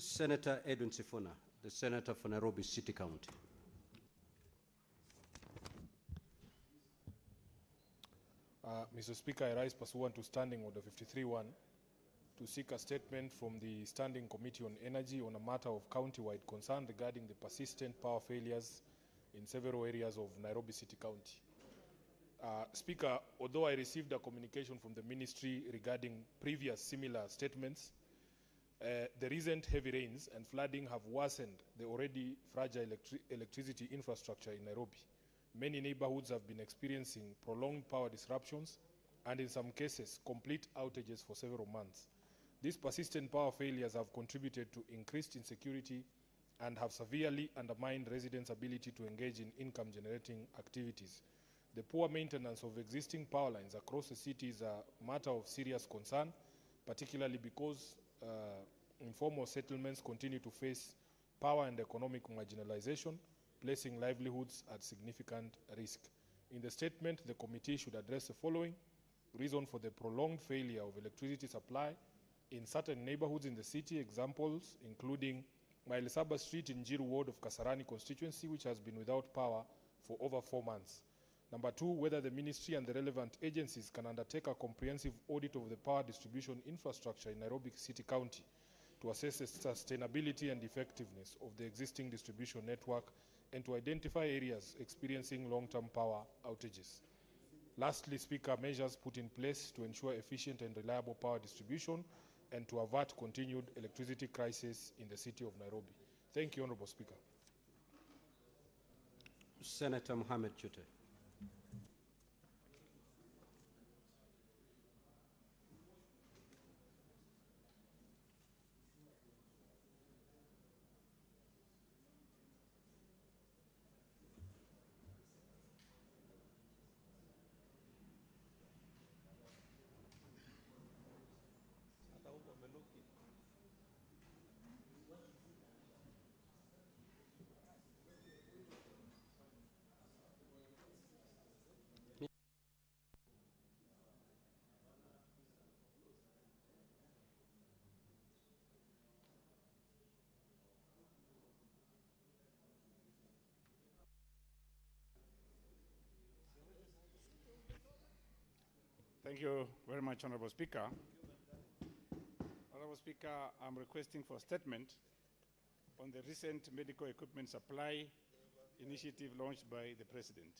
Senator Edwin Sifuna, the Senator for Nairobi City County. Mr. Speaker, I rise pursuant to Standing Order 53-1 to seek a statement from the Standing Committee on Energy on a matter of county-wide concern regarding the persistent power failures in several areas of Nairobi City County. Speaker, although I received a communication from the ministry regarding previous similar statements, the recent heavy rains and flooding have worsened the already fragile electricity infrastructure in Nairobi. Many neighborhoods have been experiencing prolonged power disruptions and in some cases complete outages for several months. These persistent power failures have contributed to increased insecurity and have severely undermined residents' ability to engage in income-generating activities. The poor maintenance of existing power lines across the city is a matter of serious concern, particularly because informal settlements continue to face power and economic marginalization, placing livelihoods at significant risk. In the statement, the committee should address the following: reason for the prolonged failure of electricity supply in certain neighborhoods in the city, examples including Mailesaba Street in Jiru Ward of Kasarani constituency, which has been without power for over 4 months. Number two, whether the ministry and the relevant agencies can undertake a comprehensive audit of the power distribution infrastructure in Nairobi City County to assess the sustainability and effectiveness of the existing distribution network and to identify areas experiencing long-term power outages. Lastly, Speaker, measures put in place to ensure efficient and reliable power distribution and to avert continued electricity crisis in the city of Nairobi. Thank you, Honorable Speaker. Senator Mohamed Chute. Thank you very much, Honorable Speaker. Honorable Speaker, I'm requesting for a statement on the recent medical equipment supply initiative launched by the President.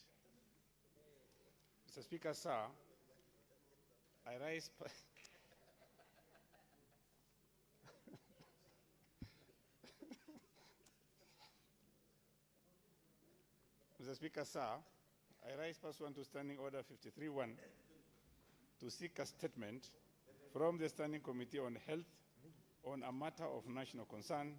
Mr. Speaker, sir, I rise... Mr. Speaker, sir, I rise pursuant to Standing Order 53-1 to seek a statement from the Standing Committee on Health on a matter of national concern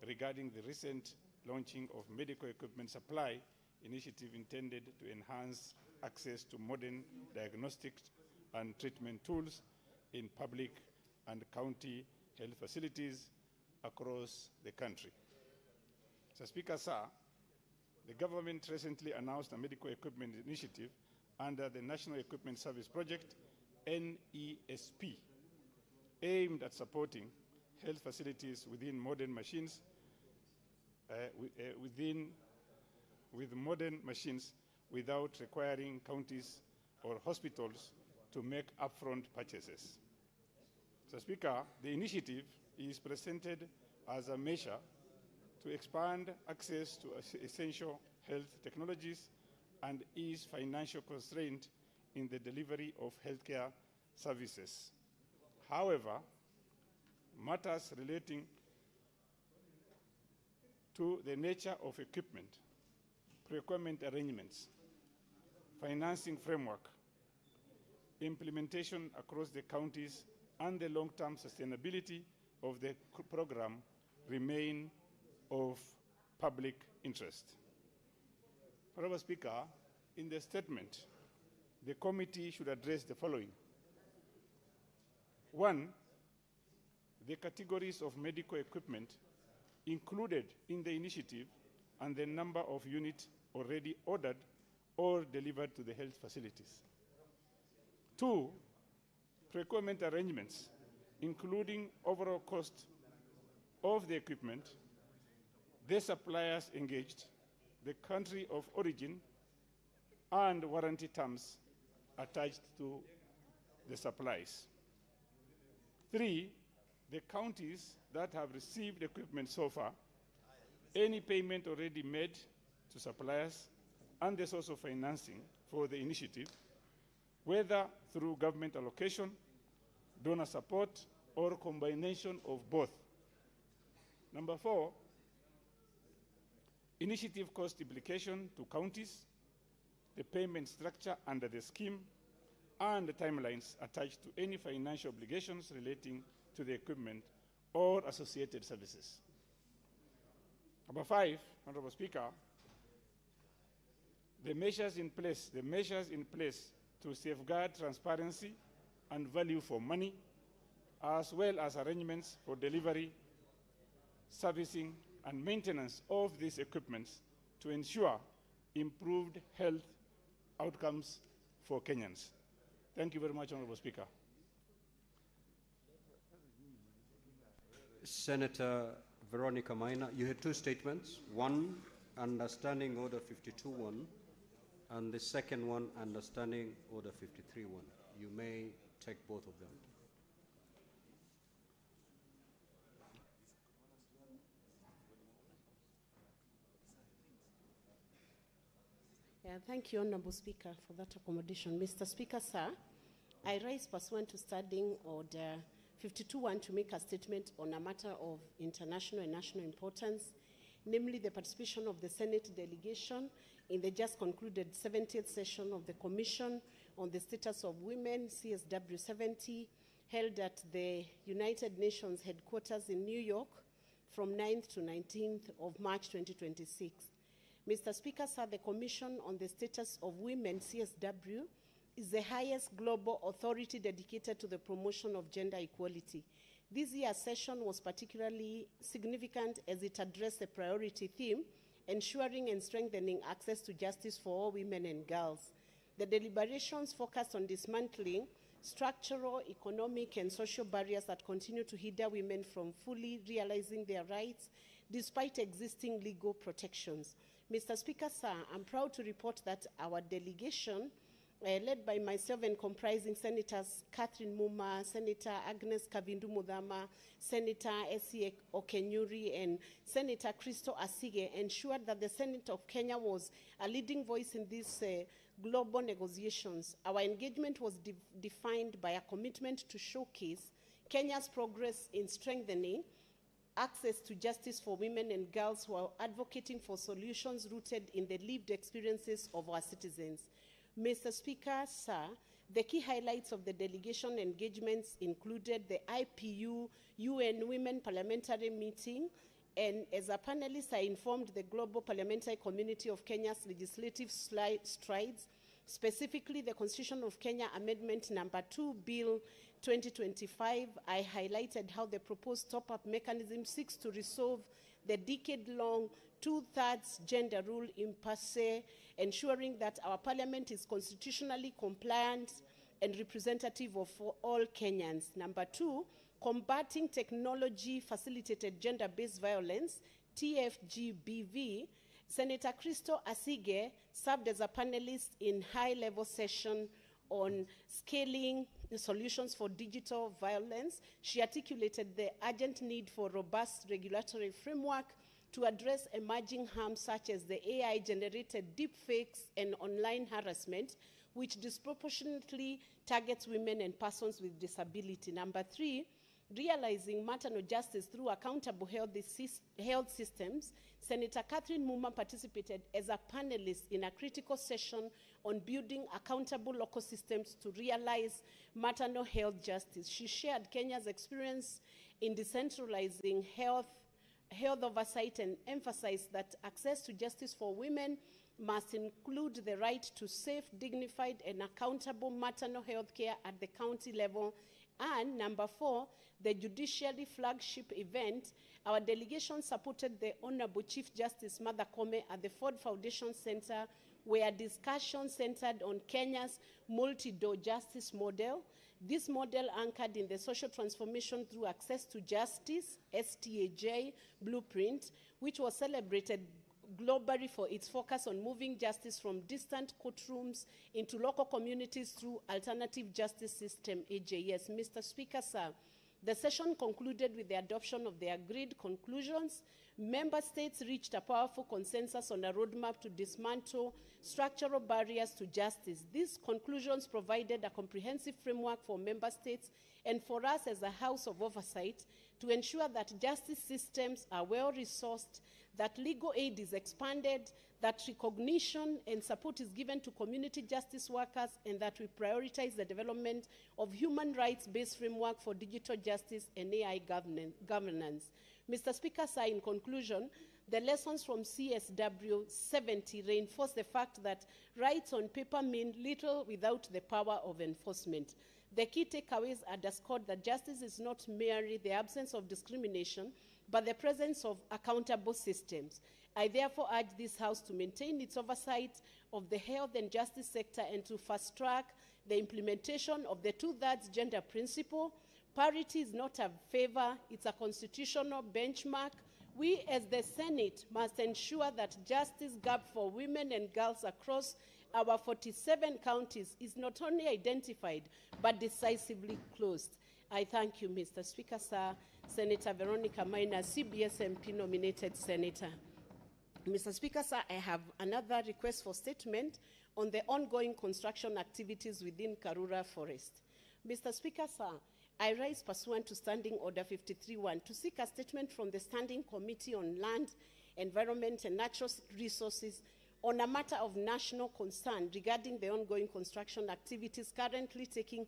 regarding the recent launching of medical equipment supply initiative intended to enhance access to modern diagnostic and treatment tools in public and county health facilities across the country. Mr. Speaker, sir, the government recently announced a medical equipment initiative under the National Equipment Service Project, NESP, aimed at supporting health facilities within modern machines, with modern machines without requiring counties or hospitals to make upfront purchases. Mr. Speaker, the initiative is presented as a measure to expand access to essential health technologies and ease financial constraint in the delivery of healthcare services. However, matters relating to the nature of equipment, procurement arrangements, financing framework, implementation across the counties, and the long-term sustainability of the program remain of public interest. Honorable Speaker, in the statement, the committee should address the following. One, the categories of medical equipment included in the initiative and the number of units already ordered or delivered to the health facilities. Two, procurement arrangements, including overall cost of the equipment, the suppliers engaged, the country of origin, and warranty terms attached to the supplies. 3, the counties that have received equipment so far, any payment already made to suppliers, and the source of financing for the initiative, whether through government allocation, donor support, or combination of both. Number 4, initiative cost implication to counties, the payment structure under the scheme, and the timelines attached to any financial obligations relating to the equipment or associated services. Number 5, Honorable Speaker, the measures in place to safeguard transparency and value for money, as well as arrangements for delivery, servicing, and maintenance of these equipments to ensure improved health outcomes for Kenyans. Thank you very much, Honorable Speaker. Senator Veronica Maina, you had two statements. One, understanding Order 52.1, and the second one, understanding Order 53.1. You may take both of them. Thank you, Honorable Speaker, for that accommodation. Mr. Speaker, sir, I rise pursuant to Standing Order 52.1 to make a statement on a matter of international and national importance, namely the participation of the Senate delegation in the just concluded 70th session of the Commission on the Status of Women, CSW 70, held at the United Nations headquarters in New York from 9th to 19th of March 2026. Mr. Speaker, sir, the Commission on the Status of Women, CSW, is the highest global authority dedicated to the promotion of gender equality. This year's session was particularly significant as it addressed the priority theme, ensuring and strengthening access to justice for all women and girls. The deliberations focused on dismantling structural, economic, and social barriers that continue to hinder women from fully realizing their rights despite existing legal protections. Mr. Speaker, sir, I'm proud to report that our delegation, led by myself and comprising Senators Catherine Muma, Senator Agnes Kavindu Mudhama, Senator Esi Okenyuri, and Senator Christo Asige, ensured that the Senate of Kenya was a leading voice in these global negotiations. Our engagement was defined by a commitment to showcase Kenya's progress in strengthening access to justice for women and girls who are advocating for solutions rooted in the lived experiences of our citizens. Mr. Speaker, sir, the key highlights of the delegation engagements included the IPU UN Women Parliamentary Meeting, and as a panelist, I informed the global parliamentary community of Kenya's legislative strides, specifically the Constitution of Kenya Amendment Number 2, Bill 2025. I highlighted how the proposed top-up mechanism seeks to resolve the decade-long two-thirds gender rule impasse, ensuring that our parliament is constitutionally compliant and representative of all Kenyans. Number 2, combating technology-facilitated gender-based violence, TFGBV. Senator Christo Asige served as a panelist in high-level session on scaling solutions for digital violence. She articulated the urgent need for robust regulatory framework to address emerging harms such as the AI-generated deepfakes and online harassment, which disproportionately targets women and persons with disability. Number 3, realizing maternal justice through accountable health systems. Senator Catherine Muma participated as a panelist in a critical session on building accountable local systems to realize maternal health justice. She shared Kenya's experience in decentralizing health oversight and emphasized that access to justice for women must include the right to safe, dignified, and accountable maternal health care at the county level. And number 4, the judiciary flagship event, our delegation supported the Honorable Chief Justice Martha Koome at the Ford Foundation Center, where discussion centered on Kenya's multi-door justice model. This model anchored in the social transformation through access to justice, STAJ blueprint, which was celebrated globally for its focus on moving justice from distant courtrooms into local communities through alternative justice system, AJS. Mr. Speaker, sir, the session concluded with the adoption of the agreed conclusions. Member states reached a powerful consensus on a roadmap to dismantle structural barriers to justice. These conclusions provided a comprehensive framework for member states and for us as a House of Oversight to ensure that justice systems are well-resourced, that legal aid is expanded, that recognition and support is given to community justice workers, and that we prioritize the development of human rights-based framework for digital justice and AI governance. Mr. Speaker, sir, in conclusion, the lessons from CSW 70 reinforce the fact that rights on paper mean little without the power of enforcement. The key takeaways underscored that justice is not merely the absence of discrimination, but the presence of accountable systems. I therefore urge this House to maintain its oversight of the health and justice sector and to fast-track the implementation of the 2/3 gender principle. Parity is not a favor, it's a constitutional benchmark. We as the Senate must ensure that justice gap for women and girls across our 47 counties is not only identified, but decisively closed. I thank you, Mr. Speaker, sir. Senator Veronica Maina, CBS MP nominated senator. Mr. Speaker, sir, I have another request for statement on the ongoing construction activities within Karura Forest. Mr. Speaker, sir, I rise pursuant to Standing Order 53-1 to seek a statement from the Standing Committee on Land, Environment and Natural Resources on a matter of national concern regarding the ongoing construction activities currently taking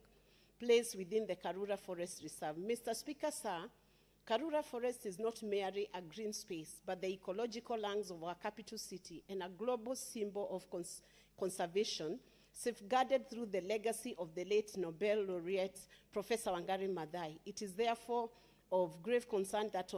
place within the Karura Forest Reserve. Mr. Speaker, sir, Karura Forest is not merely a green space, but the ecological lungs of our capital city and a global symbol of conservation, safeguarded through the legacy of the late Nobel laureate, Professor Wangari Maathai. It is therefore of grave concern that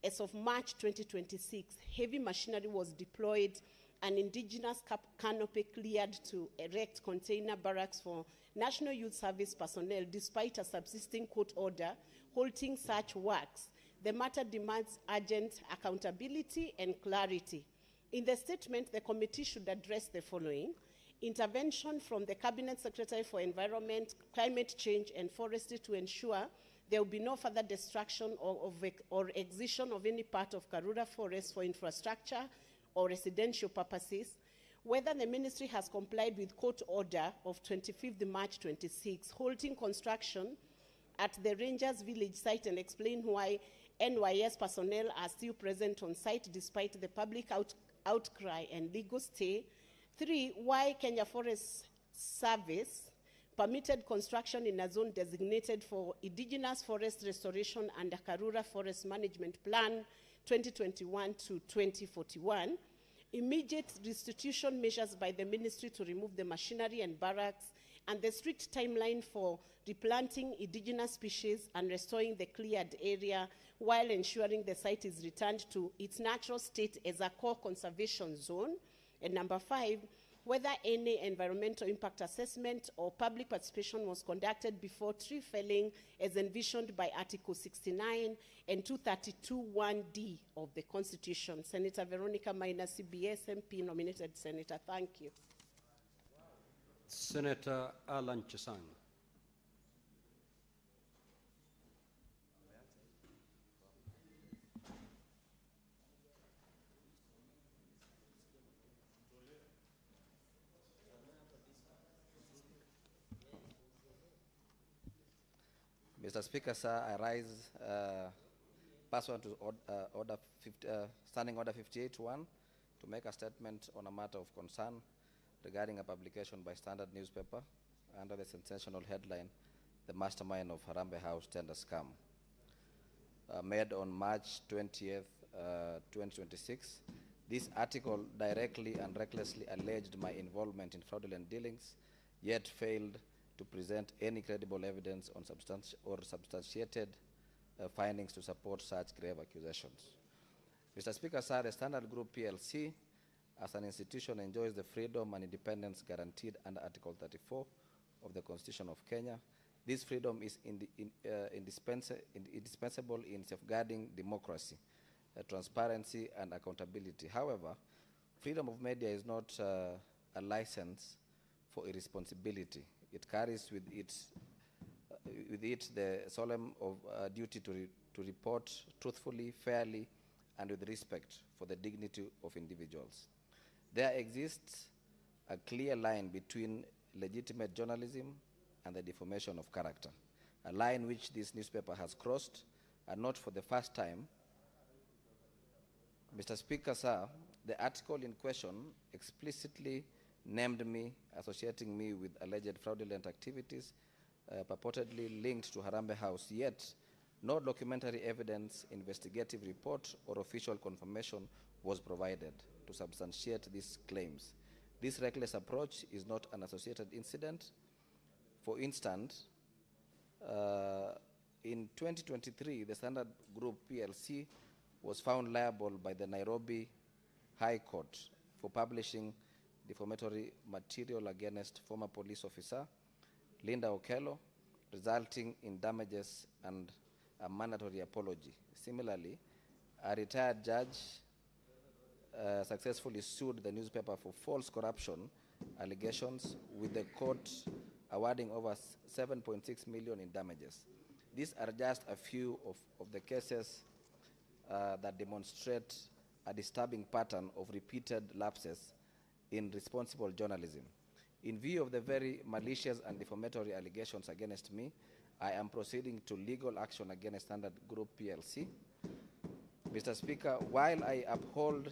as of March 2026, heavy machinery was deployed, an indigenous canopy cleared to erect container barracks for National Youth Service personnel, despite a subsisting court order halting such works. The matter demands urgent accountability and clarity. In the statement, the committee should address the following: intervention from the Cabinet Secretary for Environment, Climate Change and Forestry to ensure there will be no further destruction or excision of any part of Karura Forest for infrastructure or residential purposes, whether the ministry has complied with court order of 25th March 26, halting construction at the Rangers Village site, and explain why NYS personnel are still present on site despite the public outcry and legal stay. 3, why Kenya Forest Service permitted construction in a zone designated for indigenous forest restoration under Karura Forest Management Plan 2021 to 2041. Immediate restitution measures by the ministry to remove the machinery and barracks, and the strict timeline for replanting indigenous species and restoring the cleared area while ensuring the site is returned to its natural state as a core conservation zone. And number 5, whether any environmental impact assessment or public participation was conducted before tree felling as envisioned by Article 69 and 232(1)(d) of the Constitution. Senator Veronica Maina, CBS MP, nominated senator. Thank you. Senator Alan Chesang. Mr. Speaker, sir, I rise pursuant to Standing Order 58-1 to make a statement on a matter of concern regarding a publication by Standard newspaper under the sensational headline, "The Mastermind of Harambee House Tender Scam," made on March 20th, 2026. This article directly and recklessly alleged my involvement in fraudulent dealings, yet failed to present any credible evidence on substantiated findings to support such grave accusations. Mr. Speaker, sir, the Standard Group PLC, as an institution, enjoys the freedom and independence guaranteed under Article 34 of the Constitution of Kenya This freedom is indispensable in safeguarding democracy, transparency, and accountability. However, freedom of media is not a license for irresponsibility. It carries with it the solemn duty to report truthfully, fairly, and with respect for the dignity of individuals. There exists a clear line between legitimate journalism and the defamation of character, a line which this newspaper has crossed, and not for the first time. Mr. Speaker, sir, the article in question explicitly named me, associating me with alleged fraudulent activities purportedly linked to Harambee House, yet no documentary evidence, investigative report, or official confirmation was provided to substantiate these claims. This reckless approach is not an associated incident. For instance, in 2023, the Standard Group PLC was found liable by the Nairobi High Court for publishing defamatory material against former police officer Linda Okello, resulting in damages and a mandatory apology. Similarly, a retired judge successfully sued the newspaper for false corruption allegations, with the court awarding over 7.6 million in damages. These are just a few of the cases that demonstrate a disturbing pattern of repeated lapses in responsible journalism. In view of the very malicious and defamatory allegations against me, I am proceeding to legal action against Standard Group PLC. Mr. Speaker, while I uphold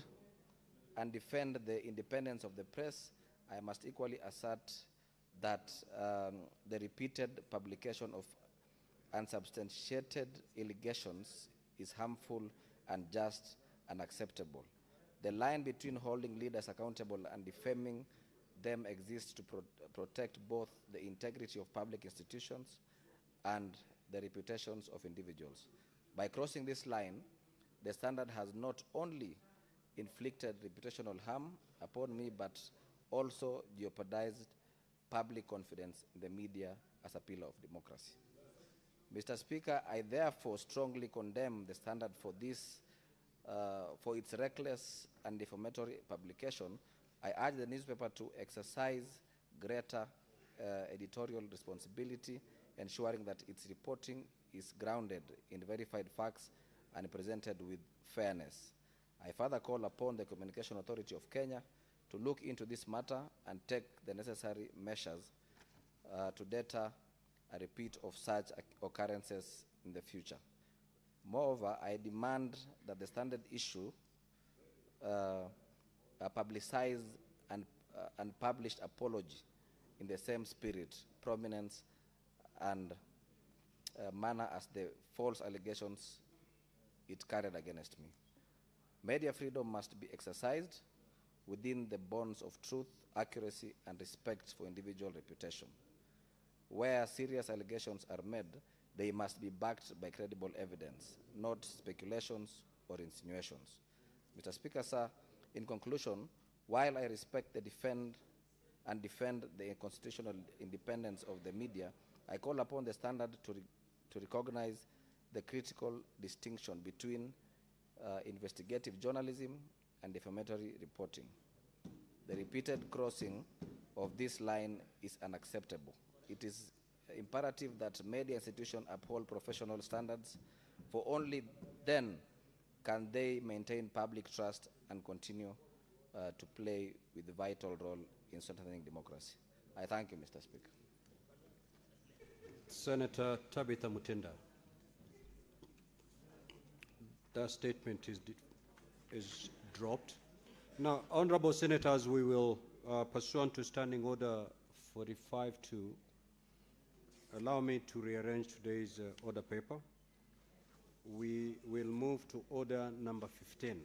and defend the independence of the press, I must equally assert that the repeated publication of unsubstantiated allegations is harmful, unjust, and unacceptable. The line between holding leaders accountable and defaming them exists to protect both the integrity of public institutions and the reputations of individuals. By crossing this line, the Standard has not only inflicted reputational harm upon me, but also jeopardized public confidence in the media as a pillar of democracy. Mr. Speaker, I therefore strongly condemn the Standard for its reckless and defamatory publication. I urge the newspaper to exercise greater editorial responsibility, ensuring that its reporting is grounded in verified facts and presented with fairness. I further call upon the Communication Authority of Kenya to look into this matter and take the necessary measures to deter a repeat of such occurrences in the future. Moreover, I demand that the Standard issue a publicized and published apology in the same spirit, prominence, and manner as the false allegations it carried against me. Media freedom must be exercised within the bonds of truth, accuracy, and respect for individual reputation. Where serious allegations are made, they must be backed by credible evidence, not speculations or insinuations. Mr. Speaker, sir, in conclusion, while I respect the defend the constitutional independence of the media, I call upon the Standard to recognize the critical distinction between investigative journalism and defamatory reporting. The repeated crossing of this line is unacceptable. It is imperative that media institutions uphold professional standards, for only then can they maintain public trust and continue to play with a vital role in strengthening democracy. I thank you, Mr. Speaker. Senator Tabitha Mutinda. That statement is dropped. Now, honorable senators, we will, pursuant to Standing Order 45-2, allow me to rearrange today's order paper. We will move to order number 15.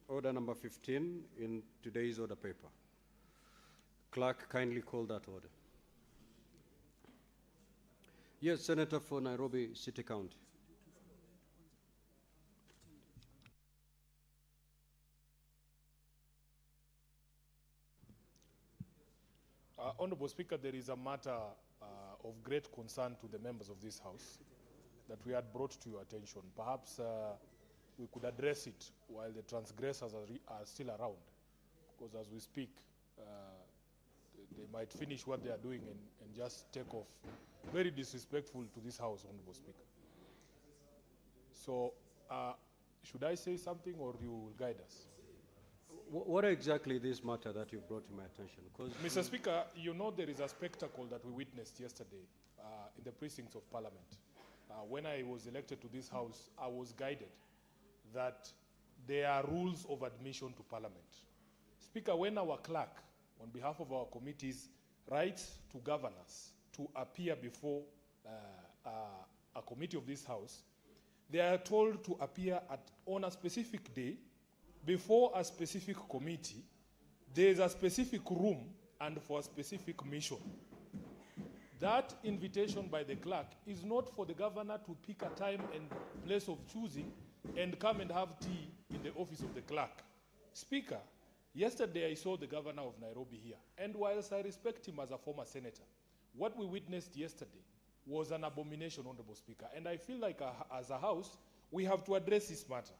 Order number 15 in today's order paper. Clerk, kindly call that order. Yes, Senator for Nairobi City County. Honorable Speaker, there is a matter of great concern to the members of this House that we had brought to your attention. Perhaps we could address it while the transgressors are still around, because as we speak, they might finish what they are doing and just take off. Very disrespectful to this House, Honorable Speaker. So, should I say something or you will guide us? What exactly this matter that you brought to my attention? Mr. Speaker, you know there is a spectacle that we witnessed yesterday in the precincts of Parliament. When I was elected to this House, I was guided that there are rules of admission to Parliament. Speaker, when our clerk, on behalf of our committees, writes to governors to appear before a committee of this House, they are told to appear on a specific day, before a specific committee, there is a specific room and for a specific mission. That invitation by the clerk is not for the governor to pick a time and place of choosing and come and have tea in the office of the clerk. Speaker, yesterday I saw the governor of Nairobi here, and whilst I respect him as a former senator, what we witnessed yesterday was an abomination, Honorable Speaker, and I feel like as a House, we have to address this matter.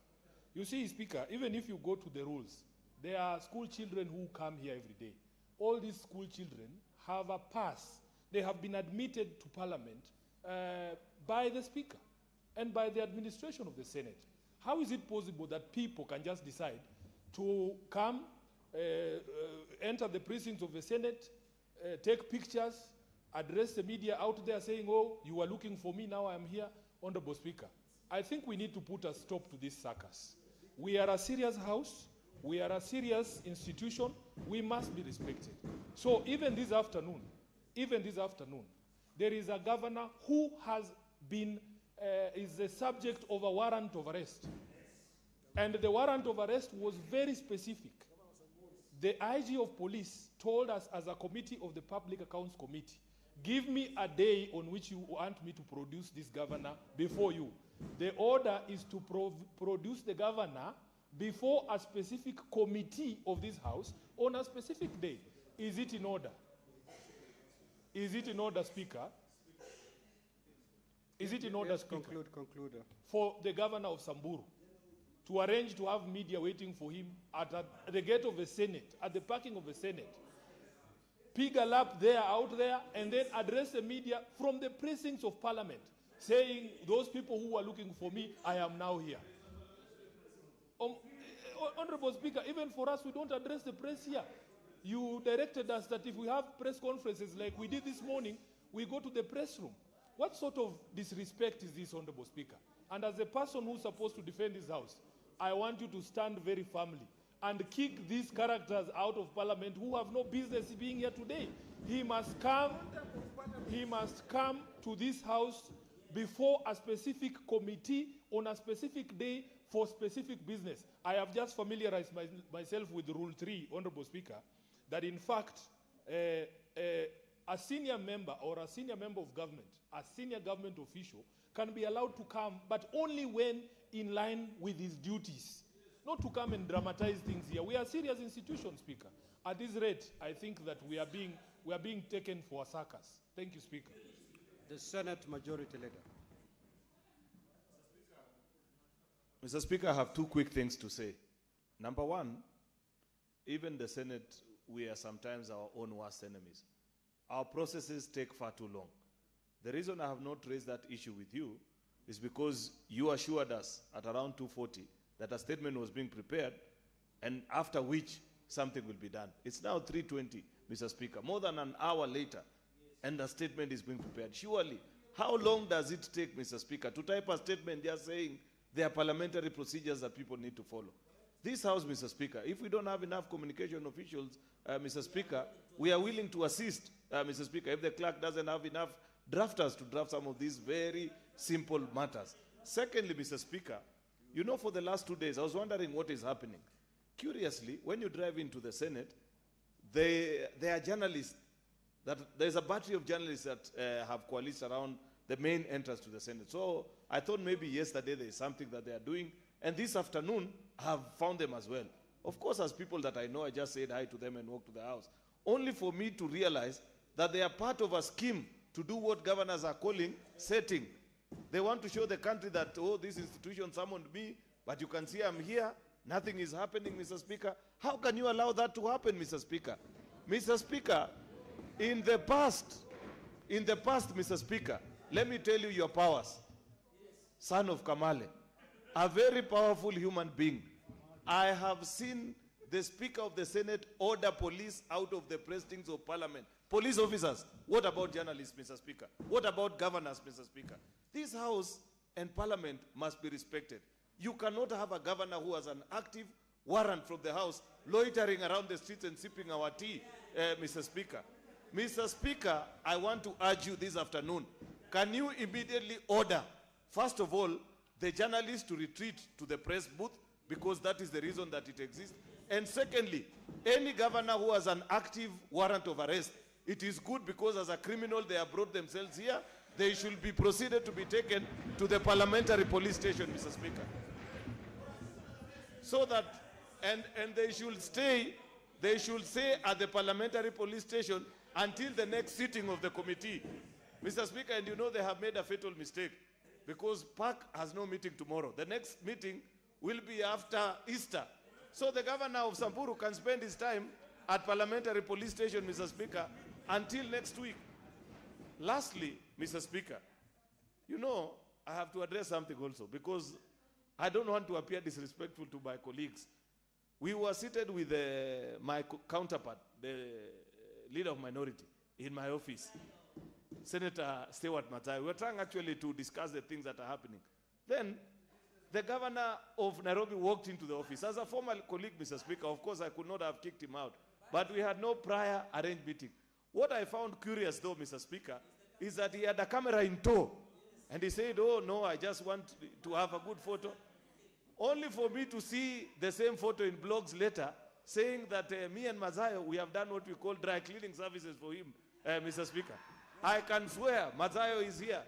You see, Speaker, even if you go to the rules, there are school children who come here every day. All these school children have a pass. They have been admitted to Parliament by the Speaker and by the administration of the Senate. How is it possible that people can just decide to come, enter the precincts of the Senate, take pictures, address the media out there saying, oh, you are looking for me, now I'm here? Honorable Speaker, I think we need to put a stop to this circus. We are a serious House. We are a serious institution. We must be respected. So even this afternoon, there is a governor who has been, is the subject of a warrant of arrest. And the warrant of arrest was very specific. The IG of police told us as a committee of the Public Accounts Committee, give me a day on which you want me to produce this governor before you. The order is to produce the governor before a specific committee of this House on a specific day. Is it in order? Is it in order, Speaker? Is it in order, yes, Speaker? Conclude. For the governor of Samburu to arrange to have media waiting for him at the gate of the Senate, at the parking of the Senate, pig a lap there, out there, and then address the media from the precincts of Parliament, saying, those people who are looking for me, I am now here. Honorable Speaker, even for us, we don't address the press here. You directed us that if we have press conferences like we did this morning, we go to the press room. What sort of disrespect is this, Honorable Speaker? And as a person who's supposed to defend this House, I want you to stand very firmly and kick these characters out of Parliament who have no business being here today. He must come to this House before a specific committee on a specific day for specific business. I have just familiarized myself with Rule 3, Honorable Speaker, that in fact, a senior member or a senior member of government, a senior government official, can be allowed to come, but only when in line with his duties. Not to come and dramatize things here. We are a serious institution, Speaker. At this rate, I think that we are being taken for a circus. Thank you, Speaker. The Senate Majority Leader. Mr. Speaker, I have two quick things to say. Number one, even the Senate, we are sometimes our own worst enemies. Our processes take far too long. The reason I have not raised that issue with you is because you assured us at around 2:40 that a statement was being prepared, and after which something will be done. It's now 3:20, Mr. Speaker, more than an hour later, and a statement is being prepared. Surely, how long does it take, Mr. Speaker, to type a statement just saying there are parliamentary procedures that people need to follow? This House, Mr. Speaker, if we don't have enough communication officials, Mr. Speaker, we are willing to assist, Mr. Speaker, if the clerk doesn't have enough drafters to draft some of these very simple matters. Secondly, Mr. Speaker, you know, for the last 2 days, I was wondering what is happening. Curiously, when you drive into the Senate, there are journalists, there's a battery of journalists that have coalesced around the main entrance to the Senate. So I thought maybe yesterday there is something that they are doing, and this afternoon I have found them as well. Of course, as people that I know, I just said hi to them and walked to the house, only for me to realize that they are part of a scheme to do what governors are calling setting. They want to show the country that, oh, this institution summoned me, but you can see I'm here. Nothing is happening, Mr. Speaker. How can you allow that to happen, Mr. Speaker? Mr. Speaker, in the past, Mr. Speaker, let me tell you your powers. Son of Kamale, a very powerful human being. I have seen the Speaker of the Senate order police out of the precincts of Parliament. Police officers. What about journalists, Mr. Speaker? What about governors, Mr. Speaker? This House and Parliament must be respected. You cannot have a governor who has an active warrant from the House loitering around the streets and sipping our tea, Mr. Speaker. Mr. Speaker, I want to urge you this afternoon. Can you immediately order, first of all, the journalists to retreat to the press booth, because that is the reason that it exists. And secondly, any governor who has an active warrant of arrest, it is good because as a criminal they have brought themselves here. They should be proceeded to be taken to the parliamentary police station, Mr. Speaker. So that, and they should stay at the parliamentary police station until the next sitting of the committee. Mr. Speaker, and you know they have made a fatal mistake because PAC has no meeting tomorrow. The next meeting will be after Easter. So the governor of Samburu can spend his time at parliamentary police station, Mr. Speaker, until next week. Lastly, Mr. Speaker, you know, I have to address something also because I don't want to appear disrespectful to my colleagues. We were seated with my counterpart, the leader of minority, in my office, Senator Stewart Matai. We were trying actually to discuss the things that are happening. Then the governor of Nairobi walked into the office. As a former colleague, Mr. Speaker, of course I could not have kicked him out, but we had no prior arranged meeting. What I found curious though, Mr. Speaker, is that he had a camera in tow. And he said, oh no, I just want to have a good photo. Only for me to see the same photo in blogs later, saying that me and Mazayo, we have done what we call dry cleaning services for him, Mr. Speaker. I can swear, Mazayo is here.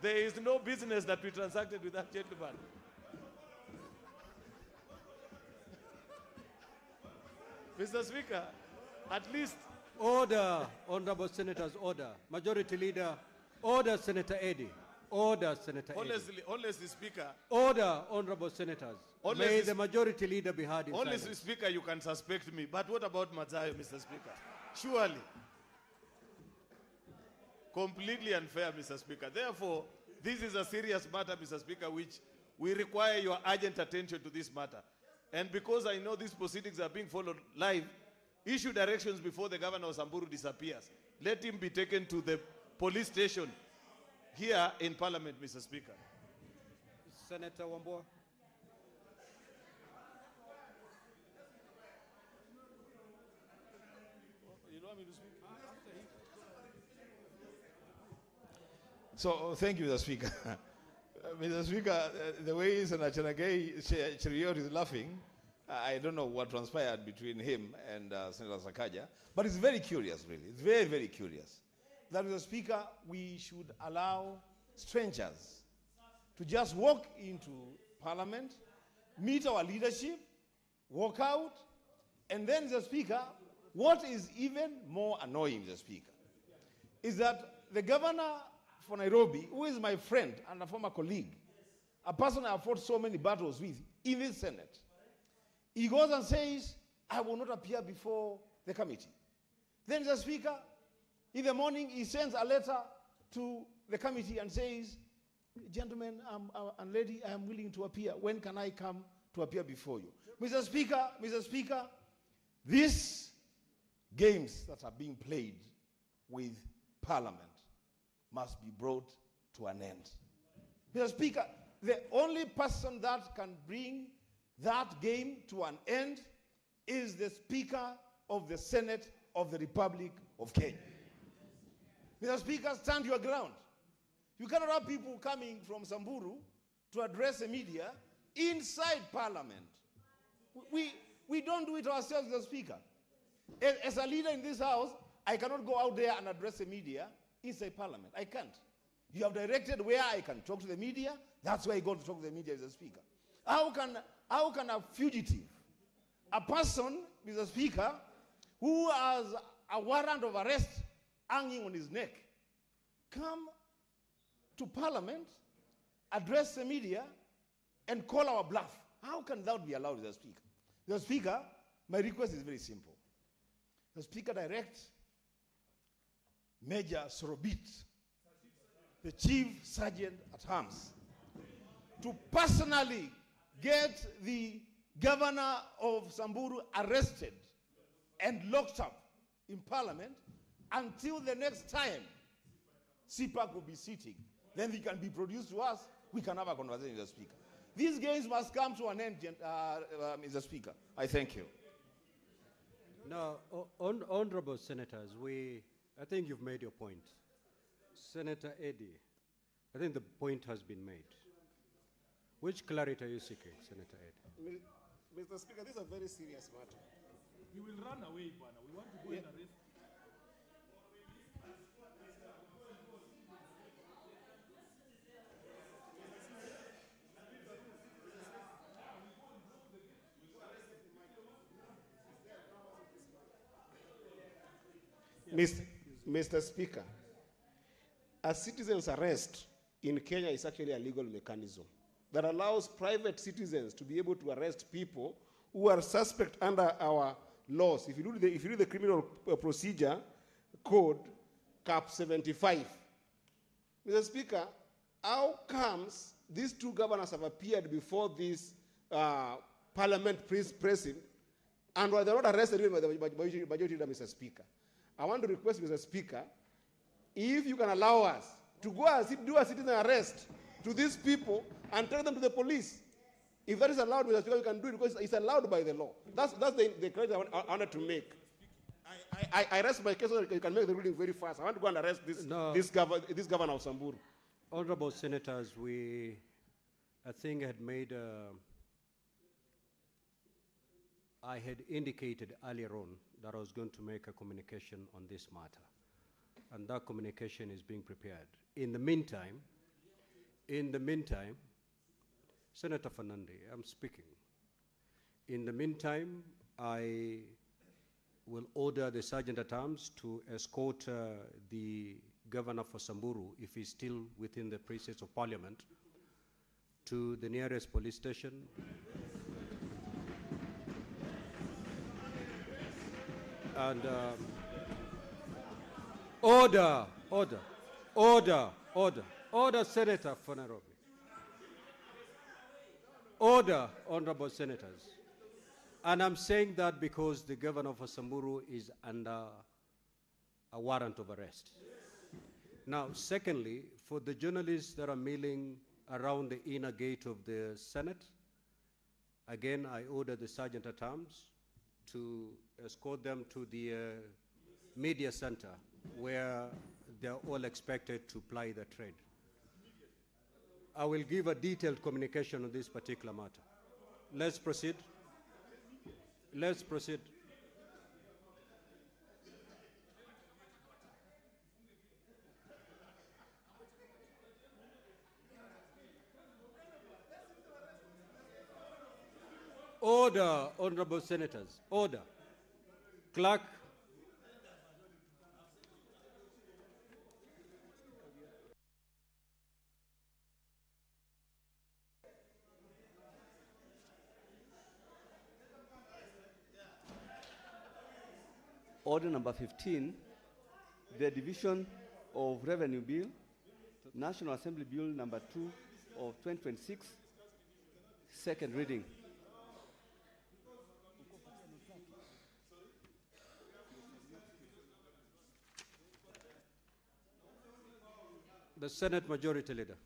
There is no business that we transacted with that gentleman. Mr. Speaker, at least... Order, honorable senators, order. Majority Leader, order Senator Eddy. Order Senator Eddy. Honestly, Speaker. Order, honorable senators. May the Majority Leader be heard in honestly, silence. Speaker, you can suspect me, but what about Mazayo, Mr. Speaker? Surely. Completely unfair, Mr. Speaker. Therefore, this is a serious matter, Mr. Speaker, which we require your urgent attention to this matter. And because I know these proceedings are being followed live, issue directions before the governor of Samburu disappears. Let him be taken to the police station here in Parliament, Mr. Speaker. Senator Wambua. You want me to speak? So, thank you, Mr. Speaker. Mr. Speaker, the way Senator Cheriot is laughing, I don't know what transpired between him and Senator Sakaja, but it's very curious, really. It's very, very curious. That, Mr. Speaker, we should allow strangers to just walk into Parliament, meet our leadership, walk out, and then, Mr. Speaker, what is even more annoying, Mr. Speaker, is that the governor for Nairobi, who is my friend and a former colleague, a person I have fought so many battles with in this Senate, he goes and says, I will not appear before the committee. Then the Speaker, in the morning, he sends a letter to the committee and says, gentlemen and lady, I am willing to appear. When can I come to appear before you? Mr. Speaker, these games that are being played with Parliament must be brought to an end. Mr. Speaker, the only person that can bring that game to an end is the Speaker of the Senate of the Republic of Kenya. Mr. Speaker, stand your ground. You cannot have people coming from Samburu to address the media inside Parliament. We don't do it ourselves, Mr. Speaker. As a leader in this House, I cannot go out there and address the media inside Parliament. I can't. You have directed where I can talk to the media. That's where I go to talk to the media, Mr. Speaker. How can a fugitive, a person, Mr. Speaker, who has a warrant of arrest hanging on his neck, come to Parliament, address the media, and call our bluff. How can that be allowed, Mr. Speaker? Mr. Speaker, my request is very simple. The Speaker direct Major Sorobit, the Chief Sergeant at Arms, to personally get the governor of Samburu arrested and locked up in Parliament until the next time CPAC will be sitting. Then he can be produced to us. We can have a conversation, Mr. Speaker. These games must come to an end, Mr. Speaker. I thank you. Now, honorable senators, I think you've made your point. Senator Eddy, I think the point has been made. Which clarity are you seeking, Senator Eddy? Mr. Speaker, this is a very serious matter. He will run away, Bwana. We want to go and arrest. Mr. Speaker, a citizen's arrest in Kenya is actually a legal mechanism that allows private citizens to be able to arrest people who are suspect under our laws. If you read the criminal procedure code, cap 75. Mr. Speaker, how comes these two governors have appeared before this Parliament pressing and were not arrested even by the majority leader, Mr. Speaker? I want to request, Mr. Speaker, if you can allow us to go and do a citizen arrest to these people and take them to the police. If that is allowed, Mr. Speaker, we can do it because it's allowed by the law. That's the correction I wanted to make. I rest my case so that you can make the ruling very fast. I want to go and arrest this governor of Samburu. Honorable senators, I think I had indicated earlier on that I was going to make a communication on this matter. And that communication is being prepared. In the meantime, Senator Fernandez, I'm speaking. In the meantime, I will order the Sergeant at Arms to escort the governor for Samburu, if he's still within the precincts of Parliament, to the nearest police station. And order, Senator Fernandez. Order, honorable senators. And I'm saying that because the governor of Samburu is under a warrant of arrest. Now, secondly, for the journalists that are milling around the inner gate of the Senate, again, I order the Sergeant at Arms to escort them to the media center where they're all expected to ply their trade. I will give a detailed communication on this particular matter. Let's proceed. Let's proceed. Order, honorable senators, order. Clerk. Order number 15, the Division of Revenue Bill, National Assembly Bill number 2 of 2026, second reading. The Senate Majority Leader.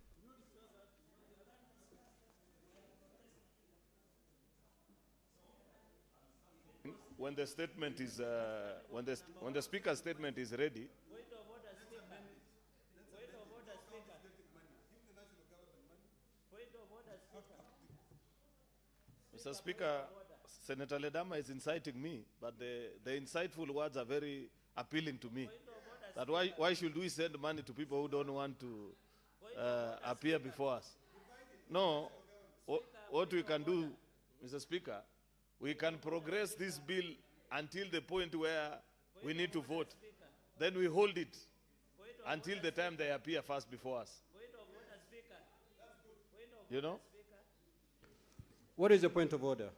When the statement is, when the Speaker's statement is ready. Point of order, Speaker. Point of order, Speaker. Point of order, Speaker. Mr. Speaker, Senator Ledama is inciting me, but the insightful words are very appealing to me. That why should we send money to people who don't want to appear before us? No, what we can do, Mr. Speaker, we can progress this bill until the point where we need to vote. then we hold it Point of until order, the time they appear first before us. Point of order, Speaker. Point of You order, know? Speaker. What is the point of order?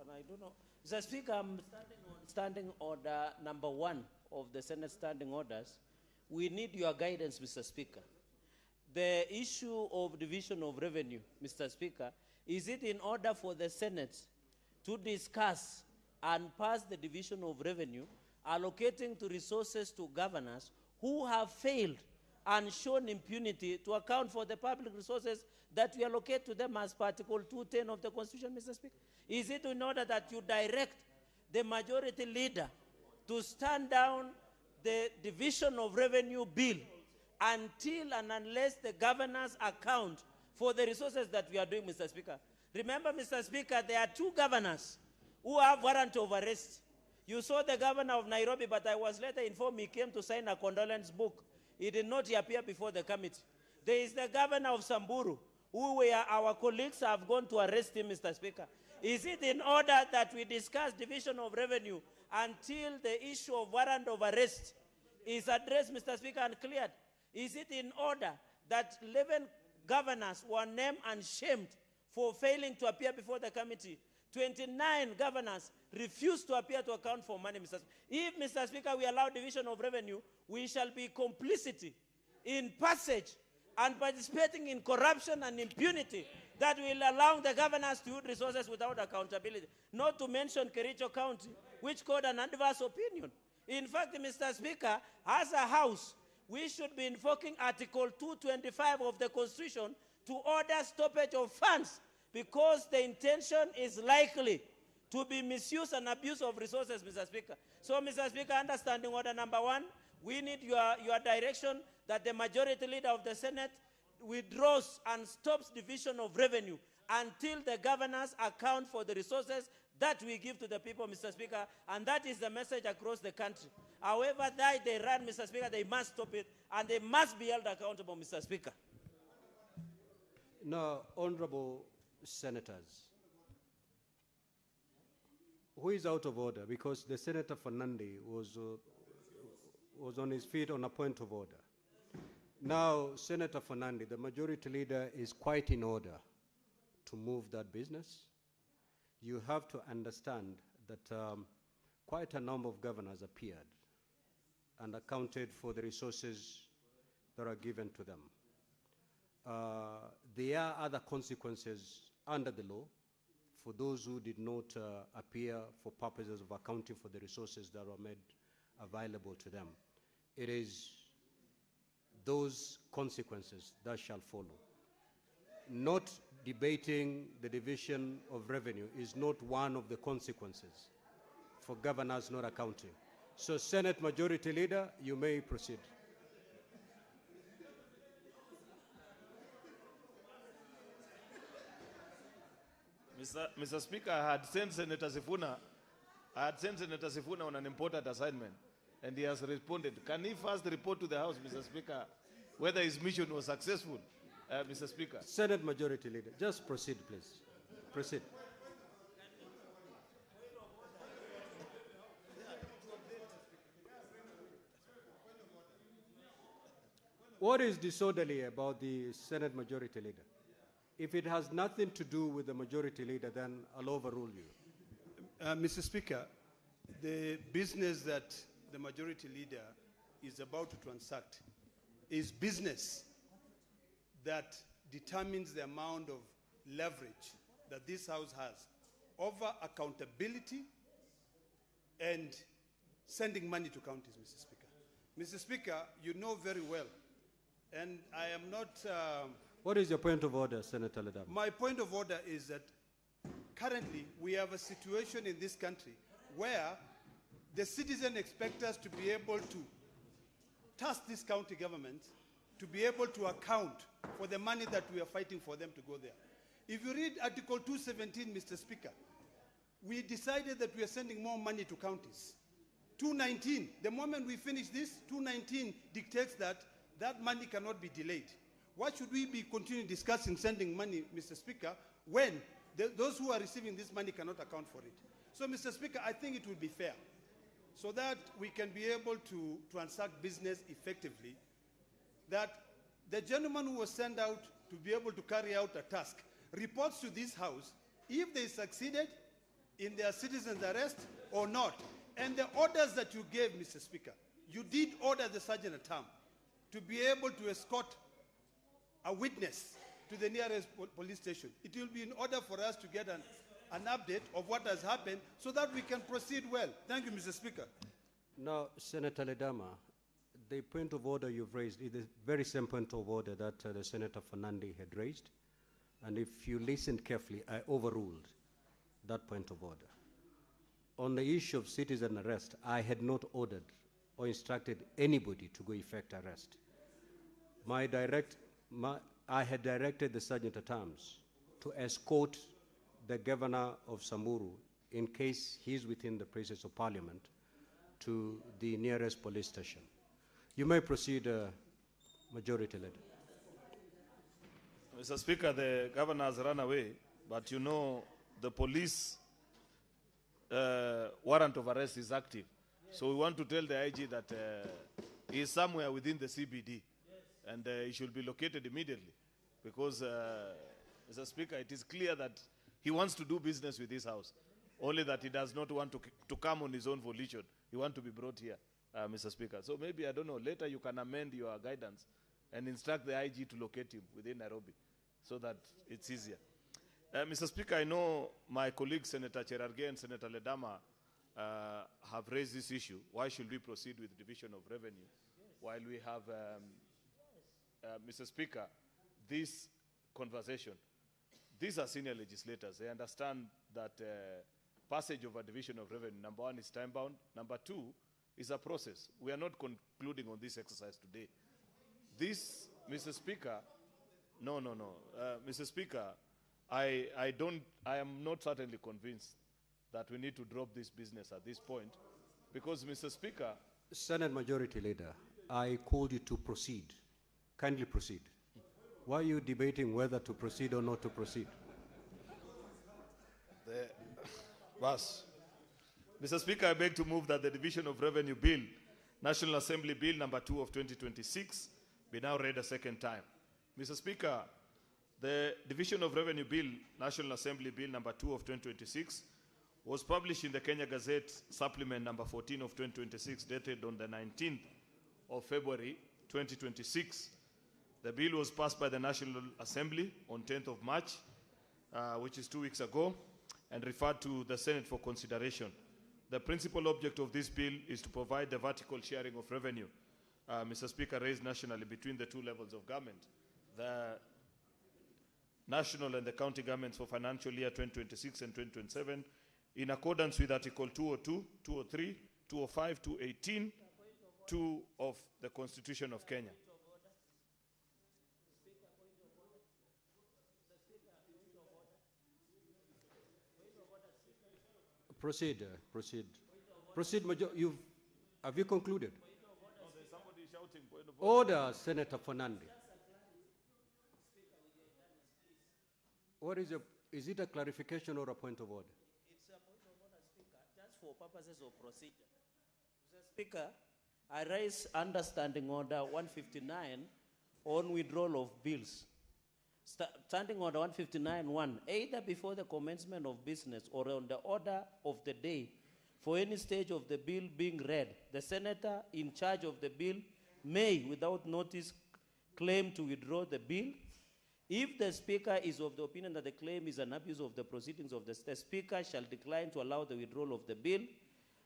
And I don't know. Mr. Speaker, I'm standing on standing order number 1 of the Senate standing orders. We need your guidance, Mr. Speaker. The issue of division of revenue, Mr. Speaker, is it in order for the Senate to discuss and pass the division of revenue, allocating to resources to governors who have failed and shown impunity to account for the public resources that we allocate to them as per Article 210 of the Constitution, Mr. Speaker? Is it in order that you direct the majority leader to stand down the division of revenue bill until and unless the governors account for the resources that we are doing, Mr. Speaker? Remember, Mr. Speaker, there are 2 governors who have warrant of arrest. You saw the governor of Nairobi, but I was later informed he came to sign a condolence book. He did not appear before the committee. There is the governor of Samburu, who our colleagues have gone to arrest him, Mr. Speaker. Is it in order that we discuss division of revenue until the issue of warrant of arrest is addressed, Mr. Speaker, and cleared? Is it in order that 11 governors were named and shamed for failing to appear before the committee? 29 governors refused to appear to account for money, Mr. Speaker. If, Mr. Speaker, we allow division of revenue, we shall be complicity in passage and participating in corruption and impunity that will allow the governors to use resources without accountability. Not to mention Kericho County, which got an adverse opinion. In fact, Mr. Speaker, as a House, we should be invoking Article 225 of the Constitution to order stoppage of funds because the intention is likely to be misuse and abuse of resources, Mr. Speaker. So, Mr. Speaker, understanding order number 1, we need your direction that the majority leader of the Senate withdraws and stops division of revenue until the governors account for the resources that we give to the people, Mr. Speaker, and that is the message across the country. However they run, Mr. Speaker, they must stop it, and they must be held accountable, Mr. Speaker. Now, honorable senators, who is out of order? Because the Senator Fernandi was on his feet on a point of order. Now, Senator Fernandi, the majority leader, is quite in order to move that business. You have to understand that quite a number of governors appeared and accounted for the resources that are given to them. There are other consequences under the law for those who did not appear for purposes of accounting for the resources that were made available to them. It is those consequences that shall follow. Not debating the division of revenue is not one of the consequences for governors not accounting. So, Senate Majority Leader, you may proceed. Mr. Speaker, I had sent Senator Sifuna on an important assignment, and he has responded. Can he first report to the House, Mr. Speaker, whether his mission was successful, Mr. Speaker? Senate Majority Leader, just proceed, please. Proceed. What is disorderly about the Senate Majority Leader? If it has nothing to do with the Majority Leader, then I'll overrule you. Mr. Speaker, the business that the Majority Leader is about to transact is business that determines the amount of leverage that this House has over accountability and sending money to counties, Mr. Speaker. Mr. Speaker, you know very well, and I am not... What is your point of order, Senator Ledam? My point of order is that currently we have a situation in this country where the citizens expect us to be able to task this county government to be able to account for the money that we are fighting for them to go there. If you read Article 217, Mr. Speaker, we decided that we are sending more money to counties. 219, the moment we finish this, 219 dictates that that money cannot be delayed. Why should we be continuing discussing sending money, Mr. Speaker, when those who are receiving this money cannot account for it? So, Mr. Speaker, I think it would be fair so that we can be able to transact business effectively, that the gentleman who was sent out to be able to carry out a task reports to this House if they succeeded in their citizen's arrest or not. And the orders that you gave, Mr. Speaker, you did order the Sergeant at Arms to be able to escort a witness to the nearest police station. It will be in order for us to get an update of what has happened so that we can proceed well. Thank you, Mr. Speaker. Now, Senator Ledama, the point of order you've raised is the very same point of order that the Senator Fernandi had raised. And if you listened carefully, I overruled that point of order. On the issue of citizen arrest, I had not ordered or instructed anybody to go effect arrest. I had directed the Sergeant at Arms to escort the governor of Samburu, in case he's within the presence of Parliament, to the nearest police station. You may proceed, Majority Leader. Mr. Speaker, the governor has run away, but you know the police warrant of arrest is active. So we want to tell the IG that he is somewhere within the CBD, and he should be located immediately, because, Mr. Speaker, it is clear that he wants to do business with this House, only that he does not want to come on his own volition. He wants to be brought here, Mr. Speaker. So maybe, I don't know, later you can amend your guidance and instruct the IG to locate him within Nairobi so that it's easier. Mr. Speaker, I know my colleagues, Senator Cherargei and Senator Ledama, have raised this issue. Why should we proceed with division of revenue while we have, Mr. Speaker, this conversation? These are senior legislators. They understand that passage of a division of revenue, number one, is time-bound. Number two, is a process. We are not concluding on this exercise today. This, Mr. Speaker, no. Mr. Speaker, I am not certainly convinced that we need to drop this business at this point, because, Mr. Speaker, Senate Majority Leader, I called you to proceed. Kindly proceed. Why are you debating whether to proceed or not to proceed? Mr. Speaker, I beg to move that the Division of Revenue Bill, National Assembly Bill number 2 of 2026, be now read a second time. Mr. Speaker, the Division of Revenue Bill, National Assembly Bill number 2 of 2026, was published in the Kenya Gazette Supplement number 14 of 2026, dated on the 19th of February 2026. The bill was passed by the National Assembly on 10th of March, which is 2 weeks ago, and referred to the Senate for consideration. The principal object of this bill is to provide the vertical sharing of revenue, Mr. Speaker, raised nationally between the two levels of government, the national and the county governments for financial year 2026 and 2027, in accordance with Article 202, 203, 205, 218, 2 of the Constitution of Kenya. Proceed. Have you concluded? No, there's somebody shouting. Order, Senator Fernandi. What is it a clarification or a point of order? It's a point of order, Speaker, just for purposes of procedure. Mr. Speaker, I raise understanding order 159 on withdrawal of bills. Standing order 159.1, either before the commencement of business or on the order of the day, for any stage of the bill being read, the senator in charge of the bill may, without notice, claim to withdraw the bill. If the Speaker is of the opinion that the claim is an abuse of the proceedings of the Speaker shall decline to allow the withdrawal of the bill.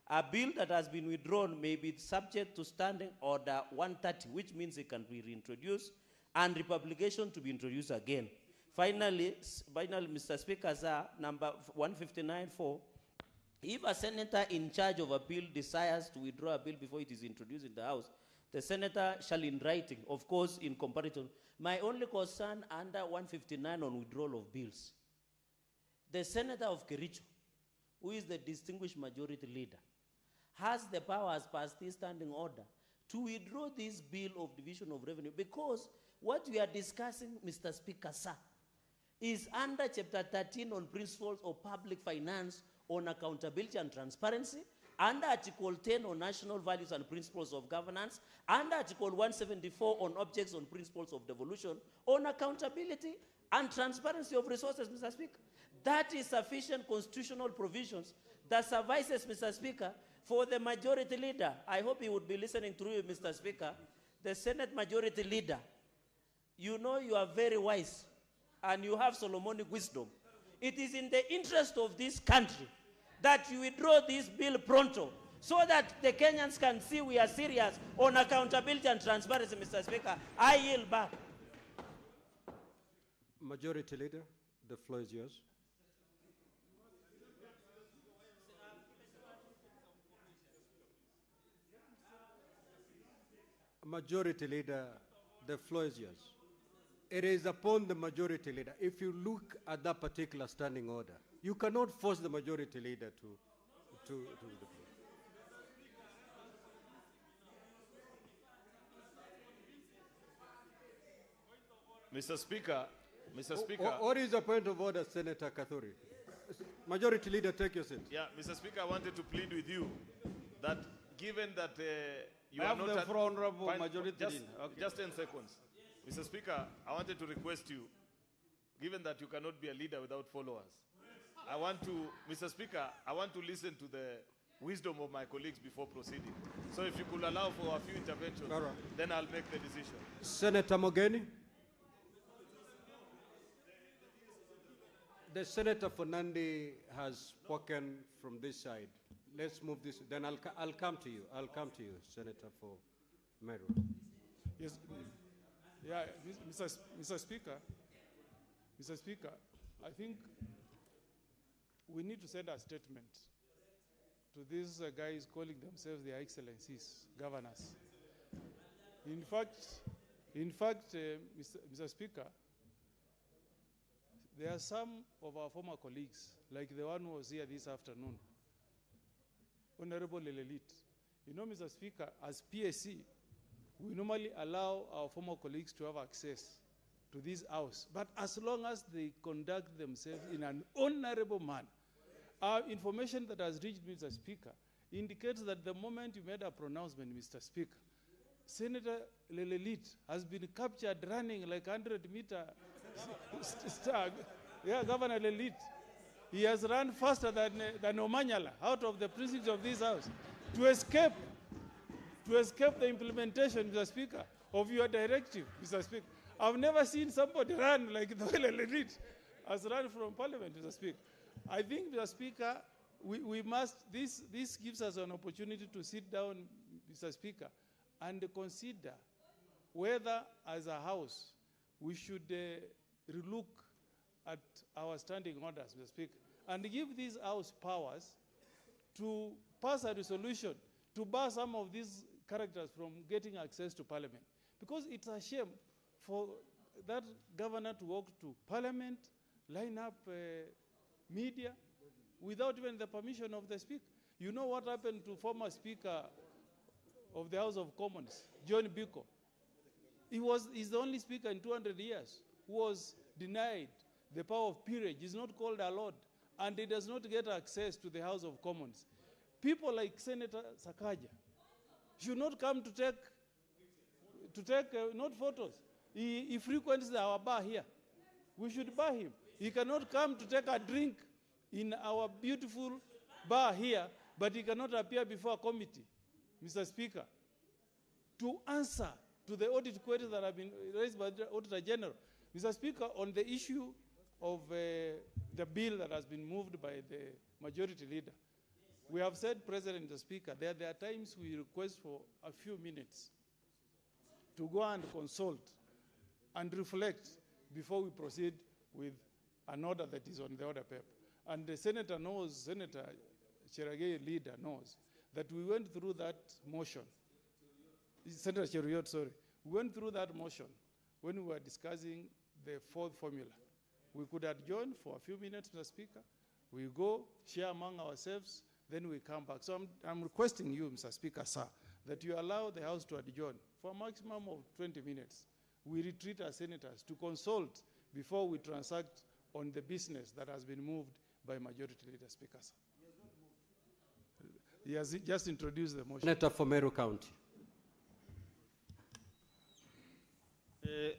A bill that has been withdrawn may be subject to standing order 130, which means it can be reintroduced, and republication to be introduced again. Finally, Mr. Speaker, sir, number 159.4, if a senator in charge of a bill desires to withdraw a bill before it is introduced in the House, the senator shall in writing, of course, in comparison. My only concern under 159 on withdrawal of bills, the senator of Kericho, who is the distinguished majority leader, has the power as per this standing order to withdraw this bill of division of revenue, because what we are discussing, Mr. Speaker, sir, is under Chapter 13 on principles of public finance on accountability and transparency, under Article 10 on national values and principles of governance, under Article 174 on objects and principles of devolution, on accountability and transparency of resources, Mr. Speaker. That is sufficient constitutional provisions that suffices, Mr. Speaker, for the majority leader. I hope he would be listening through you, Mr. Speaker. The Senate majority leader, you know you are very wise and you have Solomonic wisdom. It is in the interest of this country that you withdraw this bill pronto so that the Kenyans can see we are serious on accountability and transparency, Mr. Speaker. I yield back. Majority Leader, the floor is yours. Majority Leader, the floor is yours. It is upon the Majority Leader. If you look at that particular standing order, you cannot force the Majority Leader to the floor. Mr. Speaker, What is the point of order, Senator Kathuri? Majority Leader, take your seat. Yeah, Mr. Speaker, I wanted to plead with you that given that you I are have not... the floor, Honorable Majority just, Leader. Okay. just 10 seconds. Mr. Speaker, I wanted to request you, given that you cannot be a leader without followers, I want to, Mr. Speaker, I want to listen to the wisdom of my colleagues before proceeding. So if you could allow for a few interventions, then I'll make the decision. Senator Mogeni. The Senator for Nandi has spoken from this side. Let's move this. Then I'll come to you. I'll come to you, Senator for Meru. Yes, yeah, Mr. Speaker, I think we need to send a statement to these guys calling themselves their excellencies, governors. In fact, Mr. Speaker, there are some of our former colleagues, like the one who was here this afternoon, Honorable Lelelit. You know, Mr. Speaker, as PSC, we normally allow our former colleagues to have access to this house, but as long as they conduct themselves in an honorable manner. Our information that has reached Mr. Speaker indicates that the moment you made a pronouncement, Mr. Speaker, Senator Lelelit has been captured running like 100-meter stag. Yeah, Governor Lelelit. He has run faster than Omanyala out of the precincts of this house to escape the implementation, Mr. Speaker, of your directive, Mr. Speaker. I've never seen somebody run like the way Lelelit has run from Parliament, Mr. Speaker. I think, Mr. Speaker, we must, this gives us an opportunity to sit down, Mr. Speaker, and consider whether, as a House, we should relook at our standing orders, Mr. Speaker, and give this House powers to pass a resolution to bar some of these characters from getting access to Parliament. Because it's a shame for that governor to walk to Parliament, line up media, without even the permission of the Speaker. You know what happened to former Speaker of the House of Commons, John Biko? He's the only Speaker in 200 years who was denied the power of peerage. He's not called a lord, and he does not get access to the House of Commons. People like Senator Sakaja should not come to take not photos. He frequents our bar here. We should bar him. He cannot come to take a drink in our beautiful bar here, but he cannot appear before a committee, Mr. Speaker, to answer to the audit queries that have been raised by the Auditor General. Mr. Speaker, on the issue of the bill that has been moved by the majority leader, we have said, President, Mr. Speaker, there are times we request for a few minutes to go and consult and reflect before we proceed with an order that is on the order paper. And the Senator knows, Senator Cheragei leader knows, that we went through that motion. Senator Cheruiyot, sorry. We went through that motion when we were discussing the fourth formula. We could adjourn for a few minutes, Mr. Speaker. We go, share among ourselves, then we come back. So I'm requesting you, Mr. Speaker, sir, that you allow the House to adjourn for a maximum of 20 minutes. We retreat as senators to consult before we transact on the business that has been moved by Majority Leader Speaker, sir. He has just introduced the motion. Senator for Meru County.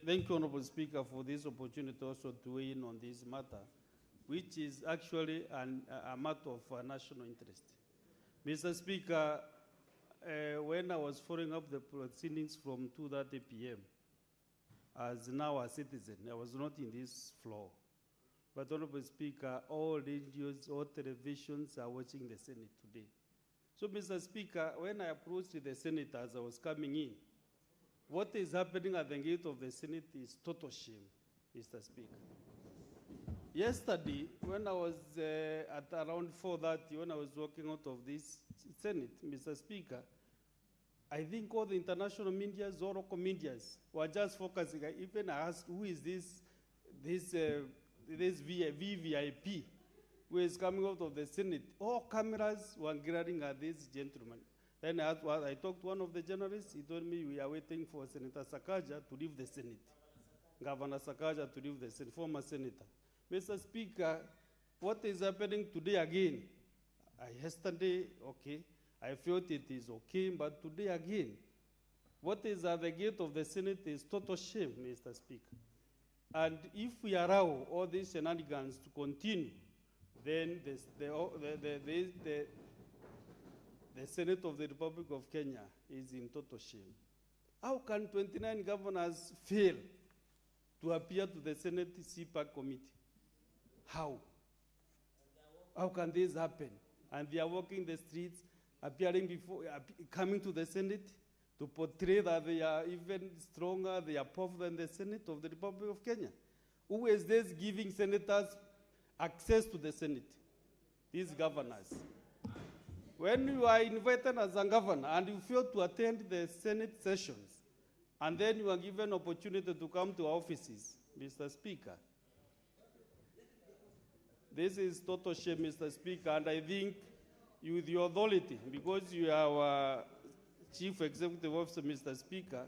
Thank you, Honorable Speaker, for this opportunity also to weigh in on this matter, which is actually a matter of national interest. Mr. Speaker, when I was following up the proceedings from 2:30 p.m., as now a citizen, I was not in this floor. But Honorable Speaker, all radios, all televisions are watching the Senate today. So, Mr. Speaker, when I approached the Senate as I was coming in, what is happening at the gate of the Senate is total shame, Mr. Speaker. Yesterday, when I was at around 4:30, when I was walking out of this Senate, Mr. Speaker, I think all the international media, all local media, were just focusing. I even asked, who is this VVIP who is coming out of the Senate? All cameras were glaring at this gentleman. Then I talked to one of the journalists. He told me we are waiting for Senator Sakaja to leave the Senate. Governor Sakaja to leave the Senate, former senator. Mr. Speaker, what is happening today again? Yesterday, okay, I felt it is okay, but today again, what is at the gate of the Senate is total shame, Mr. Speaker. And if we allow all these shenanigans to continue, then the Senate of the Republic of Kenya is in total shame. How can 29 governors fail to appear to the Senate CPAC committee? How? How can this happen? And they are walking the streets, appearing before, coming to the Senate to portray that they are even stronger, they are powerful than the Senate of the Republic of Kenya. Who is this giving senators access to the Senate? These governors. When you are invited as a governor and you fail to attend the Senate sessions, and then you are given opportunity to come to offices, Mr. Speaker, this is total shame, Mr. Speaker, and I think you, with your authority, because you are our Chief Executive Officer, Mr. Speaker,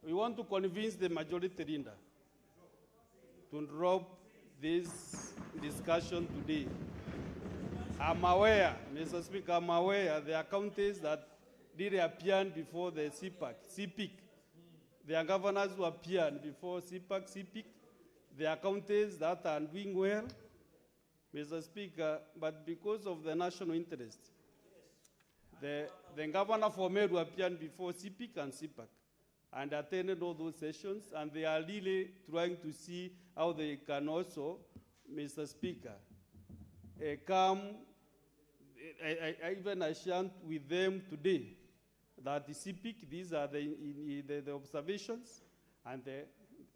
we want to convince the majority leader to drop this discussion today. I'm aware, Mr. Speaker, I'm aware there are counties that did appear before the CPIC. There are governors who appeared before CPIC. There are counties that are doing well, Mr. Speaker, but because of the national interest, the governor for Meru appeared before CPIC and CPAC and attended all those sessions, and they are really trying to see how they can also, Mr. Speaker, come. I even shared with them today that the CPIC, these are the observations and the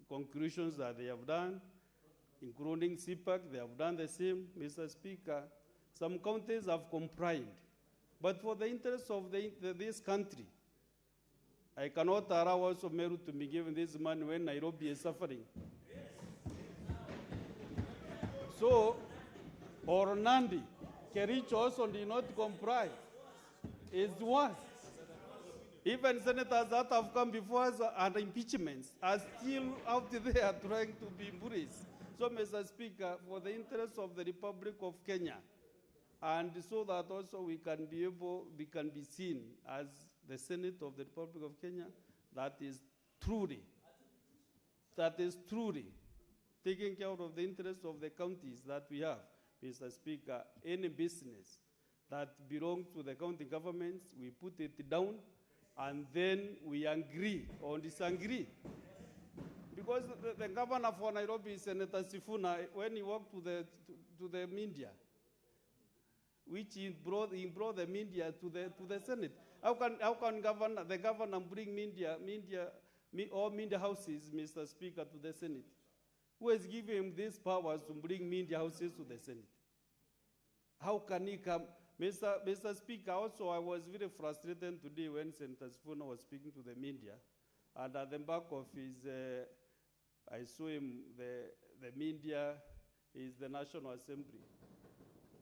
conclusions that they have done, including CPAC, they have done the same, Mr. Speaker. Some counties have complied. But for the interest of this country, I cannot allow also Meru to be given this money when Nairobi is suffering. So, or Nandi, Kericho also did not comply. It's worse. Even senators that have come before us and impeachments are still out there trying to be bullies. So, Mr. Speaker, for the interest of the Republic of Kenya, and so that also we can be seen as the Senate of the Republic of Kenya, that is truly taking care of the interests of the counties that we have. Mr. Speaker, any business that belongs to the county governments, we put it down, and then we agree or disagree. Because the governor for Nairobi, Senator Sifuna, when he walked to the media, which he brought the media to the Senate. How can the governor bring media houses, Mr. Speaker, to the Senate? Who has given him these powers to bring media houses to the Senate? How can he come? Mr. Speaker, also I was very frustrated today when Senator Sifuna was speaking to the media, and at the back of his, I saw him, the media is the National Assembly.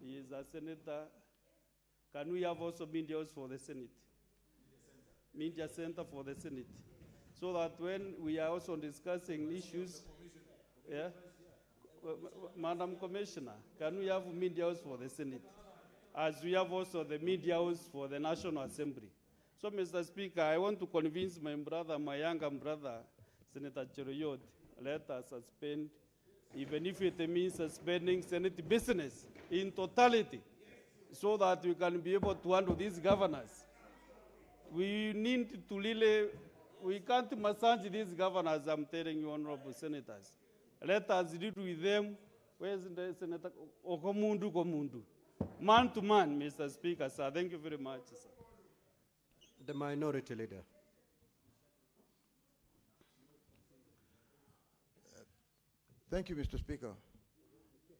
He is a senator. Can we have also media house for the Senate? Media center for the Senate. So that when we are also discussing issues, yeah, Madam Commissioner, can we have media house for the Senate? as we have also the media house for the National Assembly. So, Mr. Speaker, I want to convince my brother, my younger brother, Senator Cheroyot, let us suspend, even if it means suspending Senate business in totality, so that we can be able to handle these governors. We need to really, we can't massage these governors, I'm telling you, honorable senators. Let us deal with them. Where's the Senator Okomundu Komundu? Man to man, Mr. Speaker, sir. Thank you very much, sir. The minority leader. Thank you, Mr. Speaker.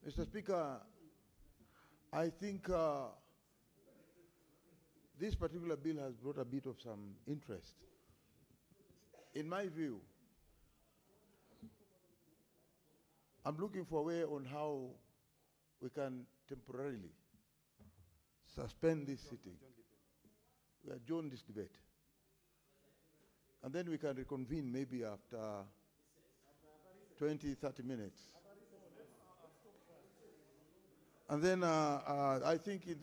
Mr. Speaker, I think this particular bill has brought a bit of some interest. In my view, I'm looking for a way on how we can temporarily suspend this sitting. We adjourn this debate. And then we can reconvene maybe after 20, 30 minutes. And then I think with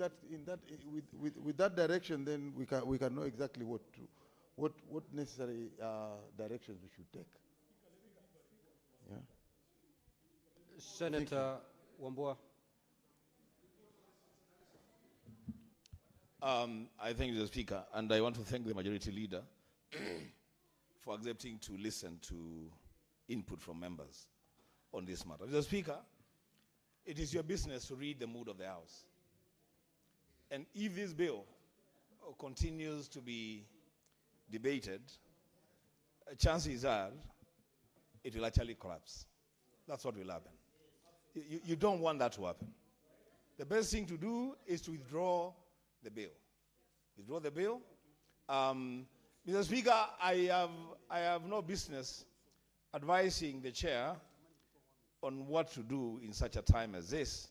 that direction, then we can know exactly what necessary directions we should take. Yeah. Senator Wambua. I thank you, Mr. Speaker, and I want to thank the Majority Leader for accepting to listen to input from members on this matter. Mr. Speaker, it is your business to read the mood of the House. And if this bill continues to be debated, chances are it will actually collapse. That's what will happen. You don't want that to happen. The best thing to do is to withdraw the bill. Withdraw the bill. Mr. Speaker, I have no business advising the chair on what to do in such a time as this.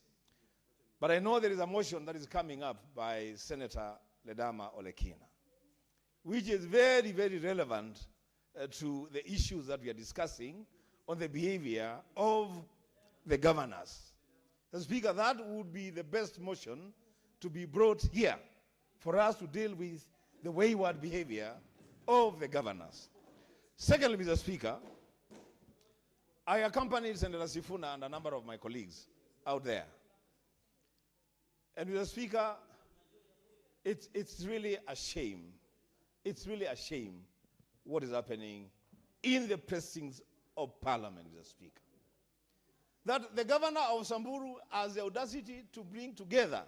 But I know there is a motion that is coming up by Senator Ledama Olekina, which is very, very relevant to the issues that we are discussing on the behavior of the governors. Mr. Speaker, that would be the best motion to be brought here for us to deal with the wayward behavior of the governors. Secondly, Mr. Speaker, I accompanied Senator Sifuna and a number of my colleagues out there. And Mr. Speaker, it's really a shame. It's really a shame what is happening in the precincts of Parliament, Mr. Speaker. That the governor of Samburu has the audacity to bring together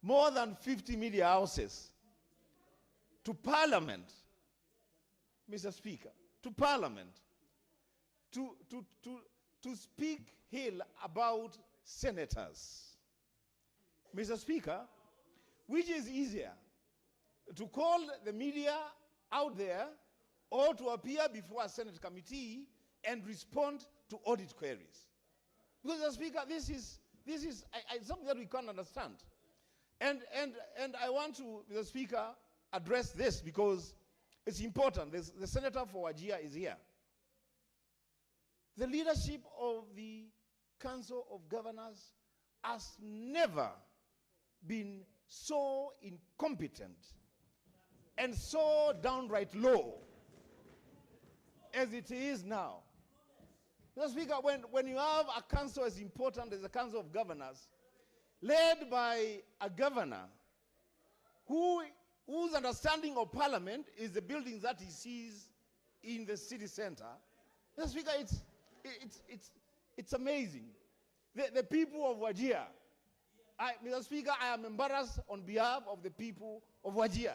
more than 50 media houses to Parliament, Mr. Speaker, to Parliament, to speak ill about senators. Mr. Speaker, which is easier, to call the media out there or to appear before a Senate committee and respond to audit queries? Because, Mr. Speaker, this is something that we can't understand. And I want to, Mr. Speaker, address this because it's important. The senator for Wajir is here. The leadership of the Council of Governors has never been so incompetent and so downright low as it is now. Mr. Speaker, when you have a council as important as the Council of Governors, led by a governor whose understanding of Parliament is the buildings that he sees in the city center, Mr. Speaker, it's amazing. The people of Wajir, Mr. Speaker, I am embarrassed on behalf of the people of Wajir.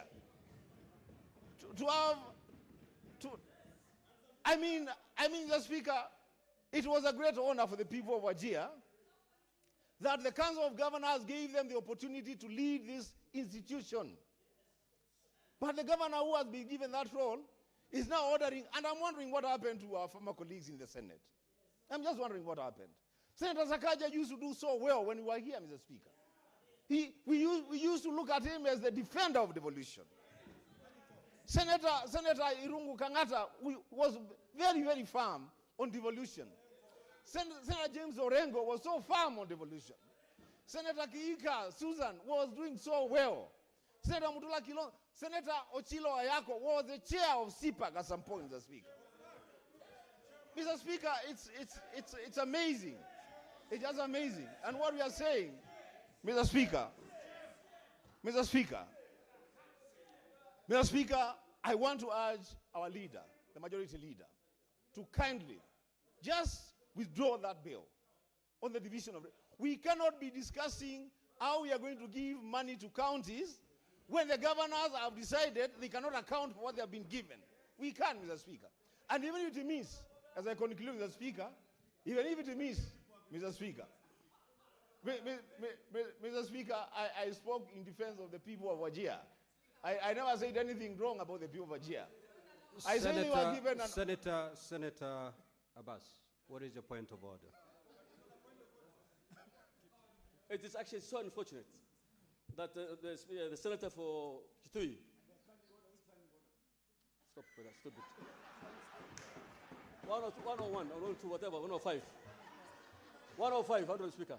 Mr. Speaker, it was a great honor for the people of Wajir that the Council of Governors gave them the opportunity to lead this institution. But the governor who has been given that role is now ordering, and I'm wondering what happened to our former colleagues in the Senate. I'm just wondering what happened. Senator Sakaja used to do so well when we were here, Mr. Speaker. We used to look at him as the defender of devolution. Senator Irungu Kangata was very, very firm on devolution. Senator James Orengo was so firm on devolution. Senator Kiika Susan was doing so well. Senator Mutula Kilonzo, Senator Ochilo Ayako was the chair of CPAC at some point, Mr. Speaker. Mr. Speaker, it's amazing. It's just amazing. And what we are saying, Mr. Speaker, Mr. Speaker, Mr. Speaker, I want to urge our leader, the majority leader, to kindly just withdraw that bill on the division of. We cannot be discussing how we are going to give money to counties when the governors have decided they cannot account for what they have been given. We can, Mr. Speaker. And even if it means, as I conclude, Mr. Speaker, even if it means, Mr. Speaker, Mr. Speaker, I spoke in defense of the people of Wajir. I never said anything wrong about the people of Wajir. I said they were given an... Senator Abbas, what is your point of order? It is actually so unfortunate that the senator for Kitui. Stop, brother, stop it. 101, 102, whatever, 105. 105, Honorable Speaker.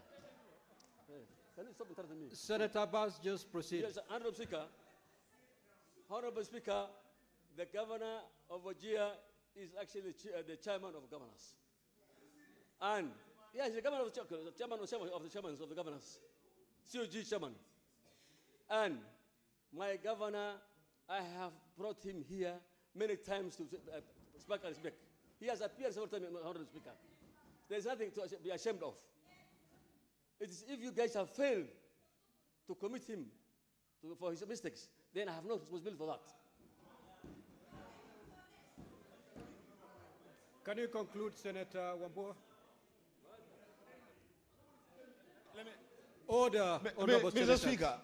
Can you stop interrupting me? Senator Abbas, just proceed. Yes, Honorable Speaker. Honorable Speaker, the governor of Wajir is actually the chairman of governors. And yes, the governor of the chairman of the governors, COG chairman. And my governor, I have brought him here many times to speak and speak. He has appeared several times, Honorable Speaker. There is nothing to be ashamed of. It is if you guys have failed to commit him for his mistakes, then I have no responsibility for that. Can you conclude, Senator Wambua? Order, Honorable Mr. Speaker,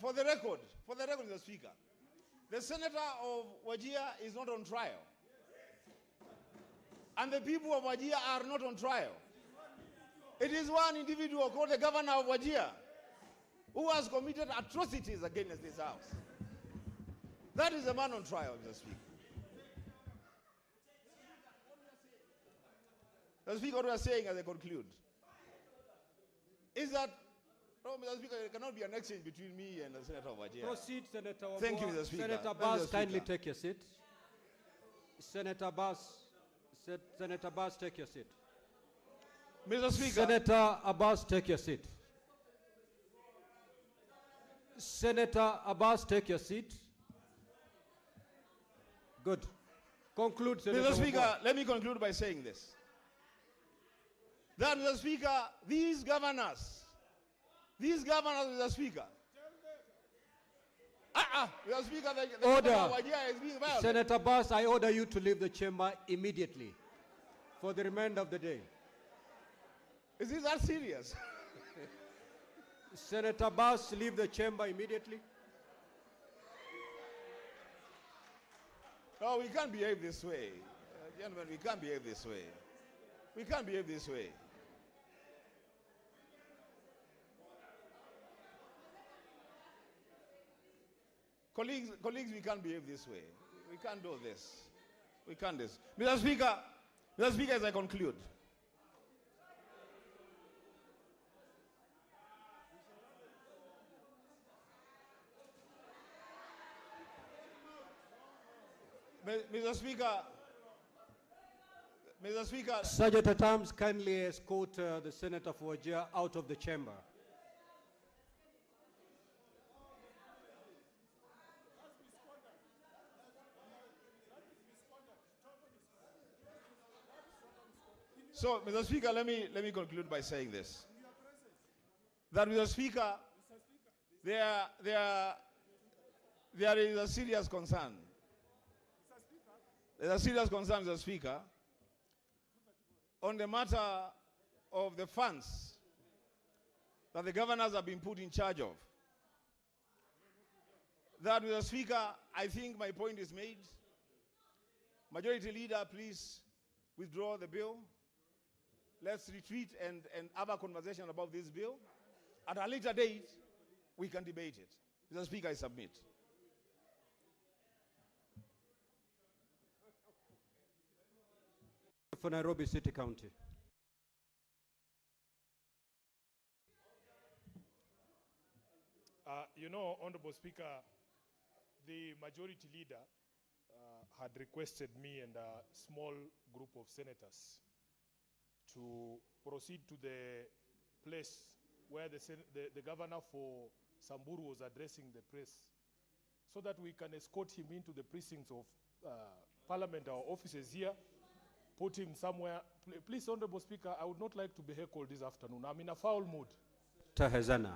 for the record, Mr. Speaker, the senator of Wajir is not on trial. And the people of Wajir are not on trial. It is one individual called the governor of Wajir who has committed atrocities against this house. That is the man on trial, Mr. Speaker. Mr. Speaker, what we are saying as I conclude is that, Mr. Speaker, there cannot be an exchange between me and the Senator of Wajir. Proceed, Senator Wambua. Thank you, Mr. Speaker. Senator Abbas, kindly take your seat. Senator Abbas, take your seat. Mr. Speaker. Senator Abbas, take your seat. Senator Abbas, take your seat. Good. Conclude, Senator Mr. Speaker, Wambua. let me conclude by saying this. That, Mr. Speaker, these governors, Mr. Speaker, Mr. Speaker, the Order. governor of Wajir is being violated. Senator Abbas, I order you to leave the chamber immediately for the remainder of the day. Is this that serious? Senator Abbas, leave the chamber immediately. No, we can't behave this way. Gentlemen, we can't behave this way. We can't behave this way. Colleagues, we can't behave this way. We can't do this. We can't do this. Mr. Speaker, as I conclude. Mr. Speaker. Sergeant at Arms, kindly escort the Senator for Wajir out of the chamber. So, Mr. Speaker, let me conclude by saying this. That, Mr. Speaker, there is a serious concern. There's a serious concern, Mr. Speaker, on the matter of the funds that the governors have been put in charge of. That, Mr. Speaker, I think my point is made. Majority Leader, please withdraw the bill. Let's retreat and have a conversation about this bill. At a later date, we can debate it. Mr. Speaker, I submit. For Nairobi City County. You know, Honorable Speaker, the majority leader had requested me and a small group of senators to proceed to the place where the governor for Samburu was addressing the press so that we can escort him into the precincts of Parliament, our offices here, put him somewhere. Please, Honorable Speaker, I would not like to be heckled this afternoon. I'm in a foul mood. Tahazana,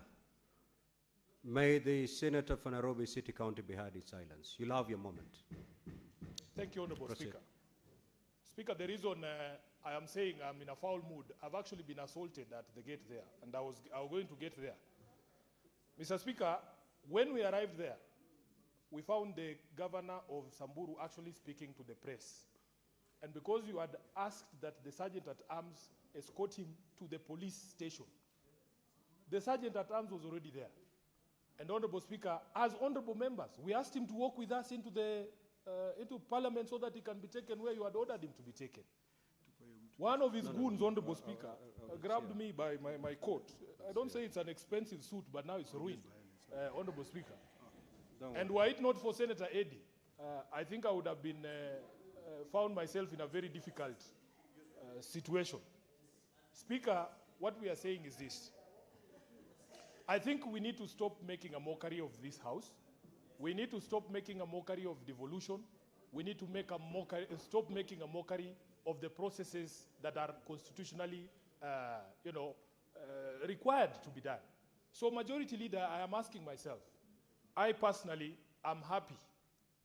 may the Senator for Nairobi City County be heard in silence. You'll have your moment. Thank you, Honorable Proceed. Speaker. Speaker, the reason I am saying I'm in a foul mood, I've actually been assaulted at the gate there, and I was going to get there. Mr. Speaker, when we arrived there, we found the governor of Samburu actually speaking to the press. And because you had asked that the sergeant at arms escort him to the police station, the sergeant at arms was already there. And Honorable Speaker, as honorable members, we asked him to walk with us into Parliament so that he can be taken where you had ordered him to be taken. One of his goons, Honorable Speaker, grabbed me by my coat. I don't say it's an expensive suit, but now it's ruined, Honorable Speaker. And were it not for Senator Eddy, I think I would have been found myself in a very difficult situation. Speaker, what we are saying is this. I think we need to stop making a mockery of this House. We need to stop making a mockery of devolution. We need to make stop making a mockery of the processes that are constitutionally, required to be done. So, Majority Leader, I am asking myself, I personally am happy.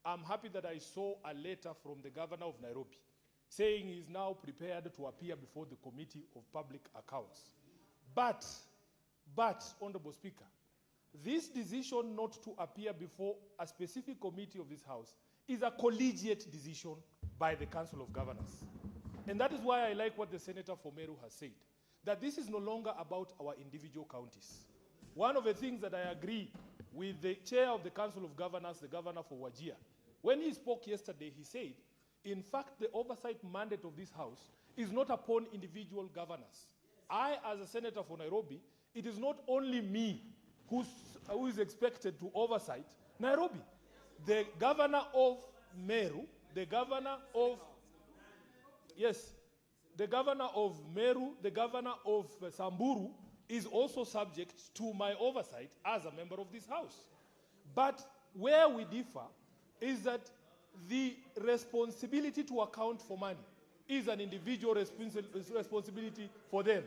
I'm happy that I saw a letter from the governor of Nairobi saying he is now prepared to appear before the Committee of Public Accounts. But, Honorable Speaker, this decision not to appear before a specific committee of this House is a collegiate decision by the Council of Governors. And that is why I like what the Senator for Meru has said, that this is no longer about our individual counties. One of the things that I agree with the chair of the Council of Governors, the governor for Wajir, when he spoke yesterday, he said, in fact, the oversight mandate of this House is not upon individual governors. I, as a senator for Nairobi, it is not only me who is expected to oversight Nairobi. The governor of Meru, the governor of, yes, the governor of Meru, the governor of Samburu is also subject to my oversight as a member of this House. But where we differ is that the responsibility to account for money is an individual responsibility for them.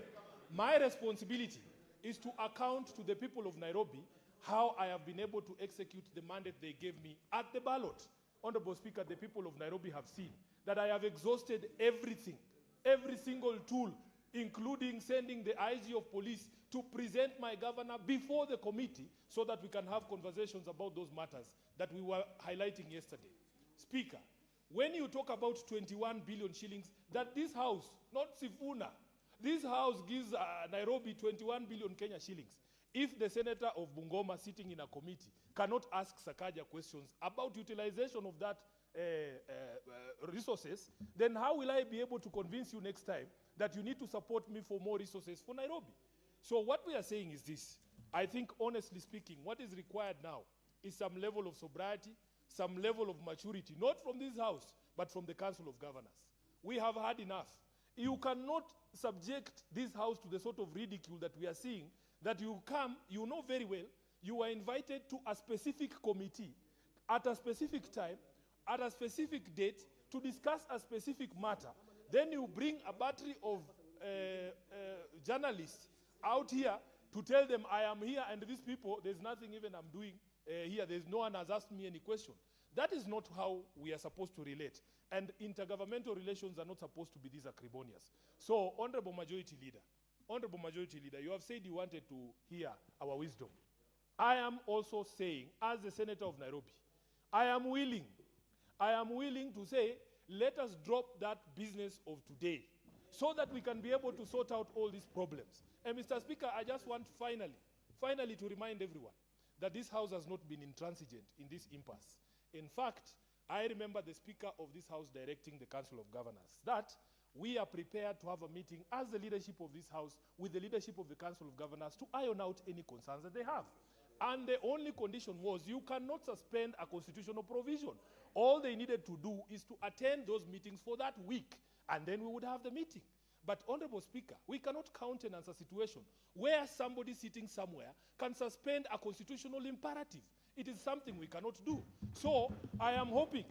My responsibility is to account to the people of Nairobi how I have been able to execute the mandate they gave me at the ballot. Honorable Speaker, the people of Nairobi have seen that I have exhausted everything, every single tool, including sending the IG of police to present my governor before the committee so that we can have conversations about those matters that we were highlighting yesterday. Speaker, when you talk about 21 billion shillings, that this House, not Sifuna, this House gives Nairobi 21 billion Kenya shillings. If the senator of Bungoma sitting in a committee cannot ask Sakaja questions about utilization of that resources, then how will I be able to convince you next time that you need to support me for more resources for Nairobi? So what we are saying is this. I think, honestly speaking, what is required now is some level of sobriety, some level of maturity, not from this House, but from the Council of Governors. We have had enough. You cannot subject this House to the sort of ridicule that we are seeing, that you come, you know very well, you are invited to a specific committee at a specific time, at a specific date, to discuss a specific matter. Then you bring a battery of journalists out here to tell them I am here and these people, there's nothing even I'm doing here. There's no one has asked me any question. That is not how we are supposed to relate. And intergovernmental relations are not supposed to be this acrimonious. So, Honorable Majority Leader, you have said you wanted to hear our wisdom. I am also saying, as the Senator of Nairobi, I am willing to say, let us drop that business of today so that we can be able to sort out all these problems. And Mr. Speaker, I just want finally to remind everyone that this House has not been intransigent in this impasse. In fact, I remember the Speaker of this House directing the Council of Governors that we are prepared to have a meeting as the leadership of this House with the leadership of the Council of Governors to iron out any concerns that they have. And the only condition was you cannot suspend a constitutional provision. All they needed to do is to attend those meetings for that week, and then we would have the meeting. But, Honorable Speaker, we cannot countenance a situation where somebody sitting somewhere can suspend a constitutional imperative. It is something we cannot do. So, I am hoping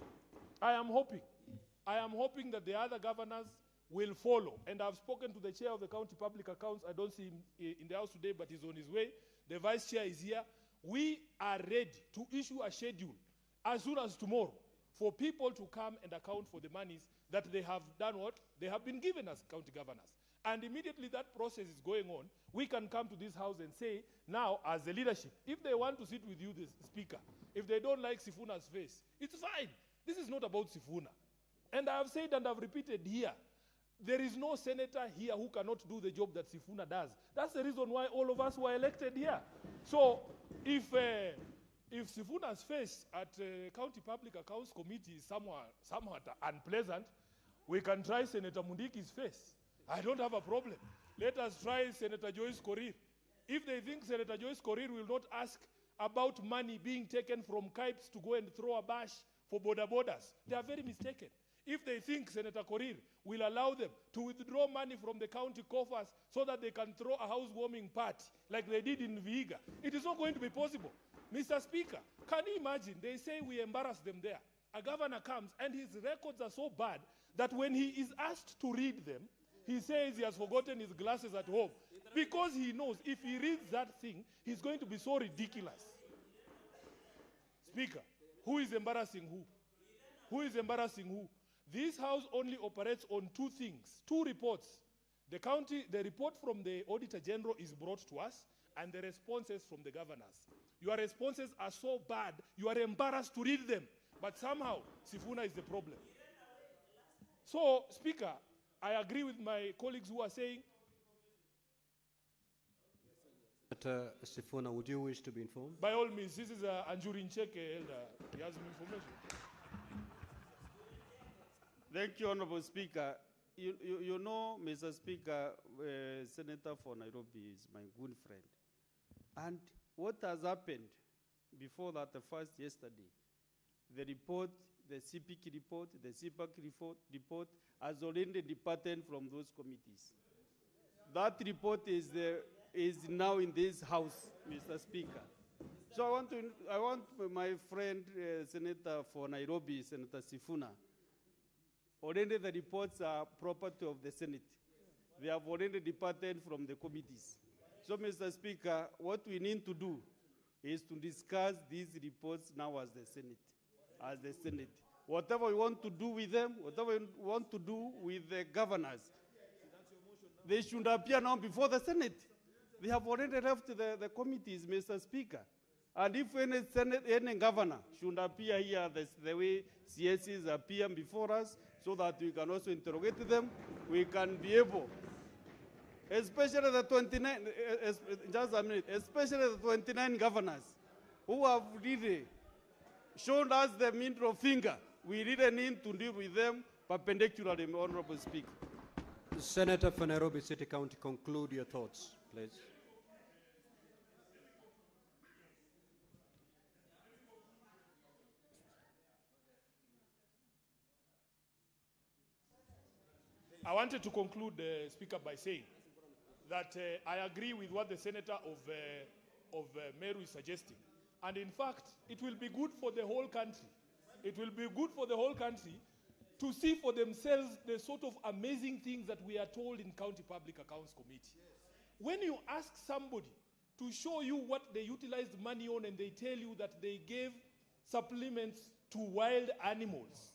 that the other governors will follow. And I've spoken to the chair of the county public accounts. I don't see him in the house today, but he's on his way. The vice chair is here. We are ready to issue a schedule as soon as tomorrow for people to come and account for the monies that they have done what? They have been given as county governors. And immediately that process is going on, we can come to this house and say, now, as the leadership, if they want to sit with you, the speaker, if they don't like Sifuna's face, it's fine. This is not about Sifuna. And I have said and I've repeated here, there is no senator here who cannot do the job that Sifuna does. That's the reason why all of us were elected here. So if Sifuna's face at County Public Accounts Committee is somewhat unpleasant, we can try Senator Mundiki's face. I don't have a problem. Let us try Senator Joyce Korir. If they think Senator Joyce Korir will not ask about money being taken from Kipes to go and throw a bash for border borders, they are very mistaken. If they think Senator Korir will allow them to withdraw money from the county coffers so that they can throw a housewarming party like they did in Vihiga, it is not going to be possible. Mr. Speaker, can you imagine? They say we embarrass them there. A governor comes and his records are so bad that when he is asked to read them, he says he has forgotten his glasses at home because he knows if he reads that thing, he's going to be so ridiculous. Speaker, who is embarrassing who? Who is embarrassing who? This house only operates on two things, two reports. The report from the Auditor General is brought to us, and the responses from the governors. Your responses are so bad, you are embarrassed to read them. But somehow, Sifuna is the problem. So, Speaker, I agree with my colleagues who are saying. Sifuna, would you wish to be informed? By all means, this is Anjurin Cheke, Elder. He has some information. Thank you, Honorable Speaker. You know, Mr. Speaker, Senator for Nairobi is my good friend. And what has happened before that, the first yesterday, the report, the CPK report, the CPAC report has already departed from those committees. That report is now in this house, Mr. Speaker. So I want my friend, Senator for Nairobi, Senator Sifuna. Already the reports are property of the Senate. They have already departed from the committees. So, Mr. Speaker, what we need to do is to discuss these reports now as the Senate. Whatever we want to do with them, whatever we want to do with the governors, they should appear now before the Senate. They have already left the committees, Mr. Speaker. And if any governor should appear here the way CSCs appear before us, so that we can also interrogate them, we can be able, especially the 29, just a minute, especially the 29 governors who have really shown us the middle finger. We really need to deal with them perpendicularly, Honorable Speaker. Senator for Nairobi City County, conclude your thoughts, please. I wanted to conclude, Speaker, by saying that I agree with what the Senator of Meru is suggesting. And in fact, it will be good for the whole country. It will be good for the whole country to see for themselves the sort of amazing things that we are told in County Public Accounts Committee. When you ask somebody to show you what they utilized money on and they tell you that they gave supplements to wild animals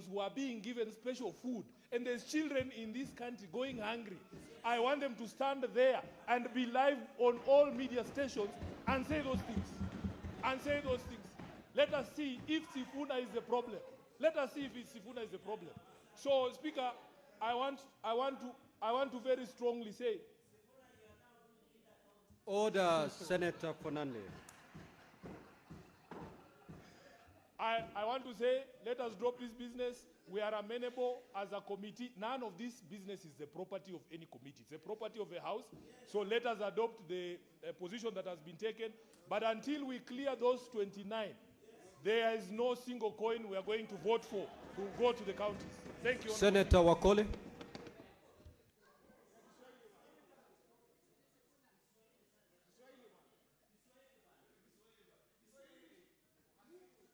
who are being given special food, and there's children in this country going hungry. I want them to stand there and be live on all media stations and say those things. Let us see if Sifuna is the problem. Let us see if Sifuna is the problem. So, Speaker, I want to very strongly say. Order, Senator Fernandez. I want to say, let us drop this business. We are amenable as a committee. None of this business is the property of any committee. It's the property of the House. So let us adopt the position that has been taken. But until we clear those 29, there is no single coin we are going to vote for to go to the counties. Thank you. Senator Wakoli.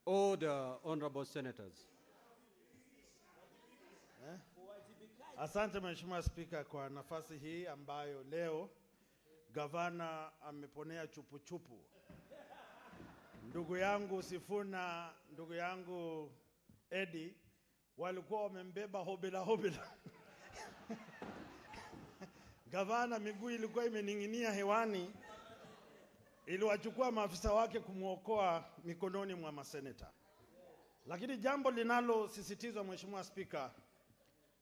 Order, honorable senators. Asante Mheshimiwa Spika kwa nafasi hii ambayo leo gavana ameponea chupu-chupu. Ndugu yangu Sifuna, ndugu yangu Eddie walikuwa wamembeba hobela. Gavana miguu ilikuwa imening'inia hewani, iliwachukua maafisa wake kumuokoa mikononi mwa maseneta. Lakini jambo linalosisitizwa Mheshimiwa Spika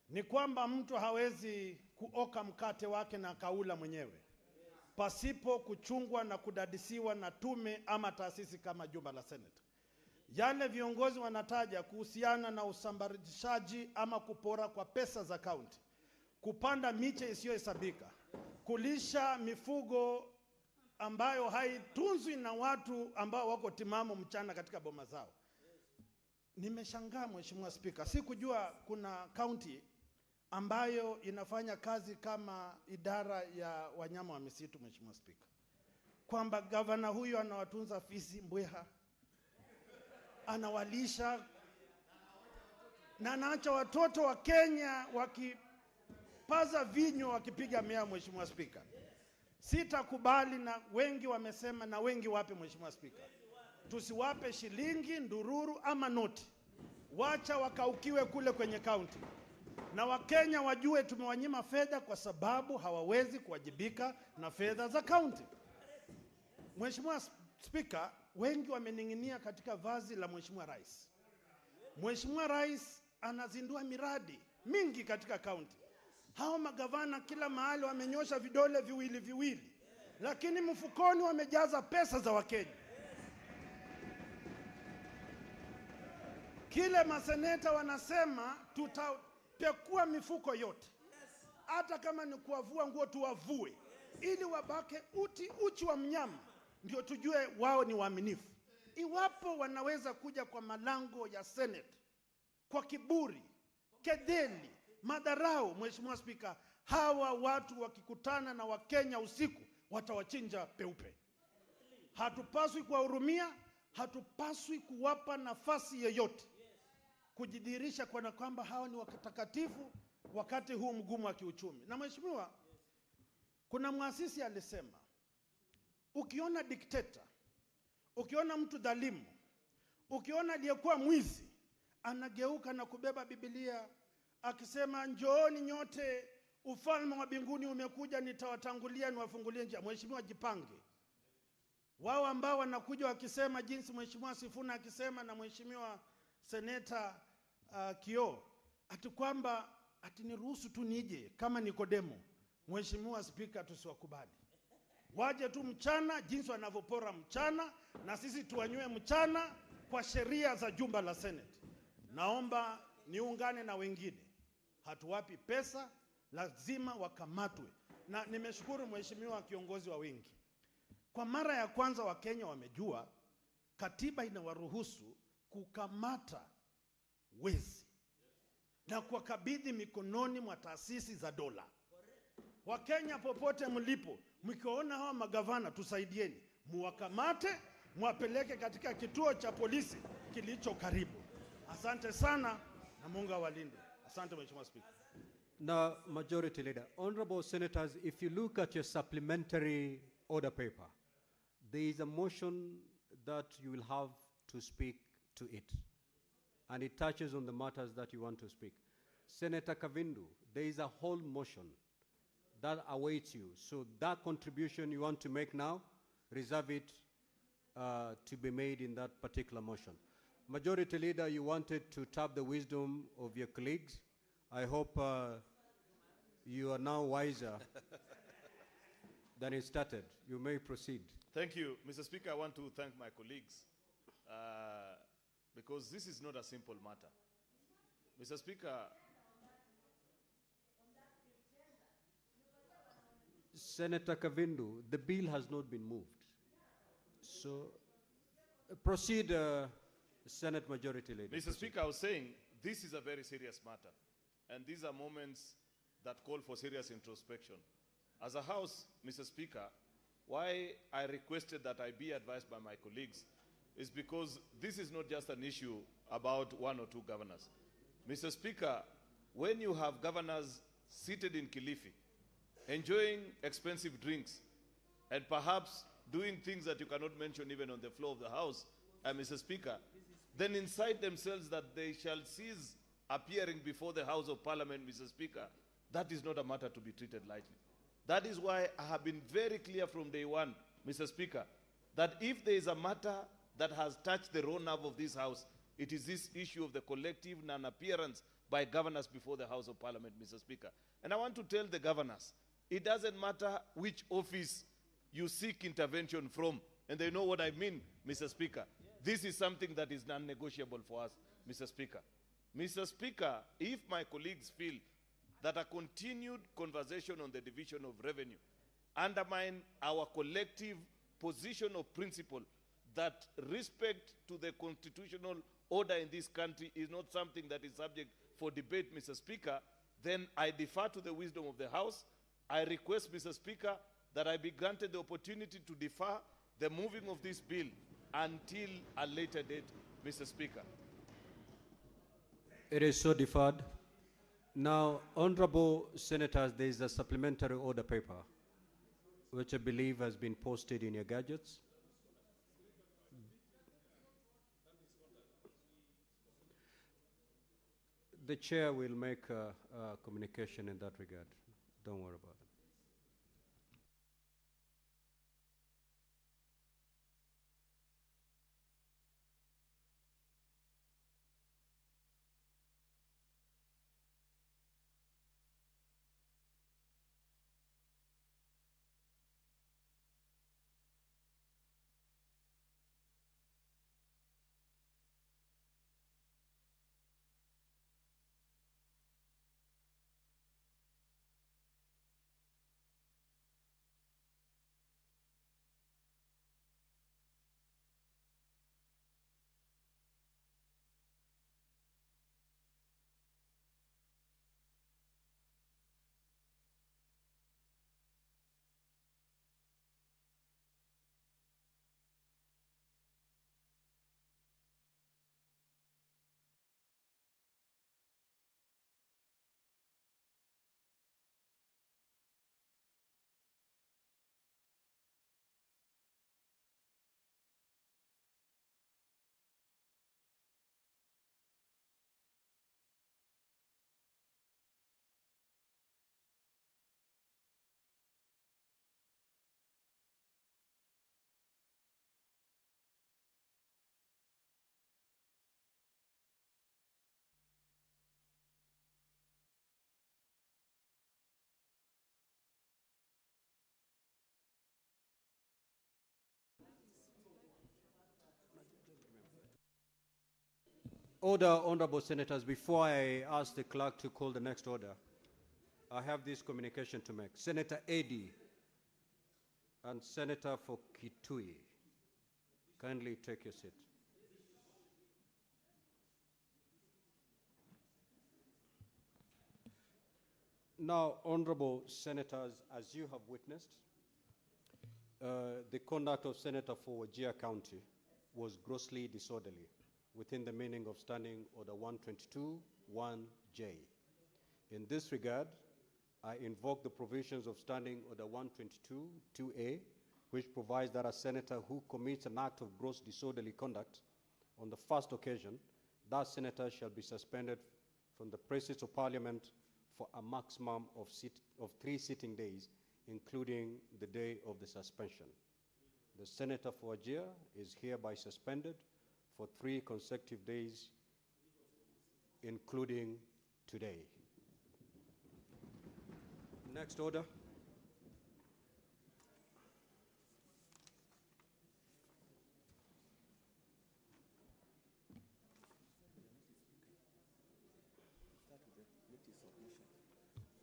ni kwamba mtu hawezi kuoka mkate wake na kaula mwenyewe pasipo kuchungwa na kudadisiwa na tume ama taasisi kama jumba la Senate. Yale viongozi wanataja kuhusiana na usambarishaji ama kupora kwa pesa za kaunti, kupanda miche isiyohesabika, kulisha mifugo ambayo haitunzwi na watu ambao wako timamu mchana katika boma zao. Nimeshangaa Mheshimiwa Spika, sikujua kuna kaunti ambayo inafanya kazi kama idara ya wanyama wa misitu Mheshimiwa Spika, kwamba gavana huyu anawatunza fisi, mbweha, anawalisha na anaacha watoto wa Kenya wakipaza vinyo wakipiga mea. Mheshimiwa Spika, sitakubali, na wengi wamesema, na wengi wape Mheshimiwa Spika, tusiwape shilingi, ndururu ama noti, wacha wakaukiwe kule kwenye kaunti, na Wakenya wajue tumewanyima fedha kwa sababu hawawezi kuwajibika na fedha za kaunti. Mheshimiwa Spika, wengi wamening'inia katika vazi la Mheshimiwa Rais. Mheshimiwa Rais anazindua miradi mingi katika kaunti. Hao magavana kila mahali wamenyosha vidole viwili, lakini mfukoni wamejaza pesa za Wakenya. Kile maseneta wanasema tutapekua mifuko yote, hata kama ni kuwavua nguo tuwavue, ili wabake uchi wa mnyama, ndio tujue wao ni waaminifu. Iwapo wanaweza kuja kwa malango ya Senate kwa kiburi, kedeli, madharau, Mheshimiwa Spika, hawa watu wakikutana na Wakenya usiku watawachinja peupe. Hatupaswi kuwahurumia, hatupaswi kuwapa nafasi yoyote kujidhihirisha kwa kwamba hawa ni watakatifu wakati huu mgumu wa kiuchumi. Na Mheshimiwa, kuna muasisi alisema, ukiona dikteta, ukiona mtu dhalimu, ukiona aliyekuwa mwizi, anageuka na kubeba Biblia akisema, njooni nyote, ufalme wa mbinguni umekuja, nitawatangulia niwafungulie njia. Mheshimiwa, jipange. Wao ambao wanakuja wakisema jinsi Mheshimiwa Sifuna akisema na Mheshimiwa Seneta Kio, ati kwamba ati niruhusu tu nije kama Nikodemo. Mheshimiwa Spika, tusiwakubali. Waje tu mchana jinsi wanavyopora mchana, na sisi tuwanywe mchana kwa sheria za jumba la Senate. Naomba niungane na wengine, hatuwapi pesa, lazima wakamatwe. Na nimeshukuru Mheshimiwa kiongozi wa wengi, kwa mara ya kwanza Wakenya wamejua katiba inawaruhusu kukamata wezi na kuwakabidhi mikononi mwa taasisi za dola. Wakenya popote mlipo, mkiona hawa magavana, tusaidieni, muwakamate, muwapeleke katika kituo cha polisi kilicho karibu. Asante sana na Mungu awalinde. Asante Mheshimiwa Speaker. Now, Majority Leader, honorable senators, if you look at your supplementary order paper, there is a motion that you will have to speak to it, and it touches on the matters that you want to speak. Senator Kavindu, there is a whole motion that awaits you. So that contribution you want to make now, reserve it to be made in that particular motion. Majority Leader, you wanted to tap the wisdom of your colleagues. I hope you are now wiser than it started. You may proceed. Thank you. Mr. Speaker, I want to thank my colleagues. because this is not a simple matter. Mr. Speaker, Senator Kavindu, the bill has not been moved. So proceed, Senate Majority Leader. Mr. Speaker, I was saying this is a very serious matter, and these are moments that call for serious introspection. As a House, Mr. Speaker, why I requested that I be advised by my colleagues is because this is not just an issue about one or two governors. Mr. Speaker, when you have governors seated in Kilifi, enjoying expensive drinks, and perhaps doing things that you cannot mention even on the floor of the House, Mr. Speaker, then incite themselves that they shall cease appearing before the House of Parliament, Mr. Speaker, that is not a matter to be treated lightly. That is why I have been very clear from day one, Mr. Speaker, that if there is a matter that has touched the raw nerve of this House, it is this issue of the collective non-appearance by governors before the House of Parliament, Mr. Speaker. And I want to tell the governors, it doesn't matter which office you seek intervention from, and they know what I mean, Mr. Speaker. This is something that is non-negotiable for us, Mr. Speaker. Mr. Speaker, if my colleagues feel that a continued conversation on the division of revenue undermine our collective position of principle that respect to the constitutional order in this country is not something that is subject for debate, Mr. Speaker, then I defer to the wisdom of the House. I request, Mr. Speaker, that I be granted the opportunity to defer the moving of this bill until a later date, Mr. Speaker. It is so deferred. Now, honorable senators, there is a supplementary order paper, which I believe has been posted in your gadgets. The chair will make a communication in that regard. Don't worry about it. Order, honorable senators, before I ask the clerk to call the next order, I have this communication to make. Senator Eddy and Senator for Kitui, kindly take your seat. Now, honorable senators, as you have witnessed, the conduct of Senator for Wajir County was grossly disorderly within the meaning of Standing Order 122-1J. In this regard, I invoke the provisions of Standing Order 122-2A, which provides that a senator who commits an act of gross disorderly conduct on the first occasion, that senator shall be suspended from the presence of Parliament for a maximum of 3 sitting days, including the day of the suspension. The senator for Wajir is hereby suspended for 3 consecutive days, including today. Next order.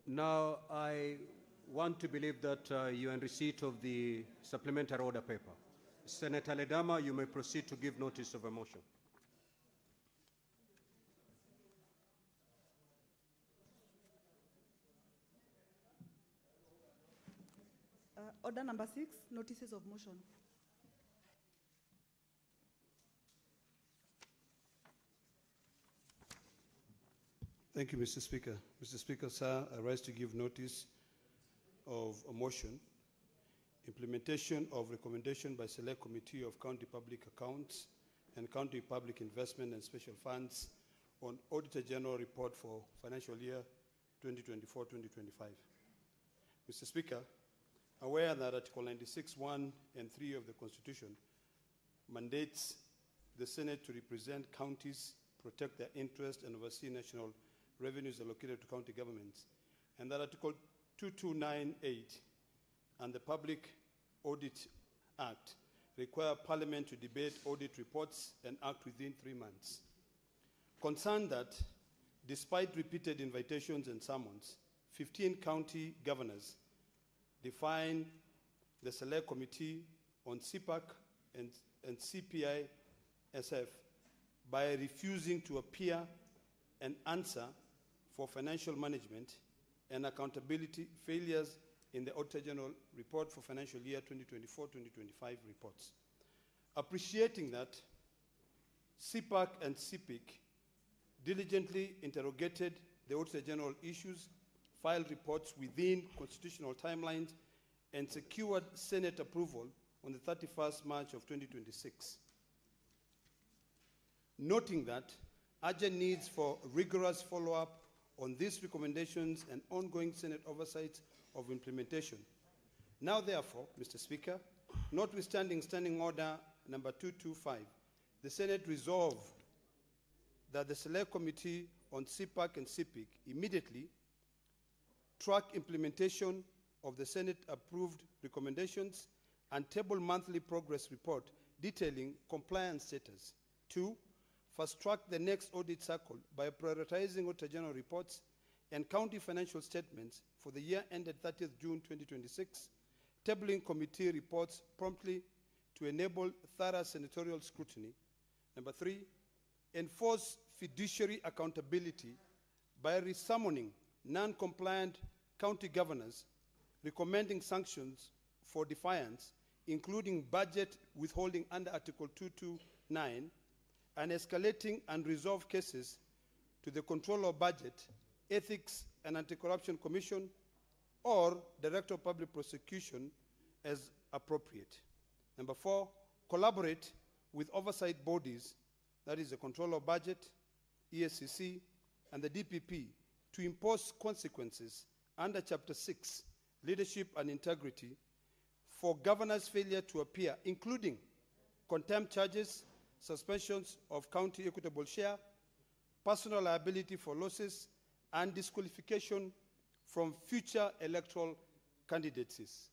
Now, I want to believe that you are in receipt of the supplementary order paper. Senator Ledama, you may proceed to give notice of a motion. Order number 6, notices of motion. Thank you, Mr. Speaker. Mr. Speaker, sir, I rise to give notice of a motion, implementation of recommendation by Select Committee of County Public Accounts and County Public Investment and Special Funds on Auditor General Report for financial year 2024-2025. Mr. Speaker, aware that Article 96(1) and 3 of the Constitution mandates the Senate to represent counties, protect their interests, and oversee national revenues allocated to county governments, and that Article 2298 and the Public Audit Act require Parliament to debate audit reports and act within 3 months. Concerned that, despite repeated invitations and summons, 15 county governors define the Select Committee on CPAC and CPI-SF by refusing to appear and answer for financial management and accountability failures in the Auditor General Report for financial year 2024-2025 reports. Appreciating that, CPAC and CPIC diligently interrogated the Auditor General issues, filed reports within constitutional timelines, and secured Senate approval on the 31st March of 2026. Noting that urgent needs for rigorous follow-up on these recommendations and ongoing Senate oversight of implementation. Now, therefore, Mr. Speaker, notwithstanding Standing Order number 225, the Senate resolve that the Select Committee on CPAC and CPIC immediately track implementation of the Senate-approved recommendations and table monthly progress report detailing compliance status. 2, fast-track the next audit cycle by prioritizing Auditor General reports and county financial statements for the year ended 30th June 2026, tabling committee reports promptly to enable thorough senatorial scrutiny. Number 3, enforce fiduciary accountability by resummoning non-compliant county governors, recommending sanctions for defiance, including budget withholding under Article 229, and escalating unresolved cases to the Controller of Budget, Ethics and Anti-Corruption Commission, or Director of Public Prosecution as appropriate. Number 4, collaborate with oversight bodies, that is the Controller of Budget, ESCC, and the DPP to impose consequences under Chapter 6, Leadership and Integrity, for governors' failure to appear, including contempt charges, suspensions of county equitable share, personal liability for losses, and disqualification from future electoral candidacies.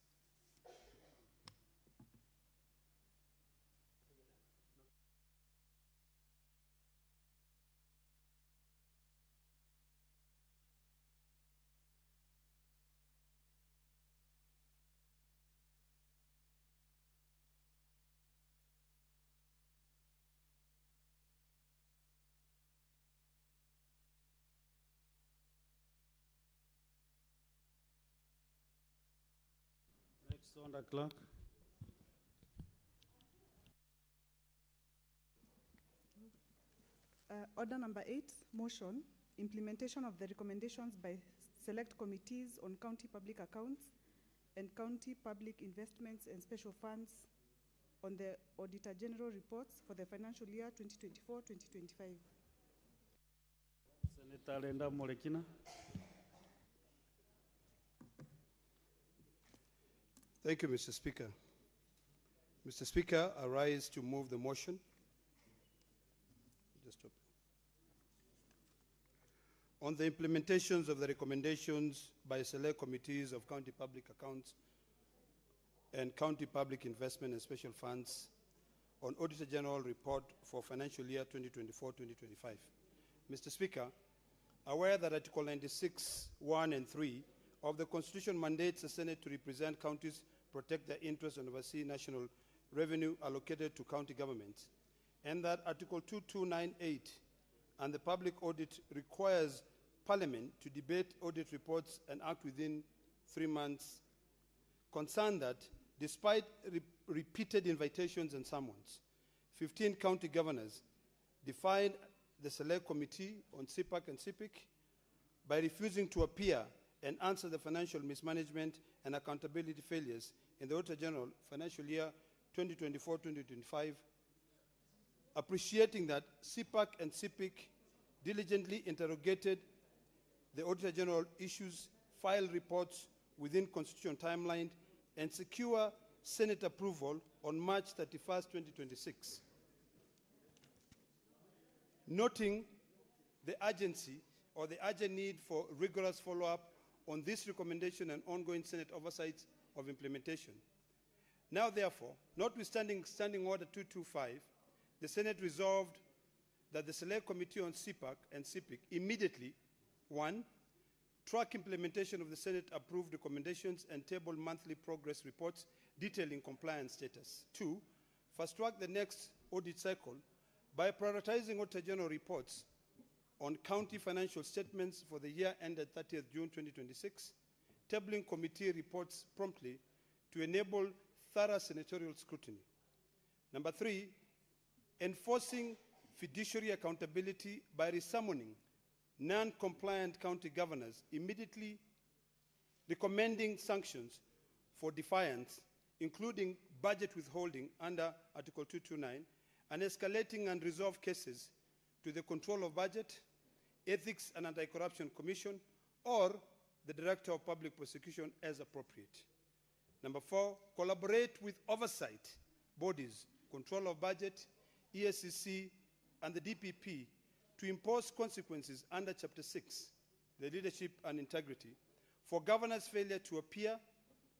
Next on the clerk. Order number 8, motion, implementation of the recommendations by select committees on county public accounts and county public investments and special funds on the Auditor General reports for the financial year 2024-2025. Senator Lenda Molekina. Thank you, Mr. Speaker. Mr. Speaker, I rise to move the motion. Just open. On the implementations of the recommendations by select committees of county public accounts and county public investment and special funds on Auditor General report for financial year 2024-2025. Mr. Speaker, aware that Article 96, 1 and 3 of the Constitution mandates the Senate to represent counties, protect their interests, and oversee national revenue allocated to county governments, and that Article 2298 and the public audit requires Parliament to debate audit reports and act within 3 months, concerned that despite repeated invitations and summons, 15 county governors defied the Select Committee on CPAC and CPIC by refusing to appear and answer the financial mismanagement and accountability failures in the Auditor General financial year 2024-2025, appreciating that CPAC and CPIC diligently interrogated the Auditor General issues, file reports within constitutional timeline, and secure Senate approval on March 31st, 2026. Noting the urgency or the urgent need for rigorous follow-up on this recommendation and ongoing Senate oversight of implementation. Now, therefore, notwithstanding Standing Order 225, the Senate resolved that the Select Committee on CPAC and CPIC immediately, 1, track implementation of the Senate-approved recommendations and table monthly progress reports detailing compliance status. 2, fast-track the next audit cycle by prioritizing Auditor General reports on county financial statements for the year ended 30th June 2026, tabling committee reports promptly to enable thorough senatorial scrutiny. Number 3, enforcing fiduciary accountability by resummoning non-compliant county governors, immediately recommending sanctions for defiance, including budget withholding under Article 229, and escalating unresolved cases to the Control of Budget, Ethics and Anti-Corruption Commission, or the Director of Public Prosecution as appropriate. Number 4, collaborate with oversight bodies, Control of Budget, ESCC, and the DPP to impose consequences under Chapter 6, the Leadership and Integrity, for governors' failure to appear,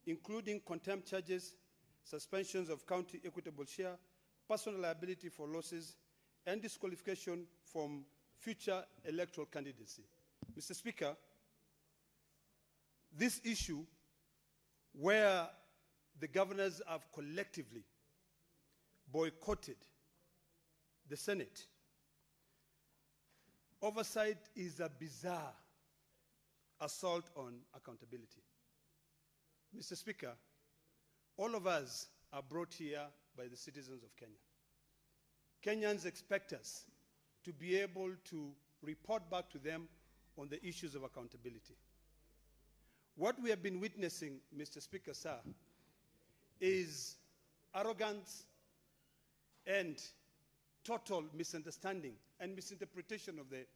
including contempt charges, suspensions of county equitable share, personal liability for losses, and disqualification from future electoral candidacy. Mr. Speaker, this issue where the governors have collectively boycotted the Senate, oversight is a bizarre assault on accountability. Mr. Speaker, all of us are brought here by the citizens of Kenya. Kenyans expect us to be able to report back to them on the issues of accountability. What we have been witnessing, Mr. Speaker, sir, is arrogance and total misunderstanding and misinterpretation of the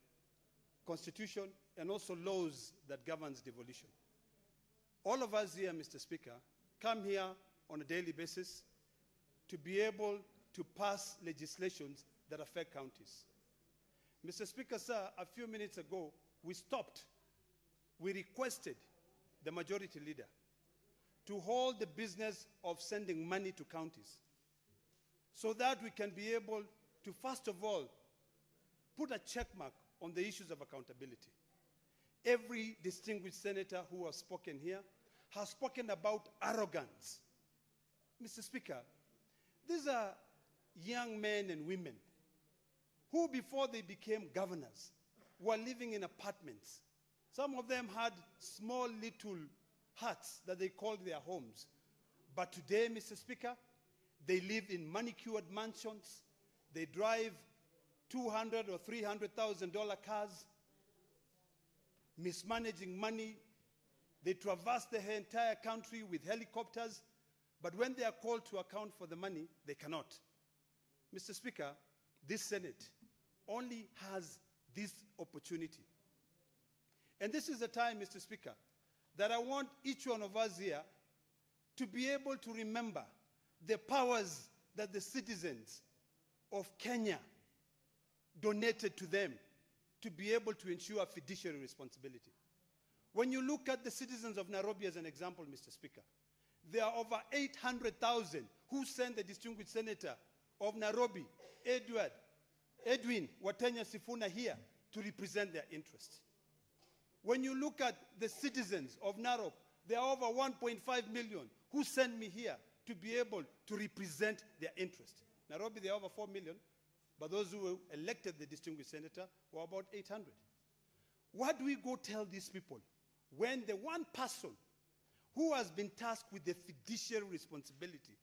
Constitution and also laws that governs devolution. All of us here, Mr. Speaker, come here on a daily basis to be able to pass legislations that affect counties. Mr. Speaker, sir, a few minutes ago, we requested the majority leader to hold the business of sending money to counties so that we can be able to, first of all, put a check mark on the issues of accountability. Every distinguished senator who has spoken here has spoken about arrogance. Mr. Speaker, these are young men and women who, before they became governors, were living in apartments. Some of them had small little huts that they called their homes. But today, Mr. Speaker, they live in manicured mansions. They drive $200,000 or $300,000 cars, mismanaging money. They traverse the entire country with helicopters. But when they are called to account for the money, they cannot. Mr. Speaker, this Senate only has this opportunity. And this is the time, Mr. Speaker, that I want each one of us here to be able to remember the powers that the citizens of Kenya donated to them to be able to ensure fiduciary responsibility. When you look at the citizens of Nairobi as an example, Mr. Speaker, there are over 800,000 who sent the distinguished senator of Nairobi, Edwin Watenya Sifuna, here to represent their interests. When you look at the citizens of Narok, there are over 1.5 million who sent me here to be able to represent their interest. Nairobi, there are over 4 million, but those who elected the distinguished senator were about 800. What do we go tell these people when the one person who has been tasked with the fiduciary responsibility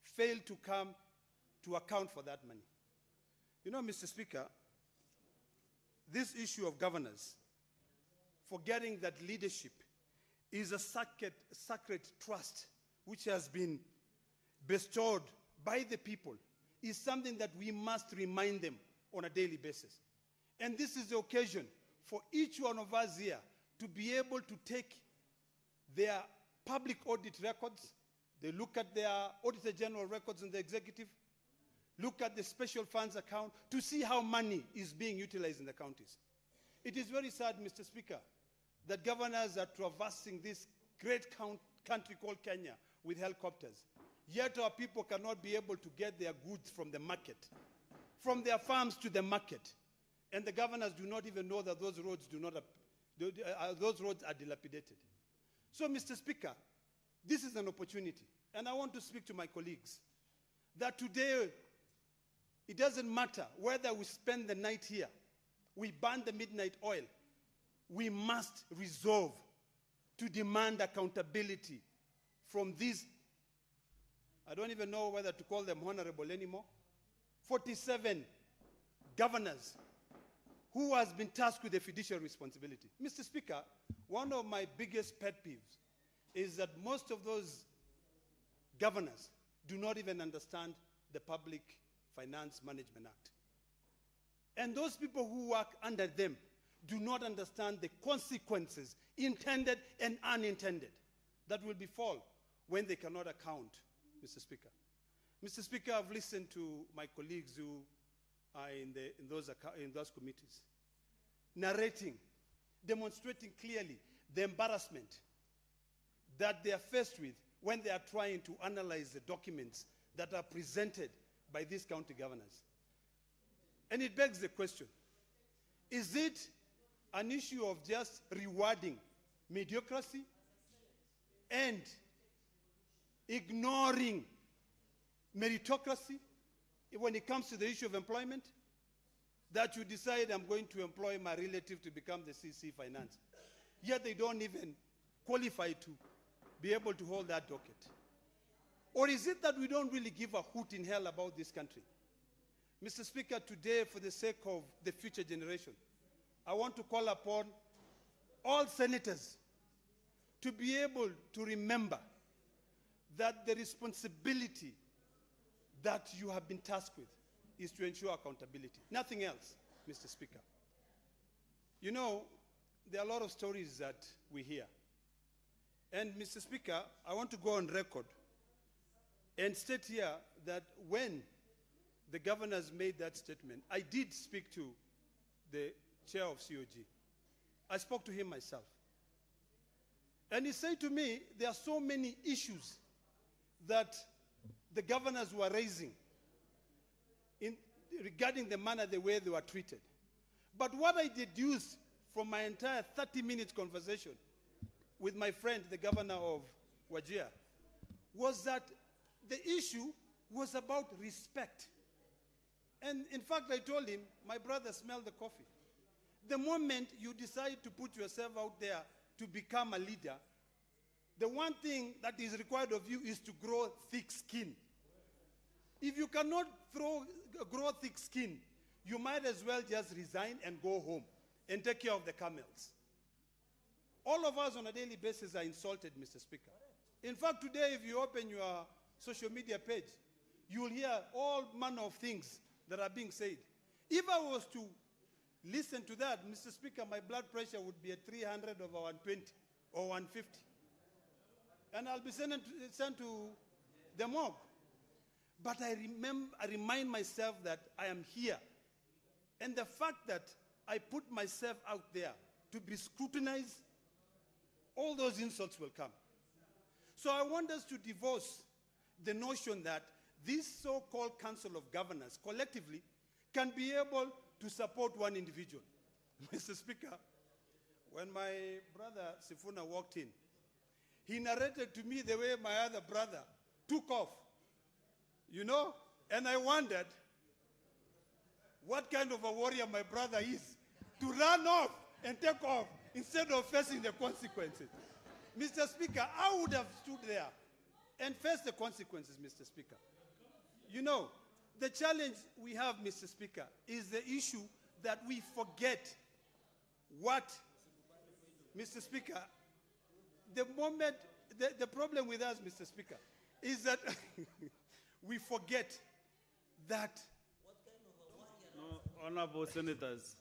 failed to come to account for that money? You know, Mr. Speaker, this issue of governance, forgetting that leadership is a sacred trust which has been bestowed by the people, is something that we must remind them on a daily basis. And this is the occasion for each one of us here to be able to take their public audit records, they look at their Auditor General records in the executive, look at the special funds account to see how money is being utilized in the counties. It is very sad, Mr. Speaker, that governors are traversing this great country called Kenya with helicopters. Yet our people cannot be able to get their goods from the market, from their farms to the market. And the governors do not even know that those roads are dilapidated. So, Mr. Speaker, this is an opportunity. And I want to speak to my colleagues that today, it doesn't matter whether we spend the night here, we burn the midnight oil, we must resolve to demand accountability from these, I don't even know whether to call them honorable anymore, 47 governors who has been tasked with a fiduciary responsibility. Mr. Speaker, one of my biggest pet peeves is that most of those governors do not even understand the Public Finance Management Act. And those people who work under them do not understand the consequences, intended and unintended, that will befall when they cannot account, Mr. Speaker. Mr. Speaker, I've listened to my colleagues who are in those committees, narrating, demonstrating clearly the embarrassment that they are faced with when they are trying to analyze the documents that are presented by these county governors. And it begs the question, is it an issue of just rewarding mediocrity and ignoring meritocracy when it comes to the issue of employment? That you decide, I'm going to employ my relative to become the CC Finance. Yet they don't even qualify to be able to hold that docket. Or is it that we don't really give a hoot in hell about this country? Mr. Speaker, today, for the sake of the future generation, I want to call upon all senators to be able to remember that the responsibility that you have been tasked with is to ensure accountability. Nothing else, Mr. Speaker. You know, there are a lot of stories that we hear. And, Mr. Speaker, I want to go on record and state here that when the governors made that statement, I did speak to the chair of COG. I spoke to him myself. And he said to me, there are so many issues that the governors were raising regarding the manner, the way they were treated. But what I deduced from my entire 30-minute conversation with my friend, the governor of Wajir, was that the issue was about respect. And in fact, I told him, my brother, smell the coffee. The moment you decide to put yourself out there to become a leader, the one thing that is required of you is to grow thick skin. If you cannot grow thick skin, you might as well just resign and go home and take care of the camels. All of us on a daily basis are insulted, Mr. Speaker. In fact, today, if you open your social media page, you will hear all manner of things that are being said. If I was to listen to that, Mr. Speaker, my blood pressure would be at 300 over 120 or 150. And I'll be sent to the morgue. But I remind myself that I am here. And the fact that I put myself out there to be scrutinized, all those insults will come. So I want us to divorce the notion that this so-called Council of Governors collectively can be able to support one individual. Mr. Speaker, when my brother Sifuna walked in, he narrated to me the way my other brother took off, you know, and I wondered what kind of a warrior my brother is to run off and take off instead of facing the consequences. Mr. Speaker, I would have stood there and faced the consequences, Mr. Speaker. You know, the challenge we have, Mr. Speaker, is the issue that we forget what, Mr. Speaker, the problem with us, Mr. Speaker, is that we forget that. No, honorable senators,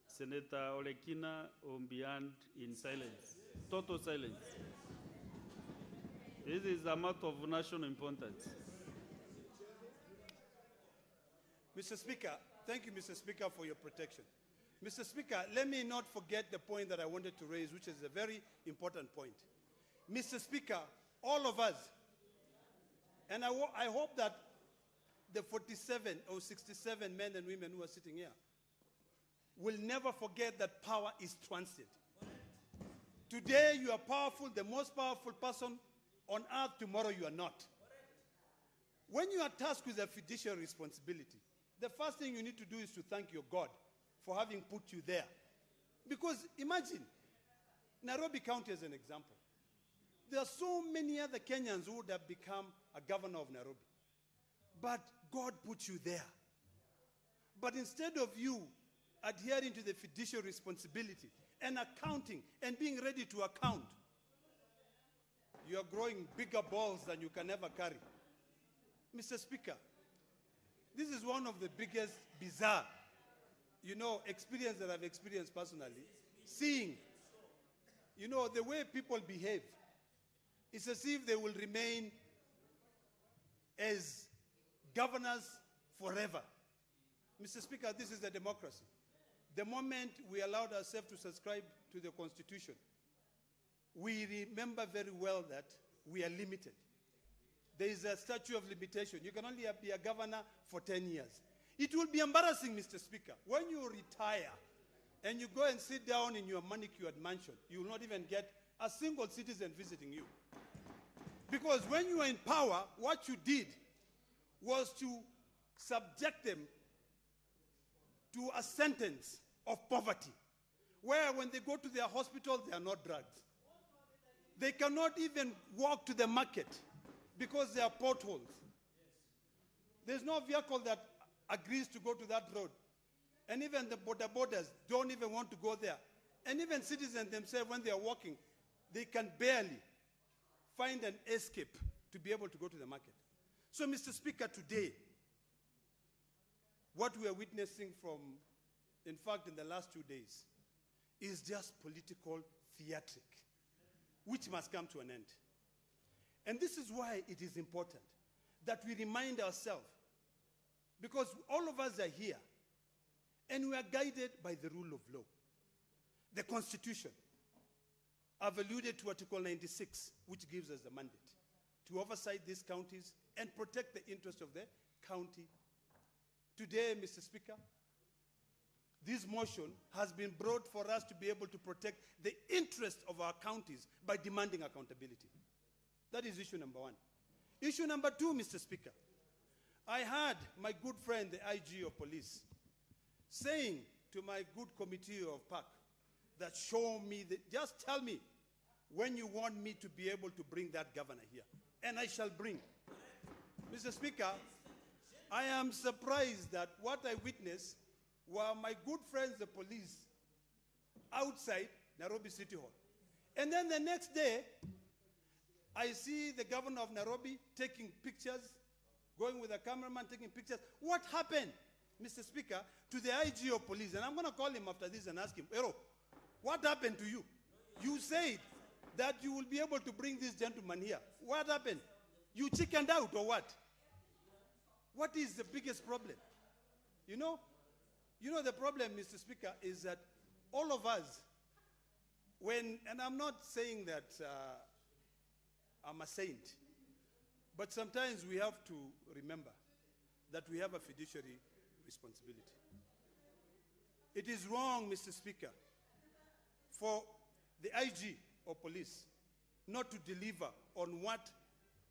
Senator Olekina Ombiand in silence, total silence. This is a matter of national importance. Mr. Speaker, thank you, Mr. Speaker, for your protection. Mr. Speaker, let me not forget the point that I wanted to raise, which is a very important point. Mr. Speaker, all of us, and I hope that the 47 or 67 men and women who are sitting here will never forget that power is transient. Today you are powerful, the most powerful person on earth. Tomorrow you are not. When you are tasked with a fiduciary responsibility, the first thing you need to do is to thank your God for having put you there. Because imagine, Nairobi County as an example. There are so many other Kenyans who would have become a governor of Nairobi. But God put you there. But instead of you adhering to the fiduciary responsibility and accounting and being ready to account, you are growing bigger balls than you can ever carry. Mr. Speaker, this is one of the biggest bizarre, experience that I've experienced personally. Seeing, the way people behave. It's as if they will remain as governors forever. Mr. Speaker, this is a democracy. The moment we allowed ourselves to subscribe to the Constitution, we remember very well that we are limited. There is a statute of limitation. You can only be a governor for 10 years. It will be embarrassing, Mr. Speaker, when you retire and you go and sit down in your manicured mansion, you will not even get a single citizen visiting you. Because when you were in power, what you did was to subject them to a sentence of poverty, where when they go to their hospital, they are not drugged. They cannot even walk to the market because there are potholes. There's no vehicle that agrees to go to that road. And even the borders don't even want to go there. And even citizens themselves, when they are walking, they can barely find an escape to be able to go to the market. So, Mr. Speaker, today, what we are witnessing from, in fact, in the last 2 days, is just political theatric, which must come to an end. And this is why it is important that we remind ourselves, because all of us are here, and we are guided by the rule of law. The Constitution. I've alluded to Article 96, which gives us the mandate to oversight these counties and protect the interests of the county. Today, Mr. Speaker, this motion has been brought for us to be able to protect the interests of our counties by demanding accountability. That is issue number one. Issue number two, Mr. Speaker, I heard my good friend, the IG of police, saying to my good committee of PAC that show me, just tell me when you want me to be able to bring that governor here, and I shall bring. Mr. Speaker, I am surprised that what I witnessed were my good friends, the police, outside Nairobi City Hall. And then the next day, I see the governor of Nairobi taking pictures, going with a cameraman taking pictures. What happened, Mr. Speaker, to the IG of police? And I'm going to call him after this and ask him, Ero, what happened to you? You said that you will be able to bring this gentleman here. What happened? You chickened out or what? What is the biggest problem? You know the problem, Mr. Speaker, is that all of us, and I'm not saying that I'm a saint, but sometimes we have to remember that we have a fiduciary responsibility. It is wrong, Mr. Speaker, for the IG or police not to deliver on what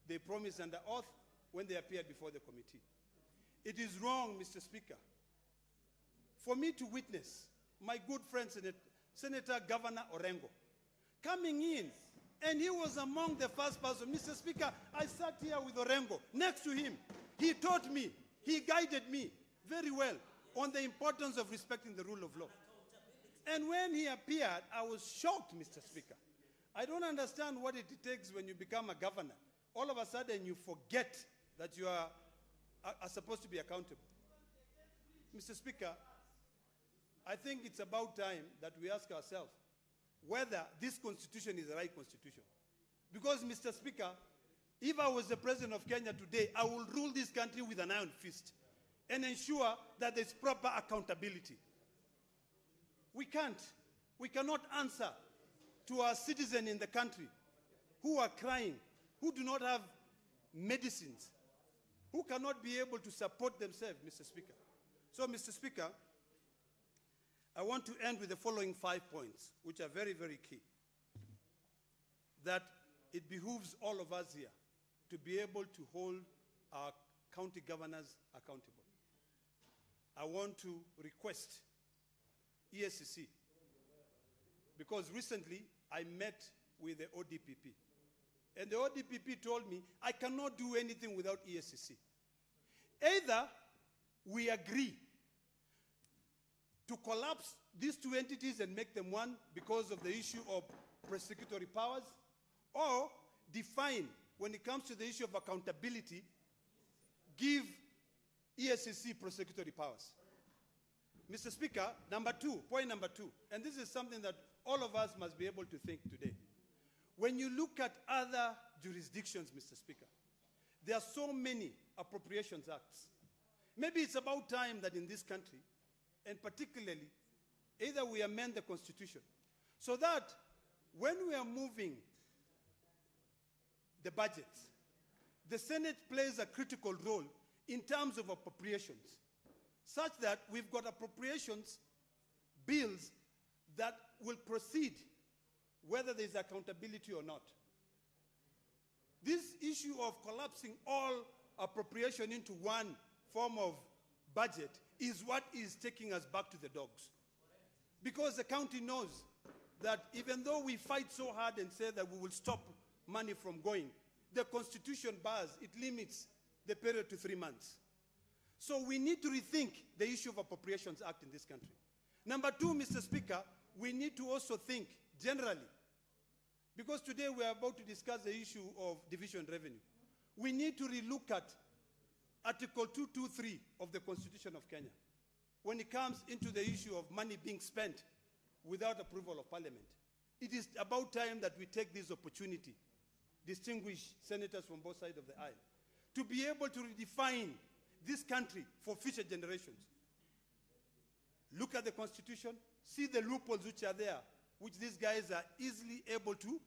they promised under oath when they appeared before the committee. It is wrong, Mr. Speaker, for me to witness my good friend, Senator Governor Orengo, coming in, and he was among the first person. Mr. Speaker, I sat here with Orengo next to him. He taught me, he guided me very well on the importance of respecting the rule of law. And when he appeared, I was shocked, Mr. Speaker. I don't understand what it takes when you become a governor. All of a sudden, you forget that you are supposed to be accountable. Mr. Speaker, I think it's about time that we ask ourselves whether this constitution is the right constitution. Because, Mr. Speaker, if I was the president of Kenya today, I will rule this country with an iron fist and ensure that there's proper accountability. We cannot answer to our citizens in the country who are crying, who do not have medicines, who cannot be able to support themselves, Mr. Speaker. So, Mr. Speaker, I want to end with the following 5 points, which are very, very key. That it behooves all of us here to be able to hold our county governors accountable. I want to request ESCC, because recently I met with the ODPP. And the ODPP told me I cannot do anything without ESCC. Either we agree to collapse these two entities and make them one because of the issue of prosecutory powers, or define, when it comes to the issue of accountability, give ESCC prosecutory powers. Mr. Speaker, point number two, and this is something that all of us must be able to think today. When you look at other jurisdictions, Mr. Speaker, there are so many appropriations acts. Maybe it's about time that in this country, and particularly, either we amend the Constitution so that when we are moving the budgets, the Senate plays a critical role in terms of appropriations, such that we've got appropriations bills that will proceed whether there's accountability or not. This issue of collapsing all appropriation into one form of budget is what is taking us back to the dogs. Because the county knows that even though we fight so hard and say that we will stop money from going, the Constitution bars, it limits the period to 3 months. So we need to rethink the issue of Appropriations Act in this country. Number two, Mr. Speaker, we need to also think generally, because today we are about to discuss the issue of division revenue. We need to relook at Article 223 of the Constitution of Kenya when it comes into the issue of money being spent without approval of Parliament. It is about time that we take this opportunity, distinguished senators from both sides of the aisle, to be able to redefine this country for future generations. Look at the Constitution, see the loopholes which are there, which these guys are easily able to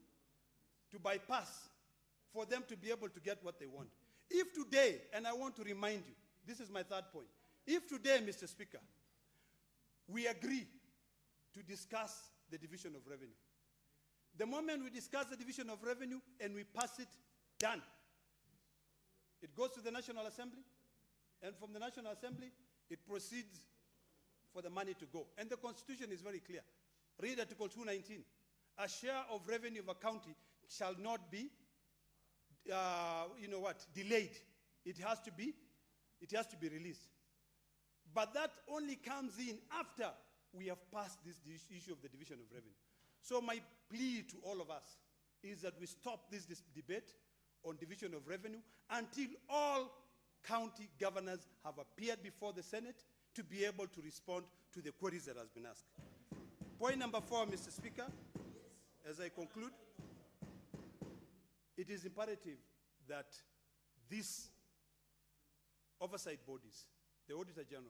bypass for them to be able to get what they want. If today, and I want to remind you, this is my third point, if today, Mr. Speaker, we agree to discuss the division of revenue, the moment we discuss the division of revenue and we pass it, done. It goes to the National Assembly, and from the National Assembly, it proceeds for the money to go. And the Constitution is very clear. Read Article 219. A share of revenue of a county shall not be, delayed. It has to be released. But that only comes in after we have passed this issue of the division of revenue. So my plea to all of us is that we stop this debate on division of revenue until all county governors have appeared before the Senate to be able to respond to the queries that has been asked. Point number 4, Mr. Speaker, as I conclude, it is imperative that these oversight bodies, the Auditor General,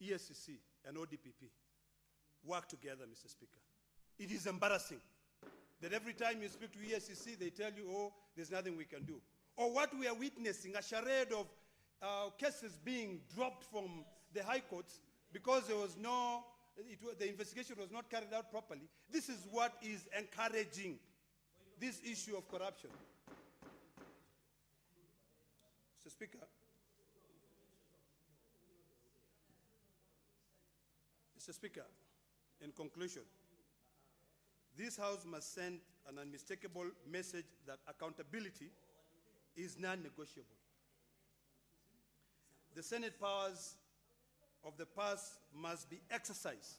ESCC, and ODPP, work together, Mr. Speaker. It is embarrassing that every time you speak to ESCC, they tell you, oh, there's nothing we can do. Or what we are witnessing, a charade of cases being dropped from the high courts because there was no the investigation was not carried out properly. This is what is encouraging this issue of corruption. Mr. Speaker, in conclusion, this House must send an unmistakable message that accountability is non-negotiable. The Senate powers of the past must be exercised,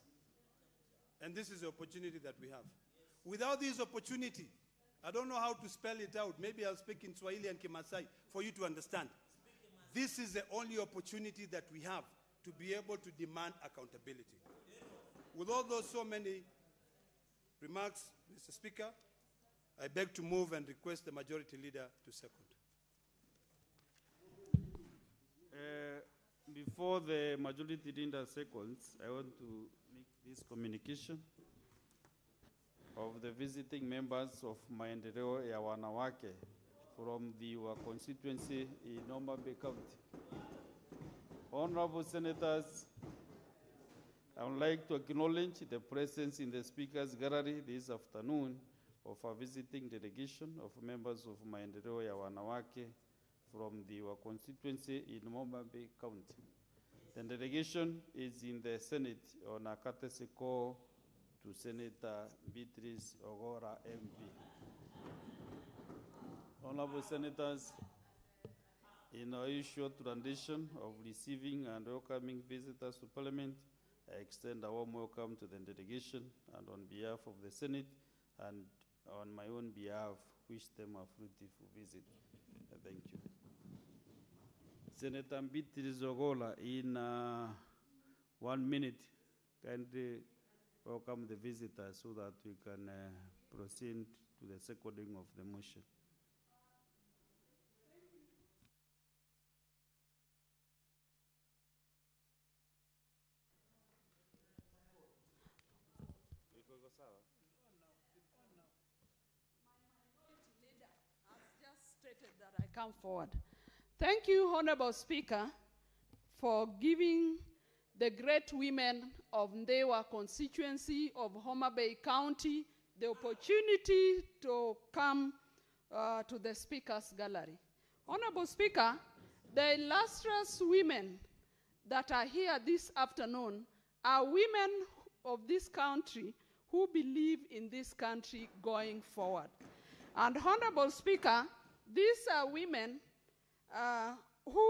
and this is the opportunity that we have. Without this opportunity, I don't know how to spell it out. Maybe I'll speak in Swahili and Kimasai for you to understand. This is the only opportunity that we have to be able to demand accountability. With all those so many remarks, Mr. Speaker, I beg to move and request the Majority Leader to second. Before the Majority Leader seconds, I want to make this communication of the visiting members of Maendeleo ya Wanawake from the constituency in Homa Bay County. Honorable Senators, I would like to acknowledge the presence in the Speaker's gallery this afternoon of a visiting delegation of members of Maendeleo ya Wanawake from the constituency in Homa Bay County. The delegation is in the Senate on a courtesy call to Senator Beatrice Ogora MP. Honorable Senators, in our short tradition of receiving and welcoming visitors to Parliament, I extend a warm welcome to the delegation, and on behalf of the Senate and on my own behalf, wish them a fruitful visit. Thank you. Senator Beatrice Ogora, in 1 minute, kindly welcome the visitors so that we can proceed to the seconding of the motion. That I come forward. Thank you, Honorable Speaker, for giving the great women of Ndewa constituency of Homa Bay County the opportunity to come to the Speaker's gallery. Honorable Speaker, the illustrious women that are here this afternoon are women of this country who believe in this country going forward. And Honorable Speaker, these are women who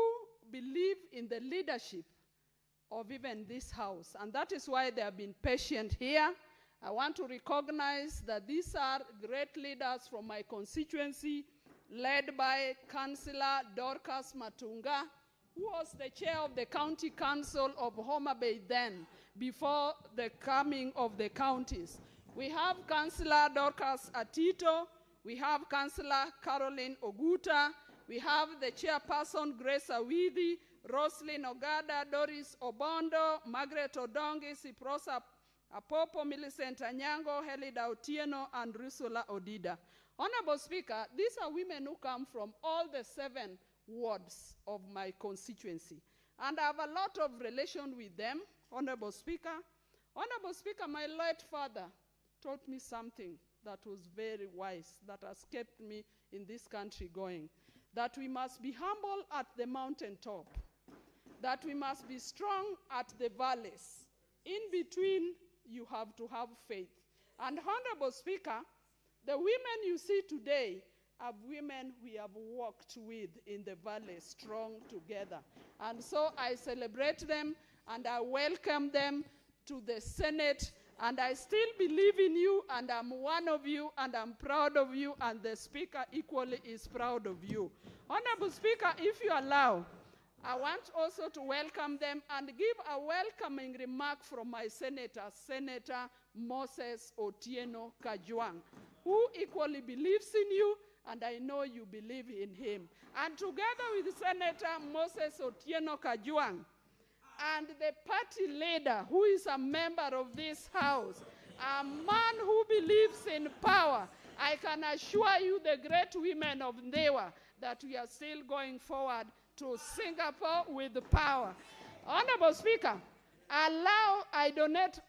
believe in the leadership of even this House, and that is why they have been patient here. I want to recognize that these are great leaders from my constituency, led by Councillor Dorcas Matunga, who was the chair of the County Council of Homa Bay then, before the coming of the counties. We have Councillor Dorcas Atito, we have Councillor Caroline Oguta, we have the chairperson Grace Awidi, Roslyn Ogada, Doris Obondo, Margaret Odongi, Siprosa Apopo, Millicent Anyango, Helida Otieno, and Rusula Odida. Honorable Speaker, these are women who come from all the 7 wards of my constituency. And I have a lot of relation with them, Honorable Speaker. Honorable Speaker, my late father taught me something that was very wise, that has kept me in this country going. That we must be humble at the mountaintop, that we must be strong at the valleys. In between, you have to have faith. And Honorable Speaker, the women you see today are women we have walked with in the valley, strong together. And so I celebrate them and I welcome them to the Senate. And I still believe in you, and I'm one of you, and I'm proud of you, and the Speaker equally is proud of you. Honorable Speaker, if you allow, I want also to welcome them and give a welcoming remark from my senator, Senator Moses Otieno Kajwang, who equally believes in you, and I know you believe in him. And together with Senator Moses Otieno Kajwang, and the party leader, who is a member of this House, a man who believes in power, I can assure you, the great women of Ndewa, that we are still going forward to Singapore with power. Honorable Speaker, I donate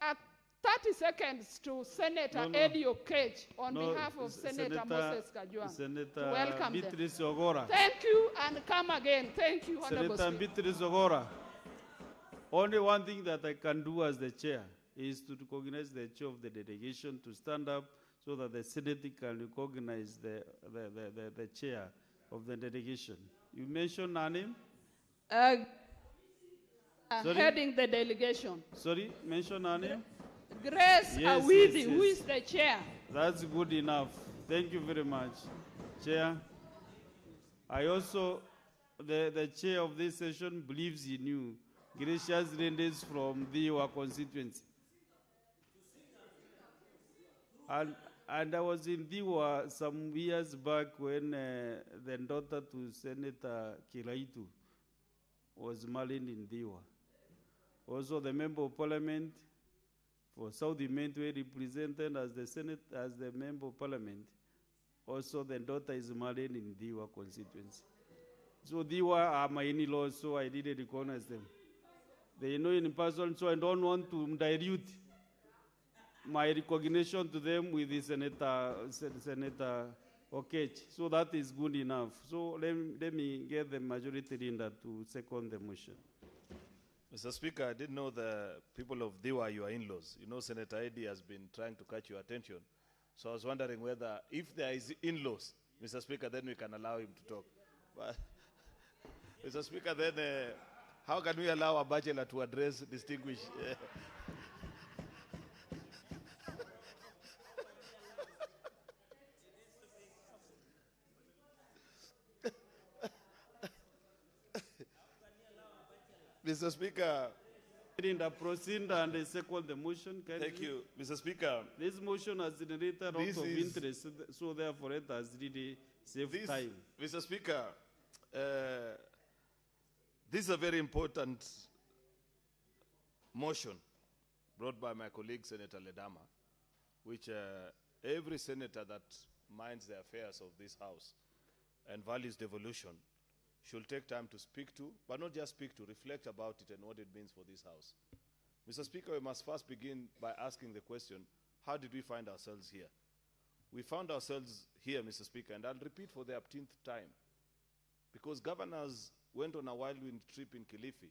30 seconds to Senator Eddie Okech on behalf of Senator Moses Kajwang. Senator Welcome them. Beatrice Ogora. Thank you and come again. Thank you, Honorable Senator Speaker. Beatrice Ogora. Only one thing that I can do as the chair is to recognize the chair of the delegation to stand up so that the Senate can recognize the chair of the delegation. You mentioned her name? Heading the delegation. Sorry, mention her name? Grace Awidi, who is the chair. That's good enough. Thank you very much, Chair. I also, the chair of this session believes in you. Gracious Rendes from your constituency. And I was in Diwa some years back when the daughter to Senator Kiraitu was married in Diwa. Also the member of parliament for South Immentwe represented as the Senate, as the member of parliament. Also the daughter is married in Diwa constituency. So Diwa are my in-laws, so I didn't recognize them. They know in person, so I don't want to dilute my recognition to them with the Senator Okech. So that is good enough. So let me get the majority leader to second the motion. Mr. Speaker, I didn't know the people of Diwa are your in-laws. You know, Senator Eddie has been trying to catch your attention. So I was wondering whether, if there is in-laws, Mr. Speaker, then we can allow him to talk. But, Mr. Speaker, then how can we allow a bachelor to address distinguished... Mr. Speaker. Proceed and second the motion. Thank you, Mr. Speaker. This motion has generated a lot of interest, so therefore it has really saved time. Mr. Speaker, this is a very important motion brought by my colleague, Senator Ledama, which every senator that minds the affairs of this House and values devolution should take time to speak to, but not just speak to, reflect about it and what it means for this House. Mr. Speaker, we must first begin by asking the question, how did we find ourselves here? We found ourselves here, Mr. Speaker, and I'll repeat for the 18th time, because governors went on a whirlwind trip in Kilifi,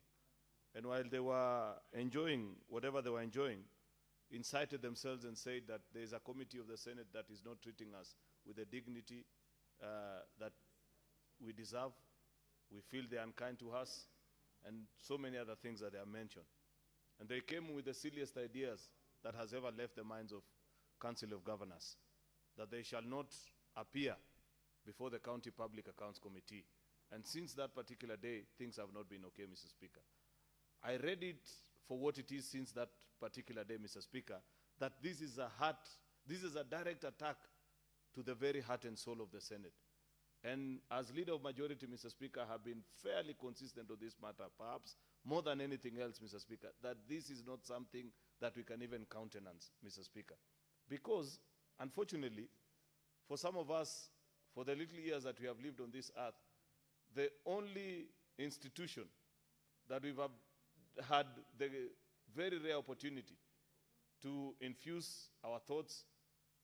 and while they were enjoying whatever they were enjoying, incited themselves and said that there is a committee of the Senate that is not treating us with the dignity that we deserve. We feel they're unkind to us, and so many other things that they have mentioned. And they came with the silliest ideas that has ever left the minds of Council of Governors, that they shall not appear before the County Public Accounts Committee. And since that particular day, things have not been okay, Mr. Speaker. I read it for what it is since that particular day, Mr. Speaker, that this is a direct attack to the very heart and soul of the Senate. And as leader of majority, Mr. Speaker, I have been fairly consistent on this matter, perhaps more than anything else, Mr. Speaker, that this is not something that we can even countenance, Mr. Speaker. Because, unfortunately, for some of us, for the little years that we have lived on this earth, the only institution that we've had the very rare opportunity to infuse our thoughts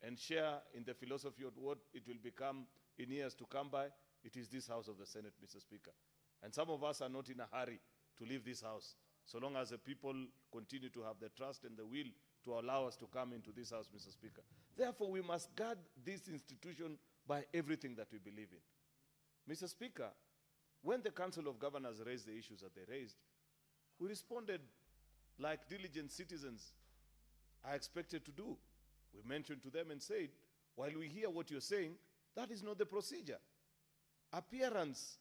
and share in the philosophy of what it will become in years to come by, it is this House of the Senate, Mr. Speaker. And some of us are not in a hurry to leave this House, so long as the people continue to have the trust and the will to allow us to come into this House, Mr. Speaker. Therefore, we must guard this institution by everything that we believe in. Mr. Speaker, when the Council of Governors raised the issues that they raised, we responded like diligent citizens are expected to do. We mentioned to them and said, while we hear what you're saying, that is not the procedure. Appearance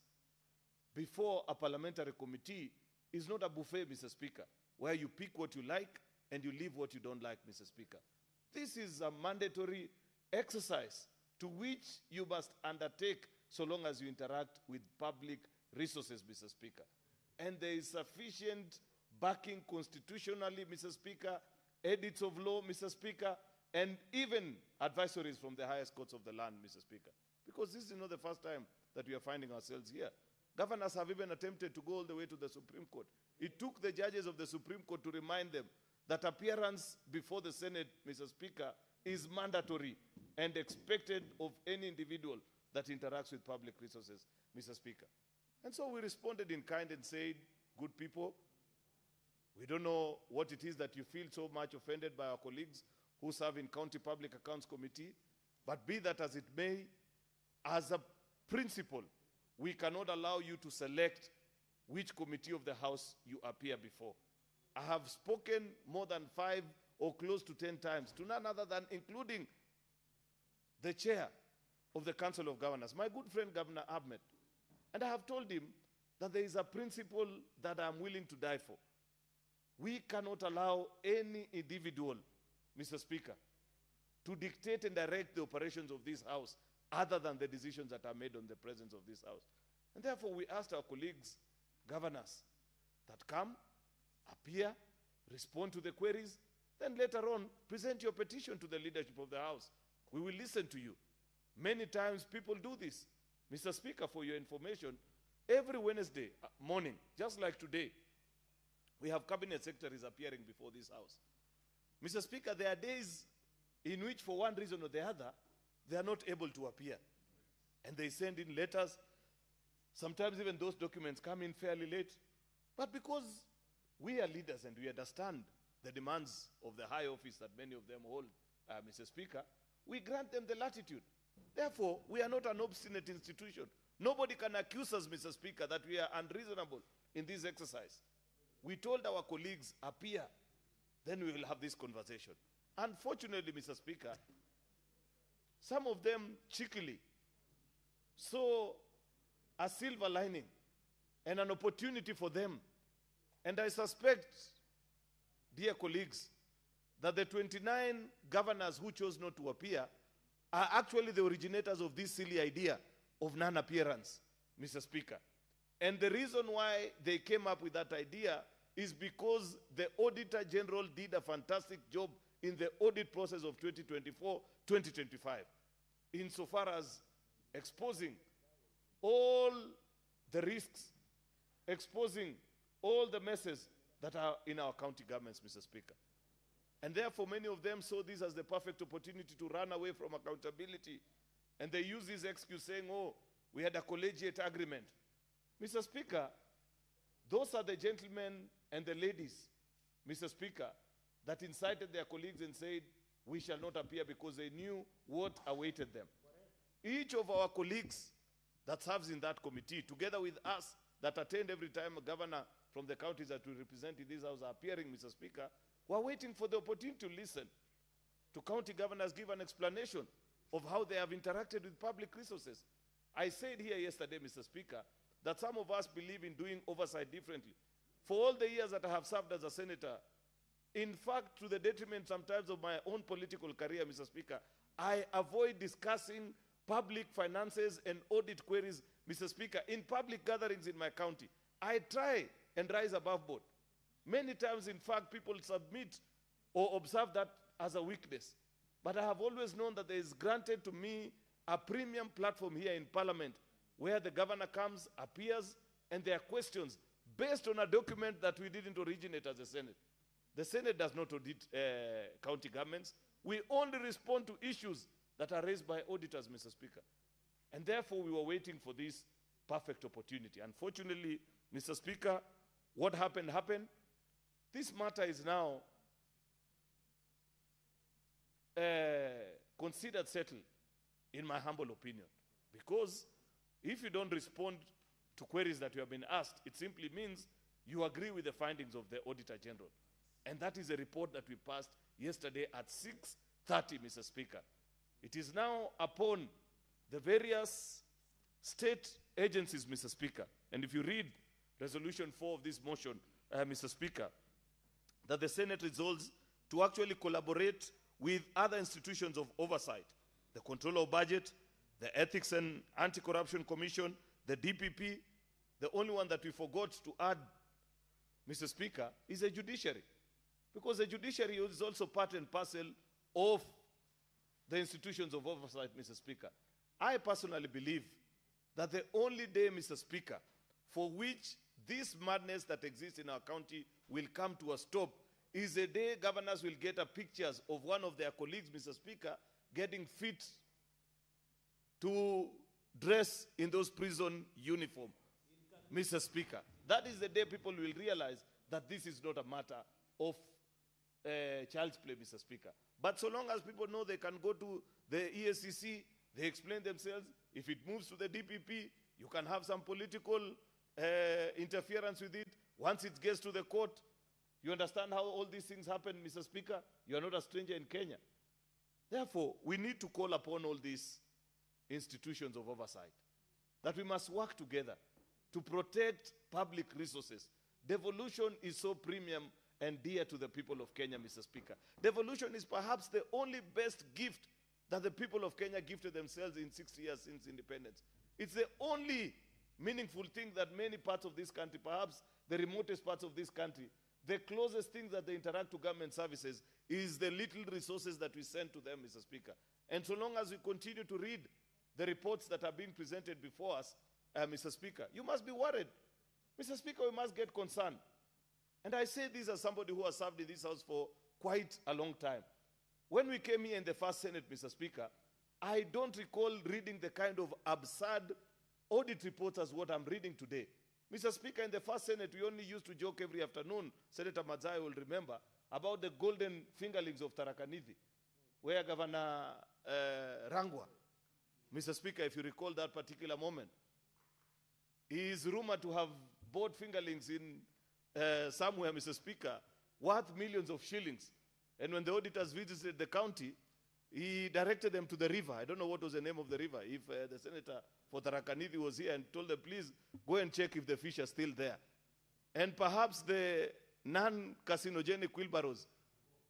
before a parliamentary committee is not a buffet, Mr. Speaker, where you pick what you like and you leave what you don't like, Mr. Speaker. This is a mandatory exercise to which you must undertake so long as you interact with public resources, Mr. Speaker. And there is sufficient backing constitutionally, Mr. Speaker, edits of law, Mr. Speaker, and even advisories from the highest courts of the land, Mr. Speaker. Because this is not the first time that we are finding ourselves here. Governors have even attempted to go all the way to the Supreme Court. It took the judges of the Supreme Court to remind them that appearance before the Senate, Mr. Speaker, is mandatory and expected of any individual that interacts with public resources, Mr. Speaker. And so we responded in kind and said, good people, we don't know what it is that you feel so much offended by our colleagues who serve in County Public Accounts Committee, but be that as it may, as a principle, we cannot allow you to select which committee of the House you appear before. I have spoken more than 5 or close to 10 times to none other than including the chair of the Council of Governors, my good friend Governor Ahmed. And I have told him that there is a principle that I'm willing to die for. We cannot allow any individual, Mr. Speaker, to dictate and direct the operations of this House other than the decisions that are made on the presence of this House. And therefore we asked our colleagues, governors, that come, appear, respond to the queries, then later on present your petition to the leadership of the House. We will listen to you. Many times people do this. Mr. Speaker, for your information, every Wednesday morning, just like today, we have cabinet secretaries appearing before this House. Mr. Speaker, there are days in which for one reason or the other, they are not able to appear. And they send in letters. Sometimes even those documents come in fairly late. But because we are leaders and we understand the demands of the high office that many of them hold, Mr. Speaker, we grant them the latitude. Therefore, we are not an obstinate institution. Nobody can accuse us, Mr. Speaker, that we are unreasonable in this exercise. We told our colleagues, appear, then we will have this conversation. Unfortunately, Mr. Speaker, some of them cheekily saw a silver lining and an opportunity for them. And I suspect, dear colleagues, that the 29 governors who chose not to appear are actually the originators of this silly idea of non-appearance, Mr. Speaker. And the reason why they came up with that idea is because the Auditor General did a fantastic job in the audit process of 2024-2025, insofar as exposing all the risks, exposing all the messes that are in our county governments, Mr. Speaker. And therefore, many of them saw this as the perfect opportunity to run away from accountability. And they use this excuse saying, oh, we had a collegiate agreement. Mr. Speaker, those are the gentlemen and the ladies, Mr. Speaker, that incited their colleagues and said, we shall not appear because they knew what awaited them. Each of our colleagues that serves in that committee, together with us that attend every time a governor from the counties that we represent in this House are appearing, Mr. Speaker, we're waiting for the opportunity to listen to county governors give an explanation of how they have interacted with public resources. I said here yesterday, Mr. Speaker, that some of us believe in doing oversight differently. For all the years that I have served as a senator, in fact, to the detriment sometimes of my own political career, Mr. Speaker, I avoid discussing public finances and audit queries, Mr. Speaker, in public gatherings in my county. I try and rise above board. Many times, in fact, people submit or observe that as a weakness. But I have always known that there is granted to me a premium platform here in Parliament where the governor comes, appears, and there are questions based on a document that we didn't originate as a Senate. The Senate does not audit county governments. We only respond to issues that are raised by auditors, Mr. Speaker. And therefore, we were waiting for this perfect opportunity. Unfortunately, Mr. Speaker, what happened happened. This matter is now considered settled, in my humble opinion. Because if you don't respond to queries that you have been asked, it simply means you agree with the findings of the Auditor General. And that is a report that we passed yesterday at 6:30, Mr. Speaker. It is now upon the various state agencies, Mr. Speaker, and if you read Resolution 4 of this motion, Mr. Speaker, that the Senate resolves to actually collaborate with other institutions of oversight, the Control of Budget, the Ethics and Anti-Corruption Commission, the DPP. The only one that we forgot to add, Mr. Speaker, is the judiciary. Because the judiciary is also part and parcel of the institutions of oversight, Mr. Speaker. I personally believe that the only day, Mr. Speaker, for which this madness that exists in our county will come to a stop is the day governors will get a pictures of one of their colleagues, Mr. Speaker, getting fit to dress in those prison uniform. Mr. Speaker, that is the day people will realize that this is not a matter of child's play, Mr. Speaker. But so long as people know they can go to the ESCC, they explain themselves. If it moves to the DPP, you can have some political interference with it. Once it gets to the court, you understand how all these things happen, Mr. Speaker? You are not a stranger in Kenya. Therefore, we need to call upon all these institutions of oversight that we must work together to protect public resources. Devolution is so premium and dear to the people of Kenya, Mr. Speaker. Devolution is perhaps the only best gift that the people of Kenya gifted themselves in 60 years since independence. It's the only meaningful thing that many parts of this country, perhaps the remotest parts of this country, the closest thing that they interact to government services is the little resources that we send to them, Mr. Speaker. And so long as we continue to read the reports that are being presented before us, Mr. Speaker, you must be worried. Mr. Speaker, we must get concerned. And I say this as somebody who has served in this house for quite a long time. When we came here in the first Senate, Mr. Speaker, I don't recall reading the kind of absurd audit reports as what I'm reading today. Mr. Speaker, in the first Senate, we only used to joke every afternoon, Senator Mazai will remember, about the golden fingerlings of Tharaka Nithi, where Governor Rangwa, Mr. Speaker, if you recall that particular moment, he is rumored to have bought fingerlings in somewhere, Mr. Speaker, worth millions of shillings. And when the auditors visited the county, he directed them to the river. I don't know what was the name of the river. If the senator for Tharaka Nithi was here and told them, please go and check if the fish are still there. And perhaps the non-carcinogenic wheelbarrows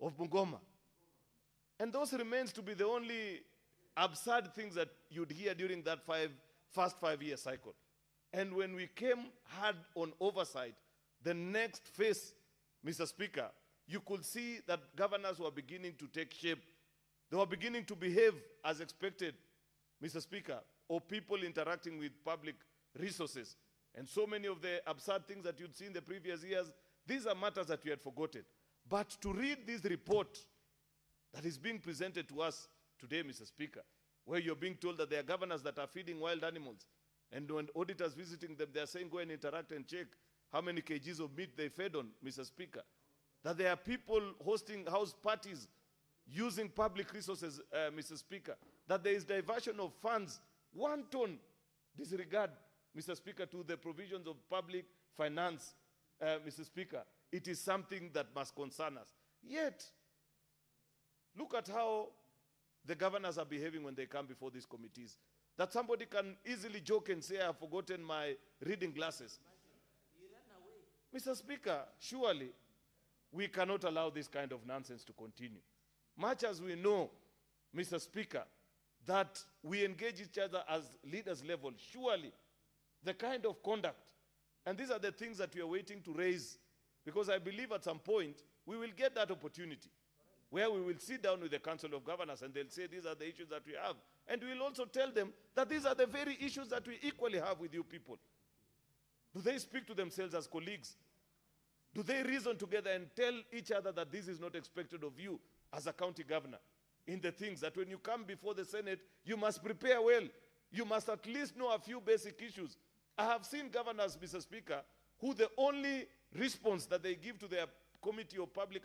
of Bungoma. And those remains to be the only absurd things that you'd hear during that first 5-year cycle. And when we came hard on oversight, the next phase, Mr. Speaker, you could see that governors were beginning to take shape. They were beginning to behave as expected, Mr. Speaker, of people interacting with public resources. And so many of the absurd things that you'd seen in the previous years, these are matters that we had forgotten. But to read this report that is being presented to us today, Mr. Speaker, where you're being told that there are governors that are feeding wild animals, and when auditors visiting them, they're saying go and interact and check how many kgs of meat they fed on, Mr. Speaker. That there are people hosting house parties using public resources, Mr. Speaker. That there is diversion of funds, wanton disregard, Mr. Speaker, to the provisions of public finance, Mr. Speaker. It is something that must concern us. Yet, look at how the governors are behaving when they come before these committees. That somebody can easily joke and say, I've forgotten my reading glasses. Mr. Speaker, surely we cannot allow this kind of nonsense to continue. Much as we know, Mr. Speaker, that we engage each other as leaders level, surely the kind of conduct, and these are the things that we are waiting to raise, because I believe at some point we will get that opportunity where we will sit down with the Council of Governors and they'll say these are the issues that we have. And we'll also tell them that these are the very issues that we equally have with you people. Do they speak to themselves as colleagues? Do they reason together and tell each other that this is not expected of you as a county governor? In the things that when you come before the Senate, you must prepare well. You must at least know a few basic issues. I have seen governors, Mr. Speaker, who the only response that they give to their Committee of Public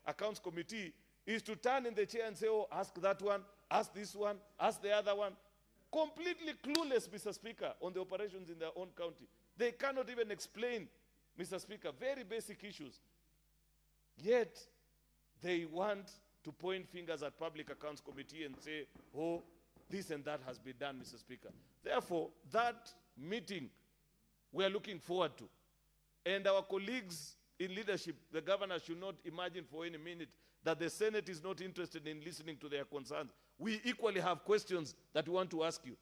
Accounts Committee is to turn in the chair and say, oh, ask that one, ask this one, ask the other one. Completely clueless, Mr. Speaker, on the operations in their own county. They cannot even explain, Mr. Speaker, very basic issues. Yet, they want to point fingers at Public Accounts Committee and say, oh, this and that has been done, Mr. Speaker. Therefore, that meeting we are looking forward to. And our colleagues in leadership, the governor should not imagine for any minute that the Senate is not interested in listening to their concerns. We equally have questions that we want to ask you.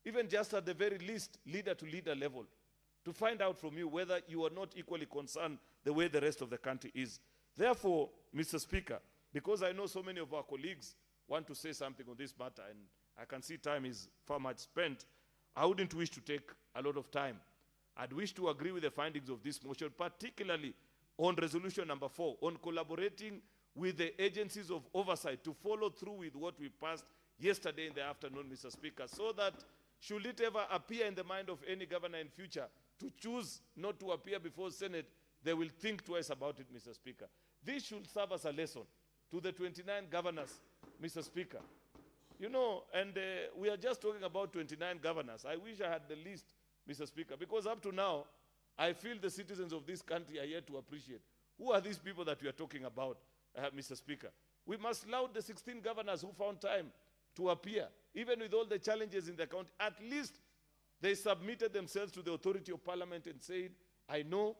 Even just at the very least, leader-to-leader level, to find out from you whether you are not equally concerned the way the rest of the country is. Therefore, Mr. Speaker, because I know so many of our colleagues want to say something on this matter, and I can see time is far much spent, I wouldn't wish to take a lot of time. I'd wish to agree with the findings of this motion, particularly on resolution number 4, on collaborating with the agencies of oversight to follow through with what we passed yesterday in the afternoon, Mr. Speaker, so that should it ever appear in the mind of any governor in future to choose not to appear before Senate, they will think twice about it, Mr. Speaker. This should serve as a lesson to the 29 governors, Mr. Speaker. You know, and we are just talking about 29 governors. I wish I had the list, Mr. Speaker, because up to now, I feel the citizens of this country are yet to appreciate. Who are these people that we are talking about, Mr. Speaker? We must laud the 16 governors who found time to appear, even with all the challenges in the county. At least they submitted themselves to the authority of parliament and said, I know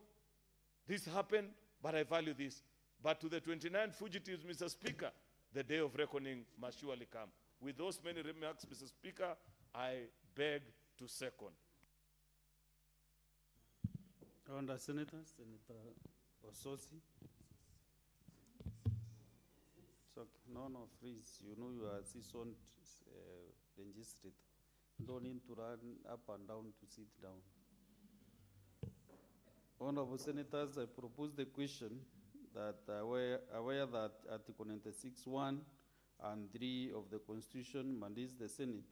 this happened, but I value this. But to the 29 fugitives, Mr. Speaker, the day of reckoning must surely come. With those many remarks, Mr. Speaker, I beg to second. Honourable Senator Ososi. It's okay. No, freeze. You know you are a seasoned legislator. You don't need to run up and down to sit down. Honourable Senators, I propose the question that aware that Article 96(1) and 3 of the Constitution mandates the Senate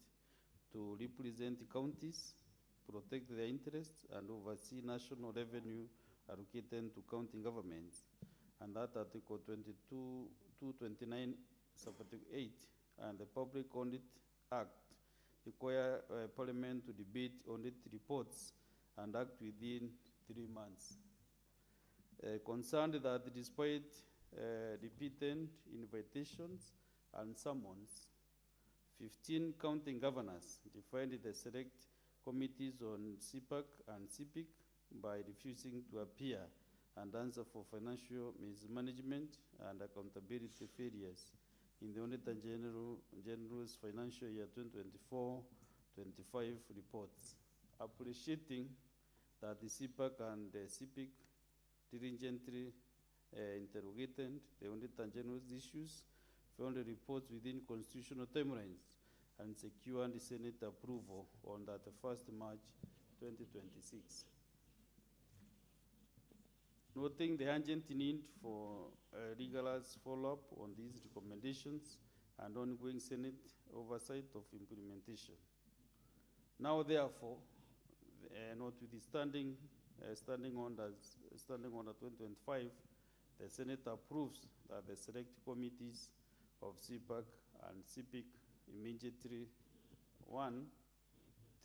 to represent the counties, protect their interests, and oversee national revenue allocated to county governments, and that Article 229, Subarticle 8, and the Public Audit Act require Parliament to debate audit reports and act within 3 months. Concerned that despite repeated invitations and summons, 15 county governors defined the select committees on CPAC and CPIC by refusing to appear and answer for financial mismanagement and accountability failures in the Auditor General's financial year 2024-25 reports. Appreciating that the CPAC and the CPIC diligently interrogated the Auditor General's issues, found the reports within constitutional timelines, and secured the Senate approval on that 1st March 2026. Noting the urgent need for rigorous follow-up on these recommendations and ongoing Senate oversight of implementation. Now, therefore, notwithstanding Standing Order 2025, the Senate approves that the select committees of CPAC and CPIC immediately 1.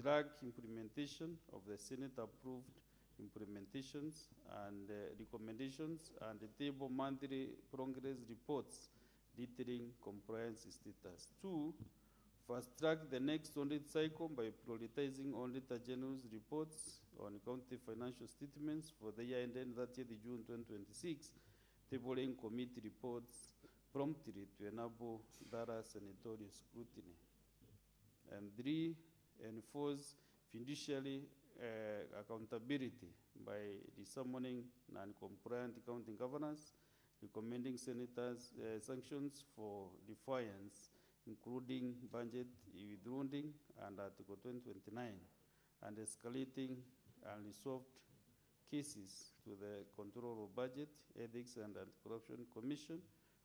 Track implementation of the Senate-approved implementations and recommendations and the table monthly progress reports detailing compliance status. 2. Fast-track the next audit cycle by prioritizing Auditor General's reports on county financial statements for the year ending 30th June 2026, tabling committee reports promptly to enable thorough senatorial scrutiny. And 3, enforce fiduciary accountability by disarming non-compliant county governors, recommending senators sanctions for defiance, including budget withholding and Article 229, and escalating unresolved cases to the Control of Budget, Ethics and Anti-Corruption Commission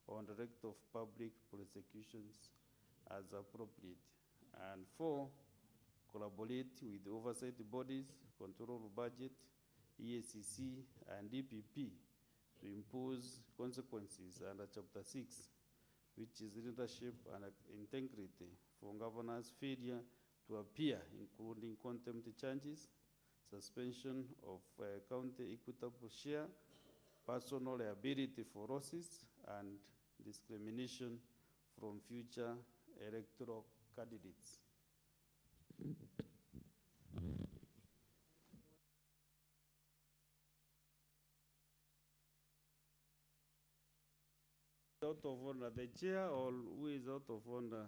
on the Director of Public Prosecutions as appropriate. And 4, collaborate with oversight bodies, Control of Budget, EACC, and DPP to impose consequences under Chapter 6, which is leadership and integrity for governors' failure to appear, including contempt charges, suspension of county equitable share, personal liability for losses, and discrimination from future electoral candidates. Out of order, the chair, or who is out of order?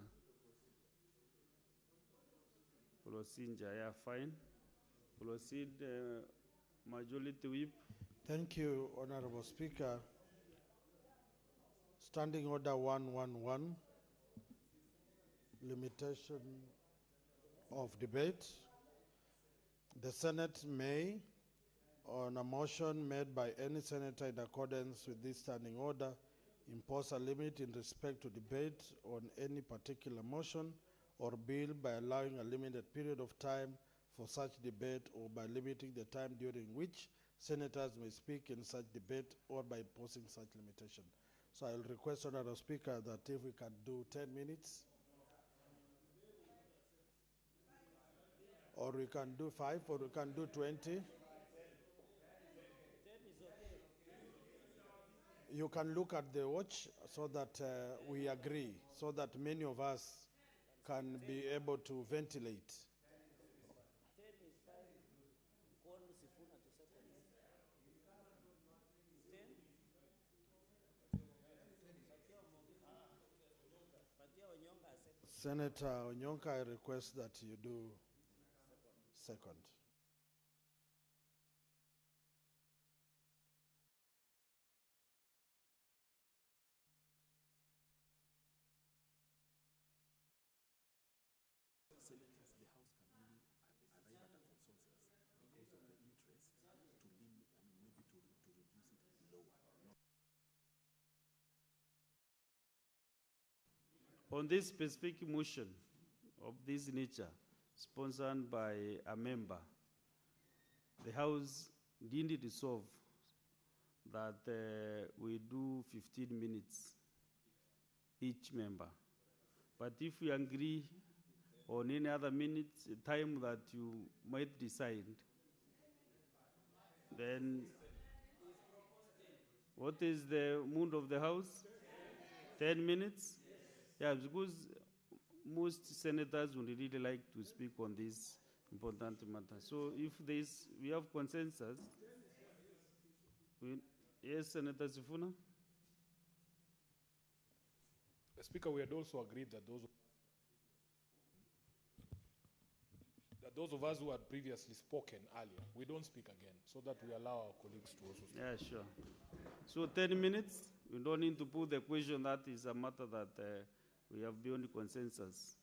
Proceed, yeah, fine. Proceed, Majority Whip. Thank you, Honorable Speaker. Standing Order 111, limitation of debate. The Senate may on a motion made by any senator in accordance with this standing order, impose a limit in respect to debate on any particular motion or bill by allowing a limited period of time for such debate, or by limiting the time during which senators may speak in such debate, or by imposing such limitation. So I will request, Honorable Speaker, that if we can do 10 minutes, or we can do 5, or we can do 20. You can look at the watch so that we agree, so that many of us can be able to ventilate. Senator Onyonka, I request that you do second. On this specific motion of this nature, sponsored by a member, the House didn't resolve that we do 15 minutes each member. But if we agree on any other minutes, time that you might decide, then what is the mood of the House? 10 minutes? Yeah, because most senators would really like to speak on this important matter. So if we have consensus, yes, Senator Sifuna? Speaker, we had also agreed that those of us who had previously spoken earlier, we don't speak again, so that we allow our colleagues to also speak. Yeah, sure. So 10 minutes, we don't need to put the question. That is a matter that we have beyond consensus.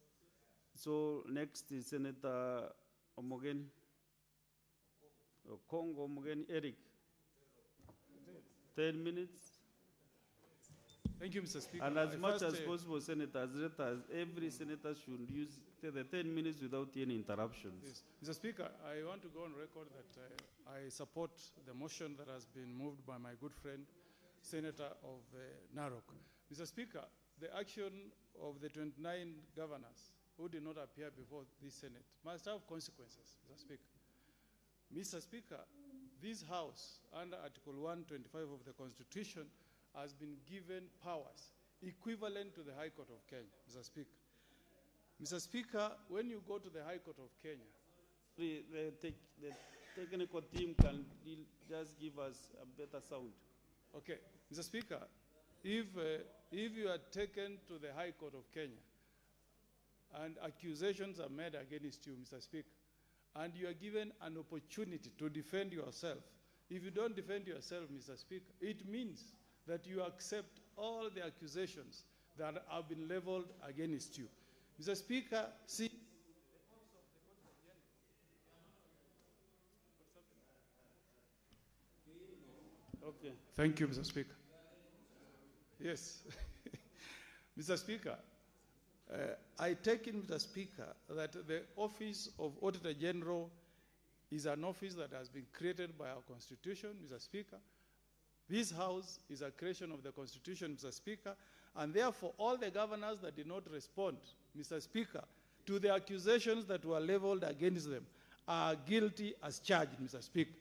So next is Senator Omogeni. Congo Omogeni Eric. 10 minutes. Thank you, Mr. Speaker. And as much as possible, senators, every senator should use the 10 minutes without any interruptions. Yes. Mr. Speaker, I want to go on record that I support the motion that has been moved by my good friend, Senator of Narok. Mr. Speaker, the action of the 29 governors who did not appear before this Senate must have consequences, Mr. Speaker. Mr. Speaker, this House, under Article 125 of the Constitution, has been given powers equivalent to the High Court of Kenya, Mr. Speaker. Mr. Speaker, when you go to the High Court of Kenya, the technical team can just give us a better sound. Okay, Mr. Speaker, if you are taken to the High Court of Kenya and accusations are made against you, Mr. Speaker, and you are given an opportunity to defend yourself, if you don't defend yourself, Mr. Speaker, it means that you accept all the accusations that have been leveled against you. Mr. Speaker, see. Okay. Thank you, Mr. Speaker. Yes. Mr. Speaker, I take in, Mr. Speaker, that the Office of Auditor General is an office that has been created by our Constitution, Mr. Speaker. This House is a creation of the Constitution, Mr. Speaker, and therefore all the governors that did not respond, Mr. Speaker, to the accusations that were leveled against them are guilty as charged, Mr. Speaker.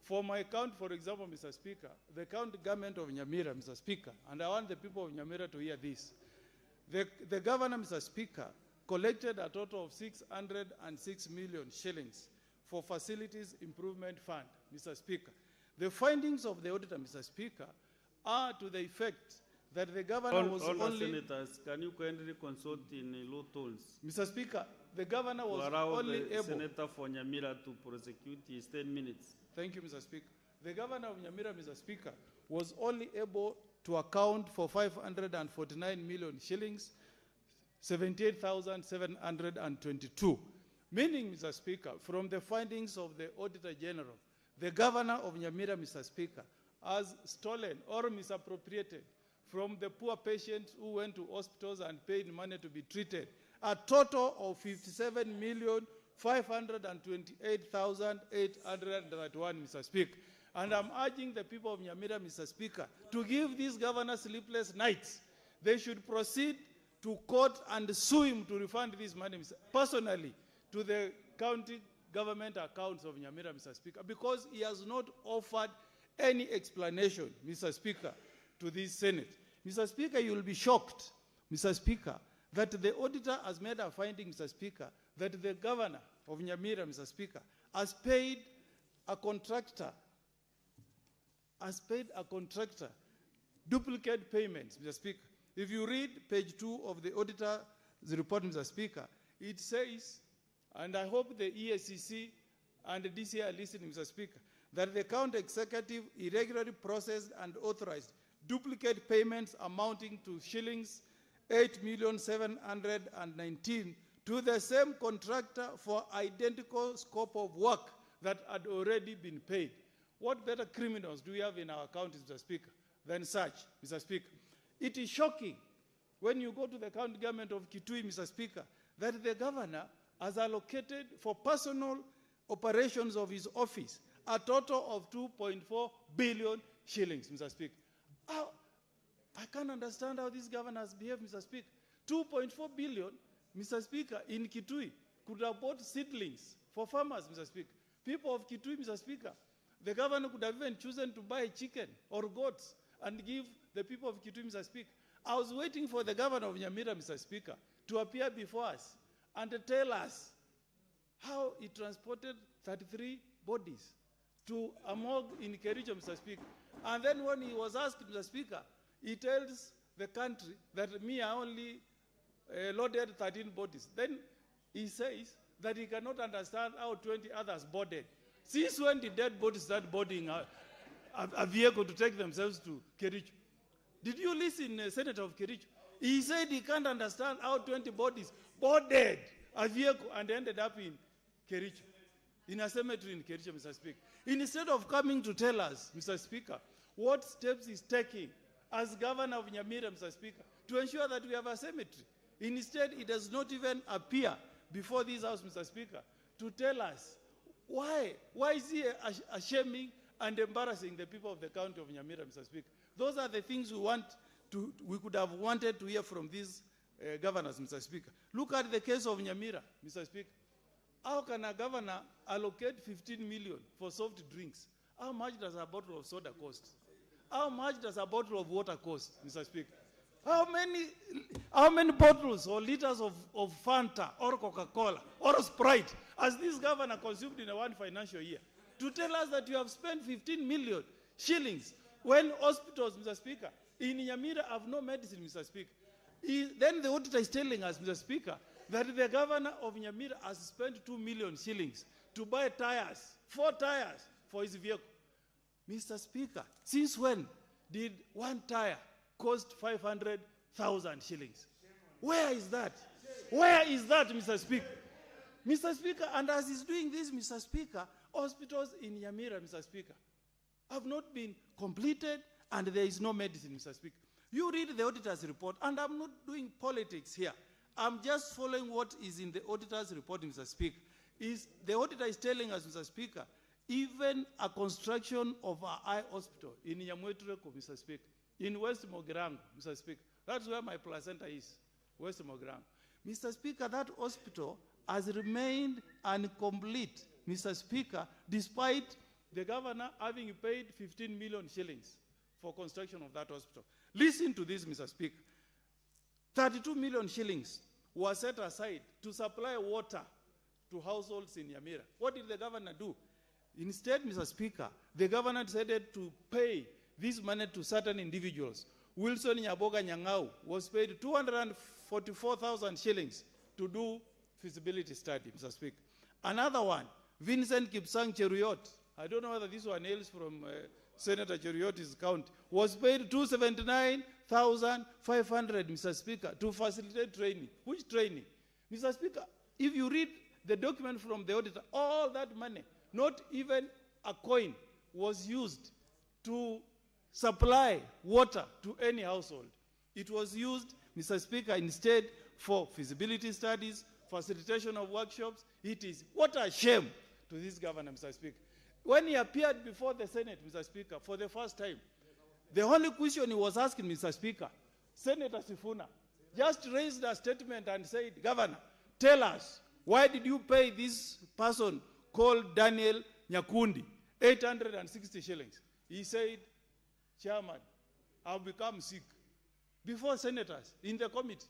For my account, for example, Mr. Speaker, the county government of Nyamira, Mr. Speaker, and I want the people of Nyamira to hear this. The governor, Mr. Speaker, collected a total of 606 million shillings for Facilities Improvement Fund, Mr. Speaker. The findings of the auditor, Mr. Speaker, are to the effect that the governor was all only... senators, can you kindly consult in low tones? Mr. Speaker, the governor was to allow only the able... Senator for Nyamira to prosecute his 10 minutes. Thank you, Mr. Speaker. The governor of Nyamira, Mr. Speaker, was only able to account for 549 million shillings, 78,722. Meaning, Mr. Speaker, from the findings of the Auditor General, the governor of Nyamira, Mr. Speaker, has stolen or misappropriated from the poor patients who went to hospitals and paid money to be treated a total of 57,528,831, Mr. Speaker. And I'm urging the people of Nyamira, Mr. Speaker, to give these governors sleepless nights. They should proceed to court and sue him to refund this money personally to the county government accounts of Nyamira, Mr. Speaker, because he has not offered any explanation, Mr. Speaker, to this Senate. Mr. Speaker, you will be shocked, Mr. Speaker, that the auditor has made a finding, Mr. Speaker, that the governor of Nyamira, Mr. Speaker, has paid a contractor duplicate payments, Mr. Speaker. If you read page 2 of the auditor's report, Mr. Speaker, it says, and I hope the EACC and the DCI are listening, Mr. Speaker, that the county executive irregularly processed and authorized duplicate payments amounting to shillings 8,719,000 to the same contractor for identical scope of work that had already been paid. What better criminals do we have in our county, Mr. Speaker, than such, Mr. Speaker? It is shocking when you go to the county government of Kitui, Mr. Speaker, that the governor has allocated for personal operations of his office a total of 2.4 billion shillings, Mr. Speaker. I can't understand how these governors behave, Mr. Speaker. 2.4 billion, Mr. Speaker, in Kitui could have bought seedlings for farmers, Mr. Speaker. People of Kitui, Mr. Speaker, the governor could have even chosen to buy chicken or goats and give the people of Kitui, Mr. Speaker. I was waiting for the governor of Nyamira, Mr. Speaker, to appear before us and to tell us how he transported 33 bodies to a morgue in Kericho, Mr. Speaker. And then when he was asked, Mr. Speaker, he tells the country that I only loaded 13 bodies. Then he says that he cannot understand how 20 others boarded. Since when did dead bodies start boarding a vehicle to take themselves to Kericho? Did you listen, Senator of Kericho? He said he can't understand how 20 bodies boarded a vehicle and ended up in Kericho, in a cemetery in Kericho, Mr. Speaker. Instead of coming to tell us, Mr. Speaker, what steps he's taking as governor of Nyamira, Mr. Speaker, to ensure that we have a cemetery. Instead, it does not even appear before this House, Mr. Speaker, to tell us why is he shaming and embarrassing the people of the county of Nyamira, Mr. Speaker. Those are the things we could have wanted to hear from these governors, Mr. Speaker. Look at the case of Nyamira, Mr. Speaker. How can a governor allocate 15 million for soft drinks? How much does a bottle of soda cost? How much does a bottle of water cost, Mr. Speaker? How many bottles or liters of Fanta or Coca-Cola or Sprite has this governor consumed in one financial year? To tell us that you have spent 15 million shillings when hospitals, Mr. Speaker, in Nyamira have no medicine, Mr. Speaker. Then the auditor is telling us, Mr. Speaker, that the governor of Nyamira has spent 2 million shillings to buy tires, 4 tires for his vehicle. Mr. Speaker, since when did one tire cost 500,000 shillings? Where is that? Where is that, Mr. Speaker? Mr. Speaker, and as he's doing this, Mr. Speaker, hospitals in Nyamira, Mr. Speaker, have not been completed and there is no medicine, Mr. Speaker. You read the auditor's report, and I'm not doing politics here. I'm just following what is in the auditor's report, Mr. Speaker. The auditor is telling us, Mr. Speaker, even a construction of an eye hospital in Nyamwetreko, Mr. Speaker, in West Mogirango, Mr. Speaker, that's where my placenta is, West Mogirango. Mr. Speaker, that hospital has remained incomplete, Mr. Speaker, despite the governor having paid 15 million shillings for construction of that hospital. Listen to this, Mr. Speaker. 32 million shillings were set aside to supply water to households in Nyamira. What did the governor do? Instead, Mr. Speaker, the governor decided to pay this money to certain individuals. Wilson Nyaboga Nyangau was paid 244,000 shillings to do feasibility study, Mr. Speaker. Another one, Vincent Kipsang Cheruyot, I don't know whether this one hails from Senator Cheruyot's count, was paid 279,500, Mr. Speaker, to facilitate training. Which training? Mr. Speaker, if you read the document from the auditor, all that money, not even a coin was used to supply water to any household. It was used, Mr. Speaker, instead for feasibility studies, facilitation of workshops. It is, what a shame to this governor, Mr. Speaker. When he appeared before the Senate, Mr. Speaker, for the first time, the only question he was asking, Mr. Speaker, Senator Sifuna just raised a statement and said, Governor, tell us, why did you pay this person called Daniel Nyakundi 860 shillings? He said, Chairman, I've become sick. Before senators in the committee,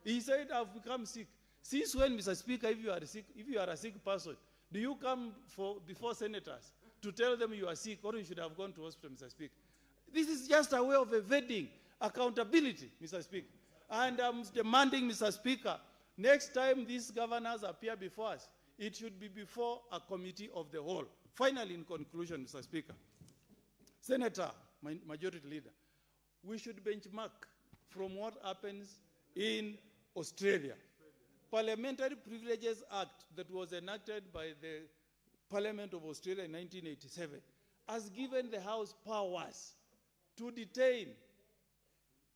he said, I've become sick. Since when, Mr. Speaker, if you are a sick person, do you come before senators to tell them you are sick or you should have gone to hospital, Mr. Speaker? This is just a way of evading accountability, Mr. Speaker. And I'm demanding, Mr. Speaker, next time these governors appear before us, it should be before a committee of the whole. Finally, in conclusion, Mr. Speaker, Senator, Majority Leader, we should benchmark from what happens in Australia. Parliamentary Privileges Act that was enacted by the Parliament of Australia in 1987 has given the House powers to detain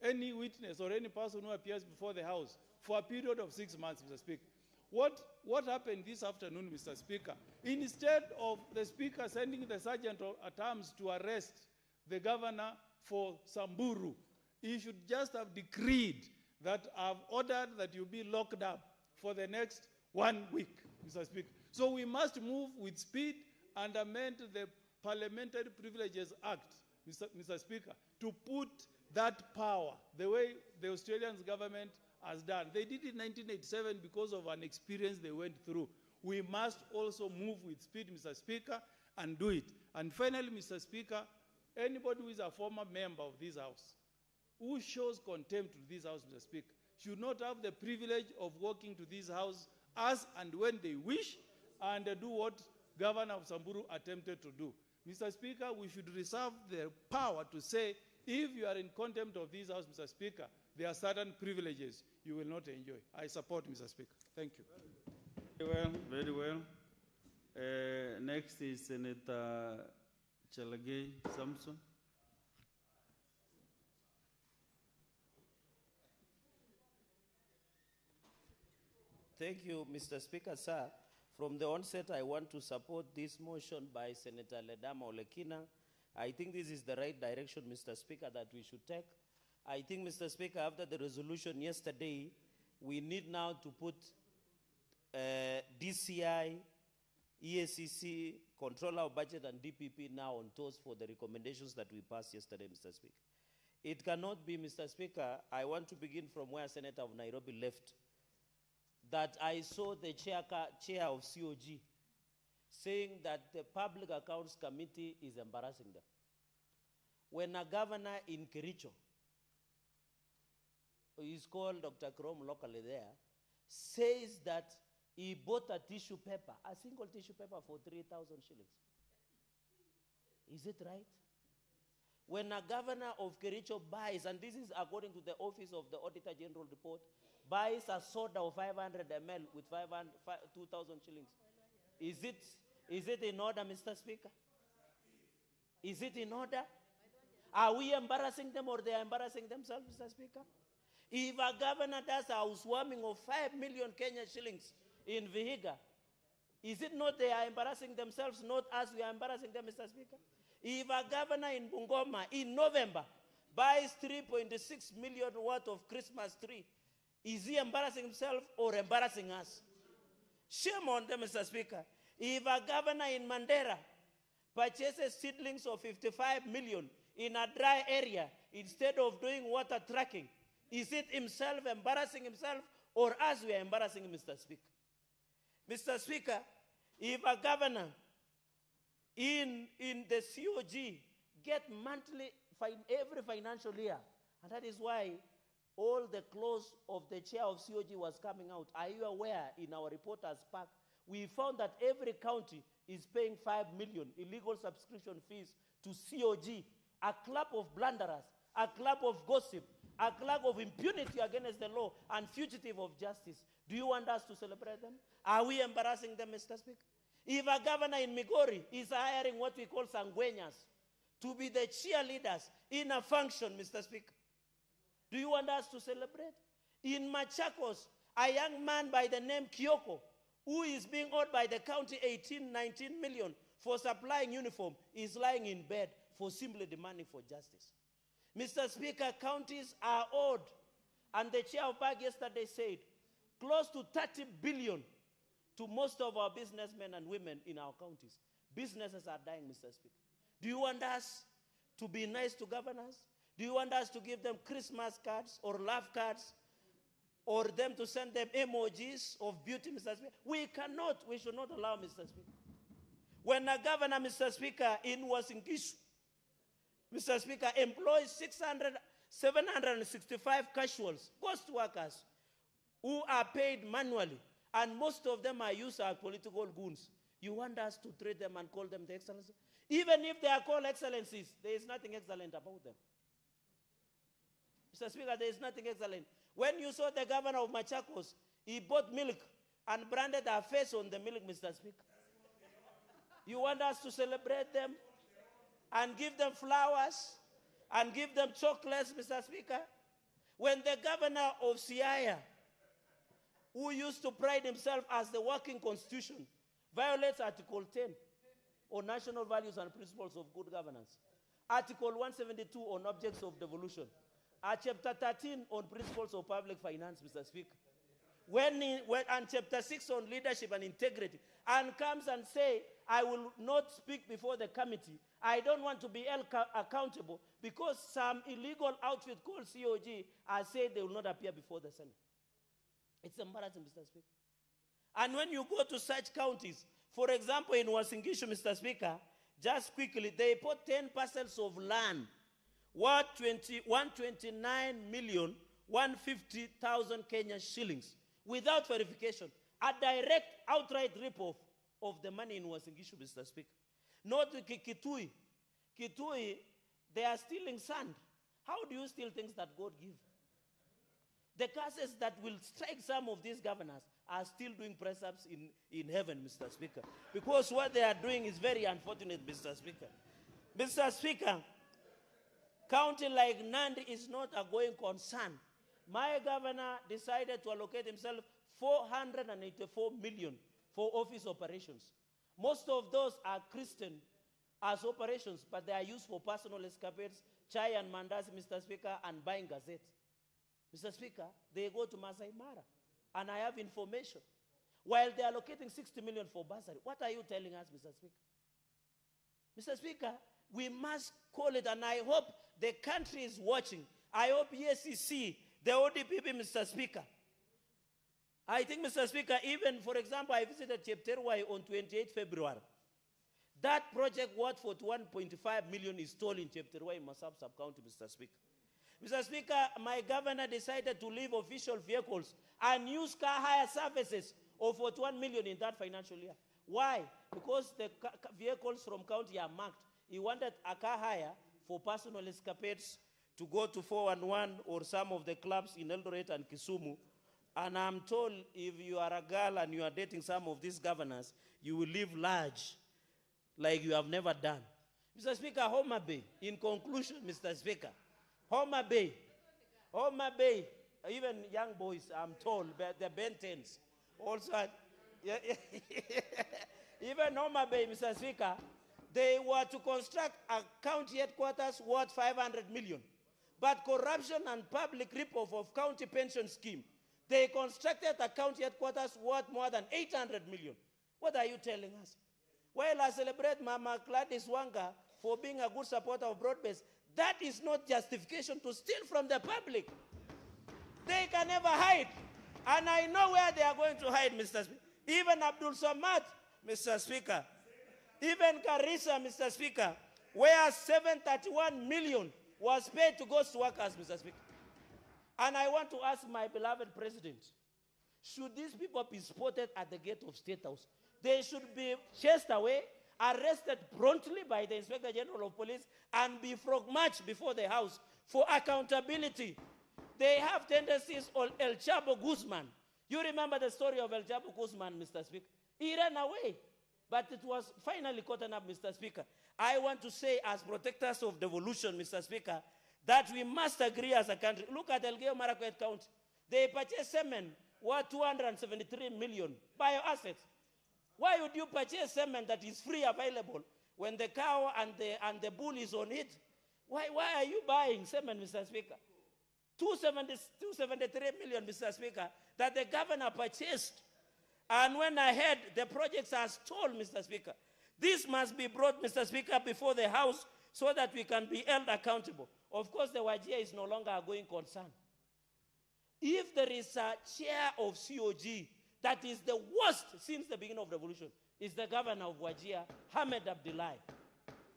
any witness or any person who appears before the House for a period of 6 months, Mr. Speaker. What happened this afternoon, Mr. Speaker? Instead of the Speaker sending the Sergeant at Arms to arrest the governor for Samburu, he should just have decreed that I've ordered that you be locked up for the next 1 week, Mr. Speaker. So we must move with speed and amend the Parliamentary Privileges Act, Mr. Speaker, to put that power the way the Australian government has done. They did it in 1987 because of an experience they went through. We must also move with speed, Mr. Speaker, and do it. And finally, Mr. Speaker, anybody who is a former member of this House who shows contempt to this House, Mr. Speaker, should not have the privilege of walking to this House as and when they wish and do what Governor of Samburu attempted to do. Mr. Speaker, we should reserve the power to say, if you are in contempt of this House, Mr. Speaker, there are certain privileges you will not enjoy. I support, Mr. Speaker. Thank you. Very well, very well. Next is Senator Chalagay Samson. Thank you, Mr. Speaker, sir. From the onset, I want to support this motion by Senator Ledama Olekina. I think this is the right direction, Mr. Speaker, that we should take. I think, Mr. Speaker, after the resolution yesterday, we need now to put DCI, EACC, Controller of Budget, and DPP now on toes for the recommendations that we passed yesterday, Mr. Speaker. It cannot be, Mr. Speaker, I want to begin from where Senator of Nairobi left, that I saw the chair of COG saying that the Public Accounts Committee is embarrassing them. When a governor in Kericho, he's called Dr. Krom locally there, says that he bought a tissue paper, a single tissue paper for 3,000 shillings. Is it right? When a governor of Kericho buys, and this is according to the Office of the Auditor General report, buys a soda of 500 ml with 2,000 shillings. Is it in order, Mr. Speaker? Is it in order? Are we embarrassing them or they are embarrassing themselves, Mr. Speaker? If a governor does a housewarming of 5 million Kenyan shillings in Vihiga, is it not they are embarrassing themselves, not us, we are embarrassing them, Mr. Speaker? If a governor in Bungoma in November buys 3.6 million worth of Christmas tree, is he embarrassing himself or embarrassing us? Shame on them, Mr. Speaker. If a governor in Mandera purchases seedlings of 55 million in a dry area instead of doing water tracking, is it himself embarrassing himself or us we are embarrassing him, Mr. Speaker? Mr. Speaker, if a governor in the COG get monthly, every financial year, and that is why all the close of the chair of COG was coming out. Are you aware, in our reporters pack, we found that every county is paying 5 million illegal subscription fees to COG, a club of blunderers, a club of gossip, a club of impunity against the law and fugitive of justice. Do you want us to celebrate them? Are we embarrassing them, Mr. Speaker? If a governor in Migori is hiring what we call sangwenyas to be the cheerleaders in a function, Mr. Speaker, do you want us to celebrate? In Machakos, a young man by the name Kyoko, who is being owed by the county 19 million for supplying uniform, is lying in bed for simply demanding for justice. Mr. Speaker, counties are owed, and the chair of BAG yesterday said, close to 30 billion to most of our businessmen and women in our counties. Businesses are dying, Mr. Speaker. Do you want us to be nice to governors? Do you want us to give them Christmas cards or love cards, or them to send them emojis of beauty, Mr. Speaker? We cannot, we should not allow, Mr. Speaker. When a governor, Mr. Speaker, in Wasingishu, Mr. Speaker, employs 765 casuals, ghost workers, who are paid manually, and most of them are used as political goons. You want us to treat them and call them the excellencies? Even if they are called excellencies, there is nothing excellent about them. Mr. Speaker, there is nothing excellent. When you saw the governor of Machakos, he bought milk and branded her face on the milk, Mr. Speaker. You want us to celebrate them and give them flowers and give them chocolates, Mr. Speaker? When the governor of Siaya, who used to pride himself as the working constitution, violates Article 10 on national values and principles of good governance, Article 172 on objects of devolution, Chapter 13 on principles of public finance, Mr. Speaker, and Chapter 6 on leadership and integrity, and comes and say, I will not speak before the committee. I don't want to be held accountable because some illegal outfit called COG has said they will not appear before the Senate. It's embarrassing, Mr. Speaker. And when you go to such counties, for example, in Wasingishu, Mr. Speaker, just quickly, they put 10 parcels of land worth 129,150,000 Kenyan shillings without verification. A direct, outright rip-off of the money in Wasingishu, Mr. Speaker. Not Kitui. Kitui, they are stealing sand. How do you steal things that God gives? The curses that will strike some of these governors are still doing press-ups in heaven, Mr. Speaker. Because what they are doing is very unfortunate, Mr. Speaker. Mr. Speaker, county like Nandi is not a going concern. My governor decided to allocate himself 484 million for office operations. Most of those are Christian as operations, but they are used for personal escapades, chai and mandazi, Mr. Speaker, and buying gazettes. Mr. Speaker, they go to Masai Mara, and I have information. While they are allocating 60 million for bursary, what are you telling us, Mr. Speaker? Mr. Speaker, we must call it, and I hope the country is watching. I hope EACC, the ODPP, Mr. Speaker. I think, Mr. Speaker, even, for example, I visited Chepterwai on 28 February. That project worth 41.5 million is stalled in Chepterwai, Masab sub-county, Mr. Speaker. Mr. Speaker, my governor decided to leave official vehicles and use car hire services of 41 million in that financial year. Why? Because the vehicles from county are marked. He wanted a car hire for personal escapades to go to 411 or some of the clubs in Eldoret and Kisumu. And I'm told if you are a girl and you are dating some of these governors, you will live large like you have never done. Mr. Speaker, Homa Bay, in conclusion, Mr. Speaker, Homa Bay, even young boys, I'm told, the Bentons, also, even Homa Bay, Mr. Speaker, they were to construct a county headquarters worth 500 million. But corruption and public rip-off of county pension scheme, they constructed a county headquarters worth more than 800 million. What are you telling us? Well, I celebrate Mama Gladys Wanga for being a good supporter of broad-based. That is not justification to steal from the public. They can never hide. And I know where they are going to hide, Mr. Speaker. Even Abdul Samad, Mr. Speaker. Even Garissa, Mr. Speaker, where 731 million was paid to ghost workers, Mr. Speaker. And I want to ask my beloved president, should these people be spotted at the gate of State House? They should be chased away, arrested promptly by the Inspector General of Police, and be frog-marched before the House for accountability. They have tendencies on El Chapo Guzman. You remember the story of El Chapo Guzman, Mr. Speaker? He ran away. But it was finally caught up, Mr. Speaker. I want to say, as protectors of devolution, Mr. Speaker, that we must agree as a country. Look at Elgeyo Marakwet County. They purchased semen worth 273 million bioassets. Why would you purchase semen that is free available when the cow and the bull is on it? Why are you buying semen, Mr. Speaker? 273 million, Mr. Speaker, that the governor purchased. And when I heard the projects are stalled, Mr. Speaker, this must be brought, Mr. Speaker, before the House so that we can be held accountable. Of course, the Wajir is no longer a going concern. If there is a chair of COG that is the worst since the beginning of the revolution, is the governor of Wajir, Hamed Abdullahi.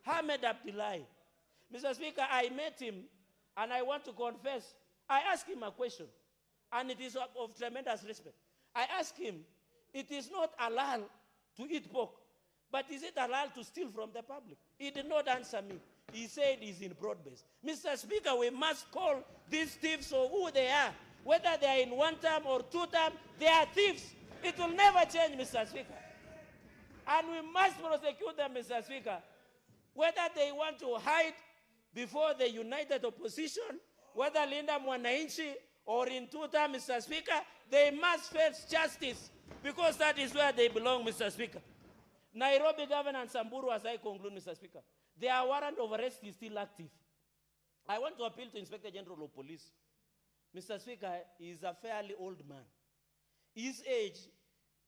Hamed Abdullahi. Mr. Speaker, I met him, and I want to confess, I asked him a question, and it is of tremendous respect. I asked him, it is not halal to eat pork, but is it halal to steal from the public? He did not answer me. He said he's in broad base. Mr. Speaker, we must call these thieves for who they are. Whether they are in one term or two term, they are thieves. It will never change, Mr. Speaker. And we must prosecute them, Mr. Speaker. Whether they want to hide before the united opposition, whether Linda Mwananchi or in two term, Mr. Speaker, they must face justice because that is where they belong, Mr. Speaker. Nairobi Governor and Samburu, as I conclude, Mr. Speaker, their warrant of arrest is still active. I want to appeal to Inspector General of Police. Mr. Speaker, he is a fairly old man. His age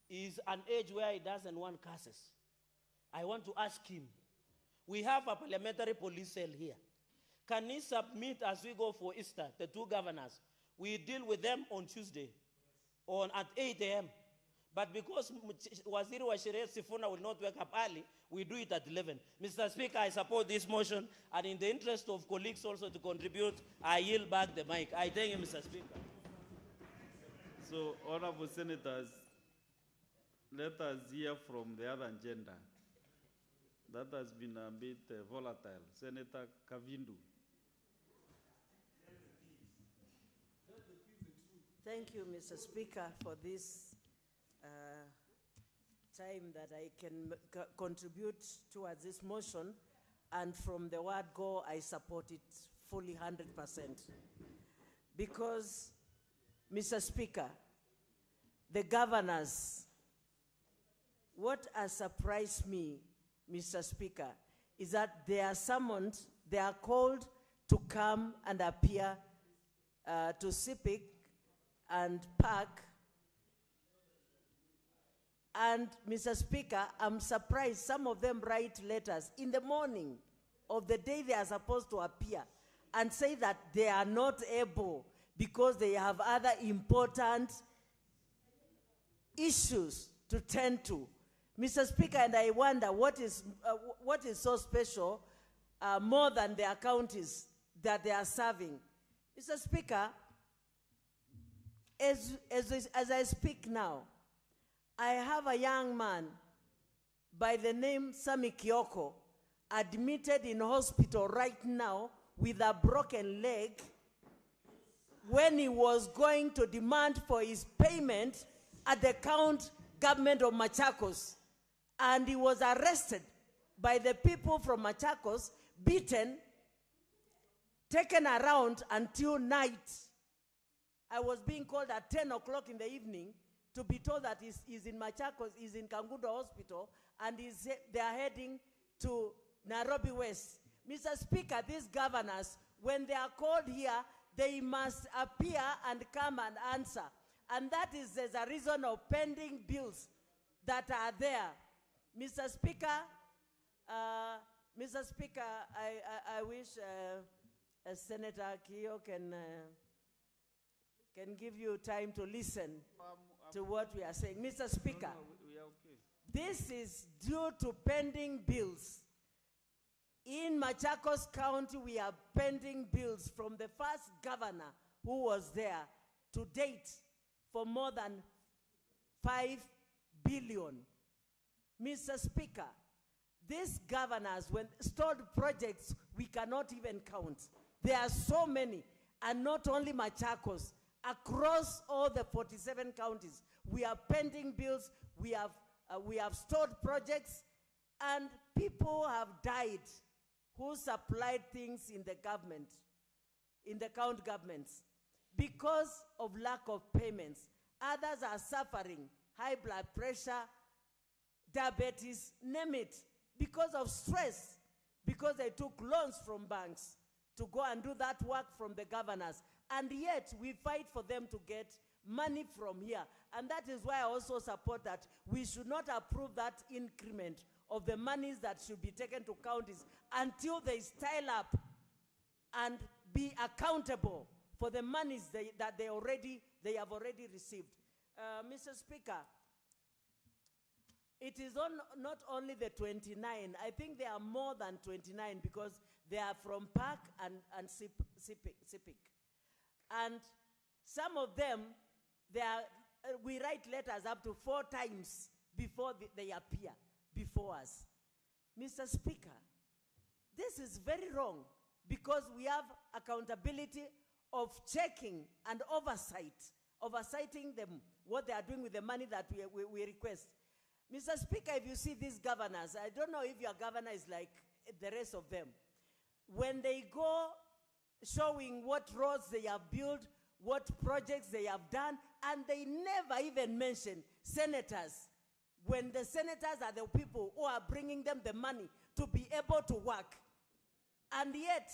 is an age where he doesn't want curses. I want to ask him, we have a parliamentary police cell here. Can he submit as we go for Easter, the two governors? We deal with them on Tuesday at 8 a.m. But because Waziri wa Sheria Sifuna will not wake up early, we do it at 11. Mr. Speaker, I support this motion, and in the interest of colleagues also to contribute, I yield back the mic. I thank you, Mr. Speaker. So, honorable senators, let us hear from the other agenda. That has been a bit volatile. Senator Kavindu. Thank you, Mr. Speaker, for this time that I can contribute towards this motion. And from the word go, I support it fully 100%. Because, Mr. Speaker, the governors, what has surprised me, Mr. Speaker, is that they are summoned, they are called to come and appear to CPIC and PAC. And, Mr. Speaker, I'm surprised some of them write letters in the morning of the day they are supposed to appear and say that they are not able because they have other important issues to tend to. Mr. Speaker, and I wonder what is so special more than their counties that they are serving. Mr. Speaker, as I speak now, I have a young man by the name Sami Kioko admitted in hospital right now with a broken leg when he was going to demand for his payment at the county government of Machakos. And he was arrested by the people from Machakos, beaten, taken around until night. I was being called at 10 o'clock in the evening to be told that he's in Machakos, he's in Kangundo Hospital, and they are heading to Nairobi West. Mr. Speaker, these governors, when they are called here, they must appear and come and answer. And that is as a reason of pending bills that are there. Mr. Speaker, I wish Senator Kio can give you time to listen to what we are saying. Mr. Speaker, We are okay. this is due to pending bills. In Machakos County, we are pending bills from the first governor who was there to date for more than 5 billion. Mr. Speaker, these governors, when stalled projects, we cannot even count. There are so many, and not only Machakos, across all the 47 counties. We have pending bills, we have we have stored projects, and people have died who supplied things in the government, in the county governments, because of lack of payments. Others are suffering high blood pressure, diabetes, name it, because of stress, because they took loans from banks to go and do that work from the governors. And yet we fight for them to get money from here. And that is why I also support that we should not approve that increment of the monies that should be taken to counties until they style up and be accountable for the monies that they have already received. Mr. Speaker, it is not only the 29, I think there are more than 29 because they are from PAC and CIPIC. And some of them, we write letters up to 4 times before they appear before us. Mr. Speaker, this is very wrong because we have accountability of checking and oversighting them, what they are doing with the money that we request. Mr. Speaker, if you see these governors, I don't know if your governor is like the rest of them. When they go showing what roads they have built, what projects they have done, and they never even mention senators, when the senators are the people who are bringing them the money to be able to work. And yet,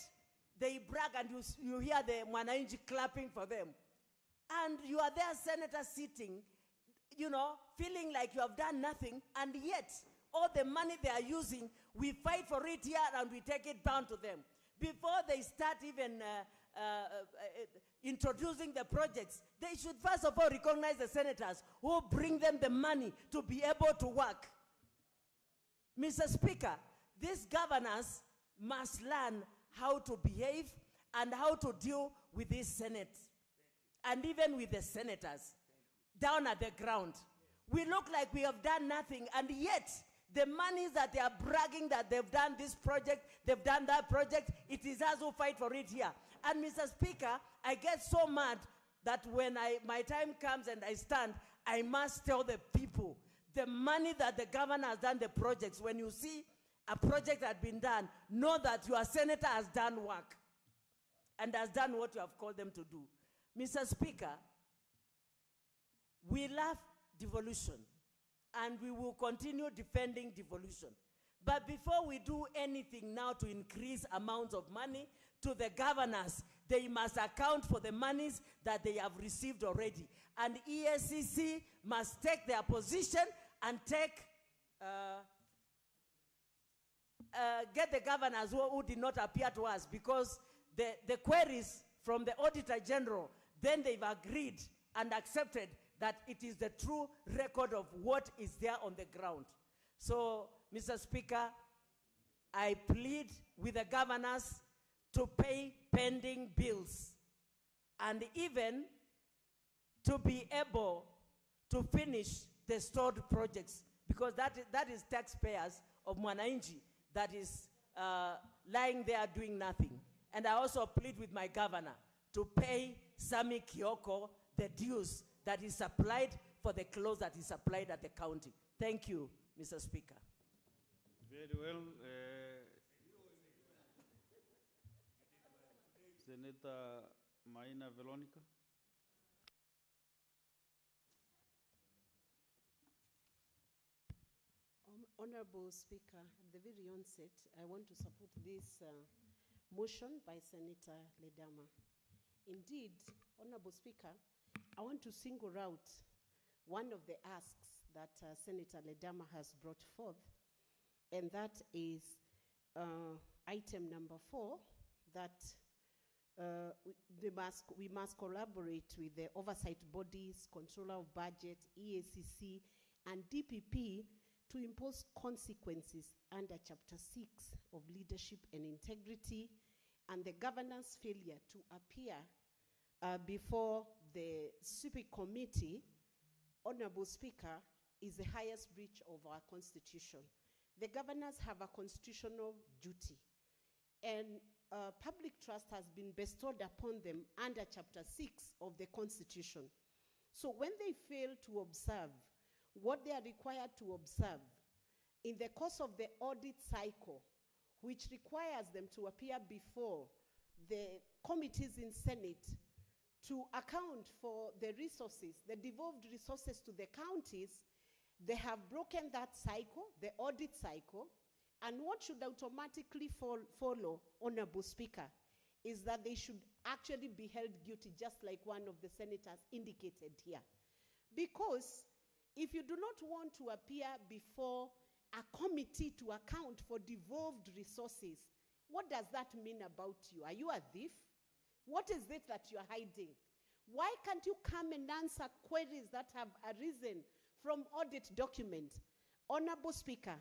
they brag and you hear the Mwananchi clapping for them. And you are there, senator, sitting, you know, feeling like you have done nothing, and yet, all the money they are using, we fight for it here and we take it down to them. Before they start even introducing the projects, they should first of all recognize the senators who bring them the money to be able to work. Mr. Speaker, these governors must learn how to behave and how to deal with this Senate and even with the senators down at the ground. We look like we have done nothing, and yet the monies that they are bragging that they've done this project, they've done that project, it is us who fight for it here. And Mr. Speaker, I get so mad that when my time comes and I stand, I must tell the people the money that the governor has done the projects. When you see a project that has been done, know that your senator has done work and has done what you have called them to do. Mr. Speaker, we love devolution, and we will continue defending devolution. But before we do anything now to increase amounts of money to the governors, they must account for the monies that they have received already. And ESCC must take their position and get the governors who did not appear to us, because the queries from the Auditor General, then they've agreed and accepted that it is the true record of what is there on the ground. So, Mr. Speaker, I plead with the governors to pay pending bills and even to be able to finish the stored projects, because that is taxpayers of Mwananchi that is lying there doing nothing. And I also plead with my governor to pay Sami Kioko the dues that is supplied for the clothes that is supplied at the county. Thank you, Mr. Speaker. Very well. Senator Maina Veronica. Honorable Speaker, at the very onset, I want to support this motion by Senator Ledama. Indeed, Honorable Speaker, I want to single out one of the asks that Senator Ledama has brought forth, and that is item number 4, that we must collaborate with the oversight bodies, controller of budget, EACC, and DPP to impose consequences under Chapter 6 of Leadership and Integrity, and the governor's failure to appear before the CIPIC committee, Honorable Speaker, is the highest breach of our Constitution. The governors have a constitutional duty, and public trust has been bestowed upon them under Chapter 6 of the Constitution. So when they fail to observe what they are required to observe in the course of the audit cycle, which requires them to appear before the committees in Senate to account for the resources, the devolved resources to the counties, they have broken that cycle, the audit cycle, and what should automatically follow, Honorable Speaker, is that they should actually be held guilty, just like one of the senators indicated here. Because if you do not want to appear before a committee to account for devolved resources, what does that mean about you? Are you a thief? What is it that you're hiding? Why can't you come and answer queries that have arisen from audit documents? Honorable Speaker,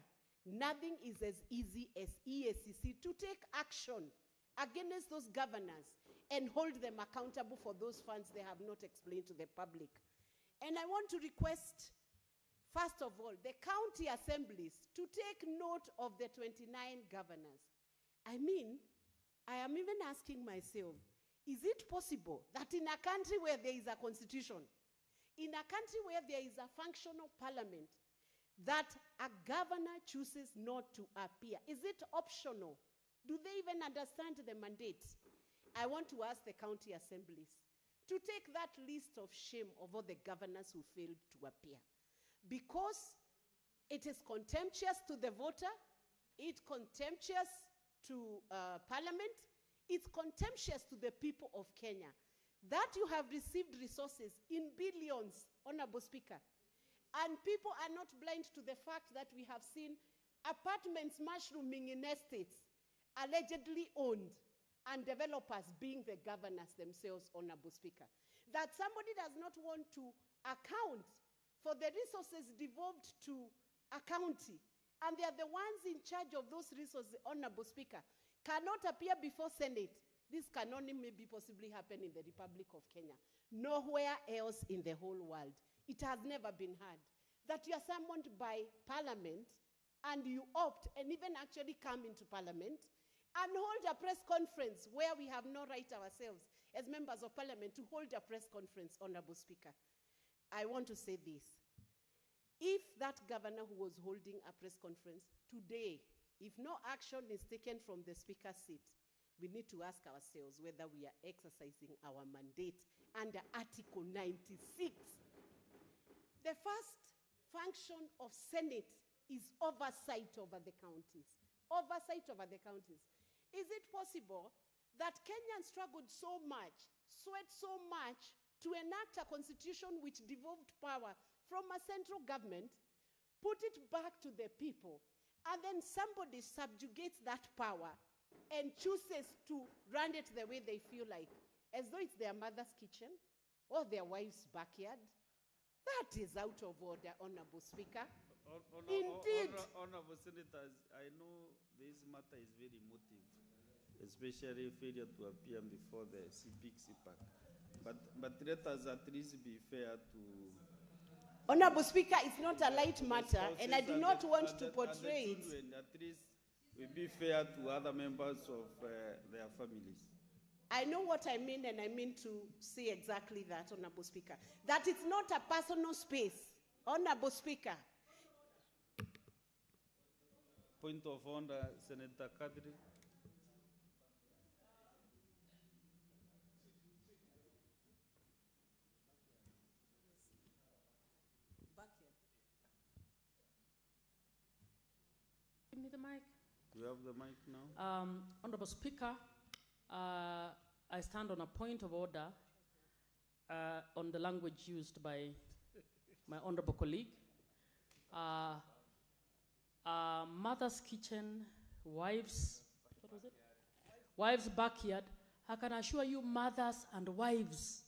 nothing is as easy as EACC to take action against those governors and hold them accountable for those funds they have not explained to the public. And I want to request, first of all, the county assemblies to take note of the 29 governors. I mean, I am even asking myself, is it possible that in a country where there is a constitution, in a country where there is a functional parliament, that a governor chooses not to appear? Is it optional? Do they even understand the mandate? I want to ask the county assemblies to take that list of shame of all the governors who failed to appear, because it is contemptuous to the voter, it's contemptuous to Parliament, it's contemptuous to the people of Kenya, that you have received resources in billions, Honorable Speaker, and people are not blind to the fact that we have seen apartments mushrooming in estates allegedly owned, and developers being the governors themselves, Honorable Speaker. That somebody does not want to account for the resources devolved to a county, and they are the ones in charge of those resources, Honorable Speaker, cannot appear before Senate. This can only maybe possibly happen in the Republic of Kenya. Nowhere else in the whole world. It has never been heard that you are summoned by Parliament and you opt and even actually come into Parliament and hold a press conference where we have no right ourselves as members of Parliament to hold a press conference, Honorable Speaker. I want to say this. If that governor who was holding a press conference today, if no action is taken from the Speaker's seat, we need to ask ourselves whether we are exercising our mandate under Article 96. The first function of Senate is oversight over the counties. Oversight over the counties. Is it possible that Kenyans struggled so much, sweat so much, to enact a constitution which devolved power from a central government, put it back to the people, and then somebody subjugates that power and chooses to run it the way they feel like, as though it's their mother's kitchen or their wife's backyard? That is out of order, Honorable Speaker. Indeed. Honorable Senators, I know this matter is very emotive, especially failure to appear before the CPAC. But let us at least be fair to... Honorable Speaker, it's not a light matter, and I do not want to portray it. At least we be fair to other members of their families. I know what I mean, and I mean to say exactly that, Honorable Speaker. That it's not a personal space, Honorable Speaker. Point of order, Senator Kadri. Give me the mic. You have the mic now. Honorable Speaker, I stand on a point of order on the language used by my honorable colleague. Mother's kitchen, wives, what was it? Wives' backyard. I can assure you, mothers and wives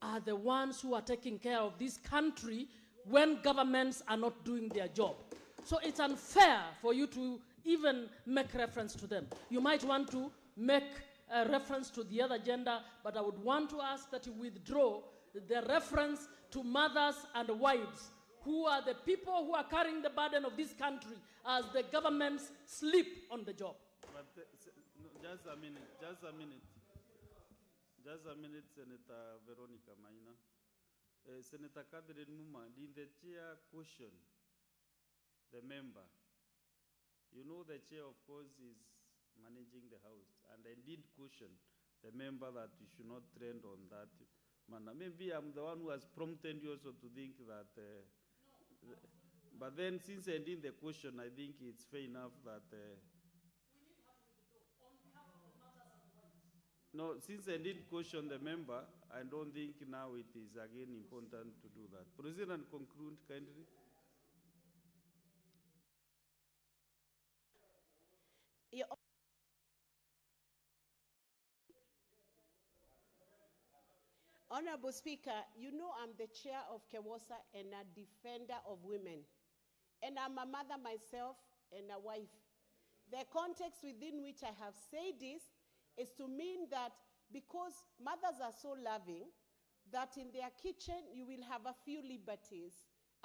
are the ones who are taking care of this country when governments are not doing their job. So it's unfair for you to even make reference to them. You might want to make a reference to the other gender, but I would want to ask that you withdraw the reference to mothers and wives, who are the people who are carrying the burden of this country as the governments sleep on the job. But no, just a minute. Just a minute, Senator Veronica Maina. Senator Catherine Muma, did the chair caution the member? You know the chair, of course, is managing the House, and I did caution the member that you should not trend on that manner. Maybe I'm the one who has prompted you also to think that. But then, since I did the question, I think it's fair enough that. No, since I did caution the member, I don't think now it is again important to do that. Proceed and conclude kindly. Honorable Speaker, you know I'm the chair of KEWOSA and a defender of women. And I'm a mother myself and a wife. The context within which I have said this is to mean that because mothers are so loving, that in their kitchen you will have a few liberties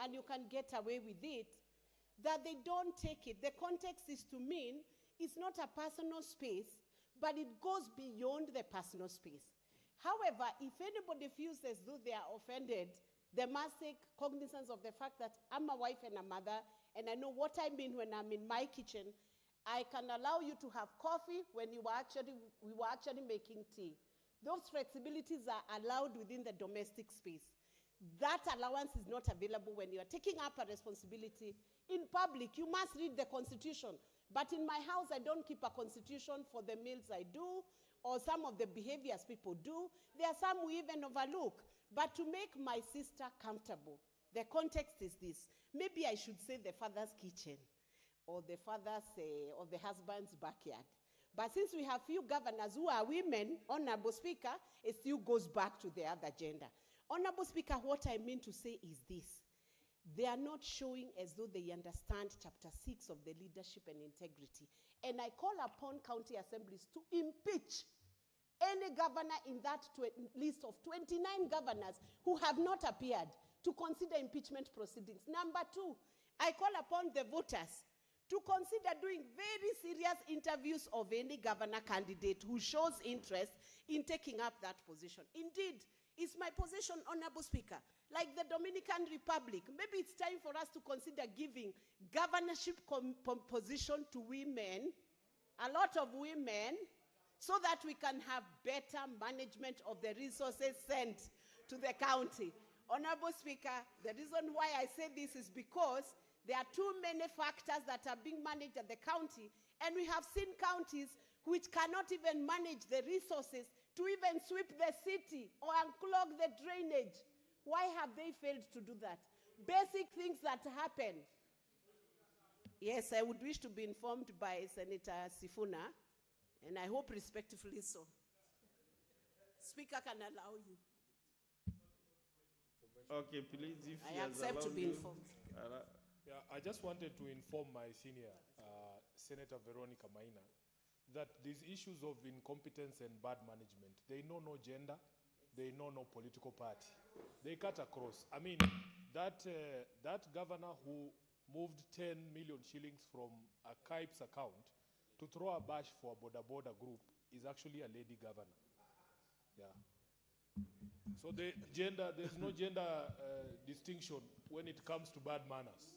and you can get away with it, that they don't take it. The context is to mean it's not a personal space, but it goes beyond the personal space. However, if anybody feels as though they are offended, they must take cognizance of the fact that I'm a wife and a mother, and I know what I mean when I'm in my kitchen. I can allow you to have coffee when we were actually making tea. Those flexibilities are allowed within the domestic space. That allowance is not available when you are taking up a responsibility in public. You must read the Constitution. But in my house, I don't keep a constitution for the meals I do or some of the behaviors people do. There are some we even overlook. But to make my sister comfortable, the context is this. Maybe I should say the father's kitchen or the father's or the husband's backyard. But since we have few governors who are women, Honorable Speaker, it still goes back to the other gender. Honorable Speaker, what I mean to say is this. They are not showing as though they understand Chapter 6 of the Leadership and Integrity. And I call upon county assemblies to impeach any governor in that list of 29 governors who have not appeared to consider impeachment proceedings. Number two, I call upon the voters to consider doing very serious interviews of any governor candidate who shows interest in taking up that position. Indeed, it's my position, Honorable Speaker, like the Dominican Republic, maybe it's time for us to consider giving governorship position to women, a lot of women, so that we can have better management of the resources sent to the county. Honorable Speaker, the reason why I say this is because there are too many factors that are being managed at the county, and we have seen counties which cannot even manage the resources to even sweep the city or unclog the drainage. Why have they failed to do that? Basic things that happen. Yes, I would wish to be informed by Senator Sifuna, and I hope respectfully so. Speaker can allow you. Okay, please, if I accept to be informed. Yeah, I just wanted to inform my senior, Senator Veronica Maina, that these issues of incompetence and bad management, they know no gender, they know no political party. They cut across. I mean, that governor who moved 10 million shillings from a KIPES account to throw a bash for a border group is actually a lady governor. Yeah. So there's no gender distinction when it comes to bad manners.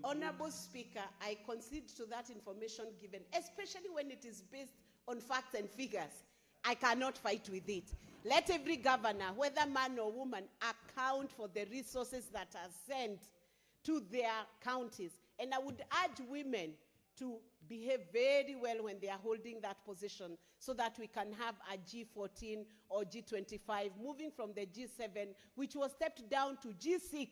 Honorable Speaker, I concede to that information given, especially when it is based on facts and figures. I cannot fight with it. Let every governor, whether man or woman, account for the resources that are sent to their counties. And I would urge women to behave very well when they are holding that position so that we can have a G14 or G25, moving from the G7, which was stepped down to G6,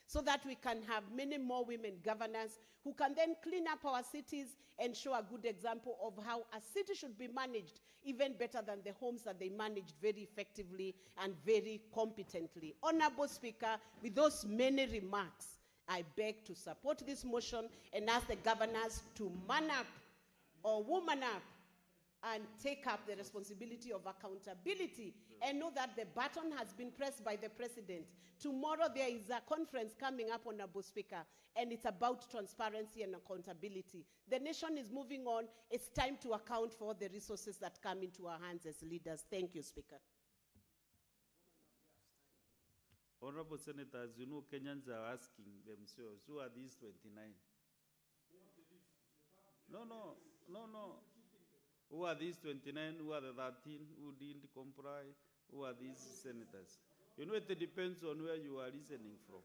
so that we can have many more women governors who can then clean up our cities and show a good example of how a city should be managed even better than the homes that they managed very effectively and very competently. Honorable Speaker, with those many remarks, I beg to support this motion and ask the governors to man up or woman up and take up the responsibility of accountability and know that the baton has been pressed by the president. Tomorrow there is a conference coming up, Honorable Speaker, and it's about transparency and accountability. The nation is moving on. It's time to account for the resources that come into our hands as leaders. Thank you, Speaker. Honorable Senators, you know Kenyans are asking themselves, who are these 29? No. Who are these 29? Who are the 13 who didn't comply? Who are these senators? You know, it depends on where you are listening from.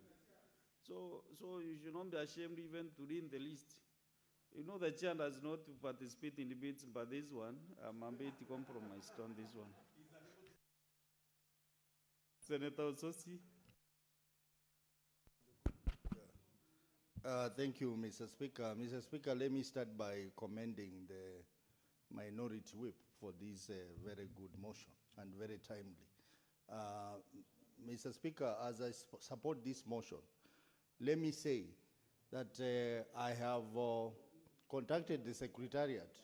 So you should not be ashamed even to read the list. You know, the chair does not participate in debates, but this one, I'm a bit compromised on this one. Senator Ososi. Thank you, Mr. Speaker. Mr. Speaker, let me start by commending the minority whip for this very good motion and very timely. Mr. Speaker, as I support this motion, let me say that I have contacted the Secretariat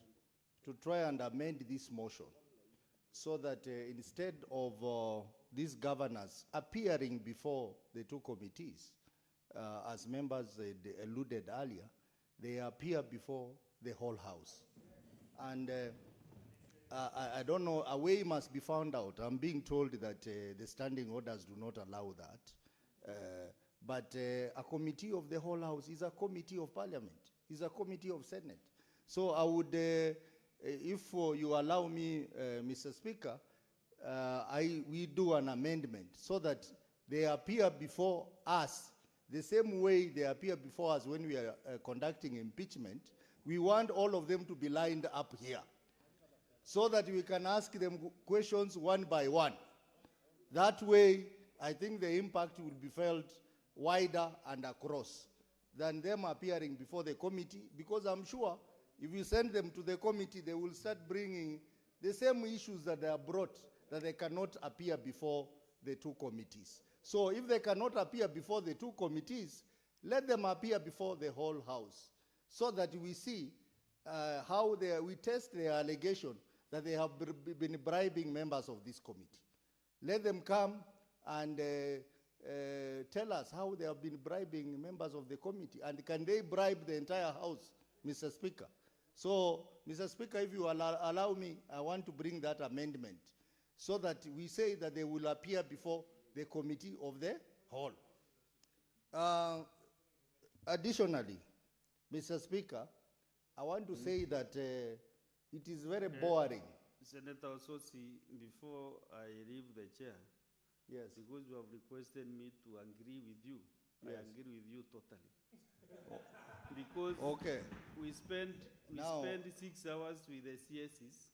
to try and amend this motion so that instead of these governors appearing before the two committees, as members alluded earlier, they appear before the whole House. And I don't know, a way must be found out. I'm being told that the standing orders do not allow that. But a committee of the whole House is a committee of Parliament, is a committee of Senate. So I would, if you allow me, Mr. Speaker, we do an amendment so that they appear before us the same way they appear before us when we are conducting impeachment. We want all of them to be lined up here so that we can ask them questions one by one. That way, I think the impact will be felt wider and across than them appearing before the committee, because I'm sure if you send them to the committee, they will start bringing the same issues that they are brought, that they cannot appear before the two committees. So if they cannot appear before the two committees, let them appear before the whole House so that we see how we test their allegation that they have been bribing members of this committee. Let them come and tell us how they have been bribing members of the committee, and can they bribe the entire House, Mr. Speaker? So, Mr. Speaker, if you allow me, I want to bring that amendment so that we say that they will appear before the committee of the whole. Additionally, Mr. Speaker, I want to say that it is very boring. Senator Ososi, before I leave the chair, yes, because you have requested me to agree with you, yes, I agree with you totally. Because we spend 6 hours with the CSs,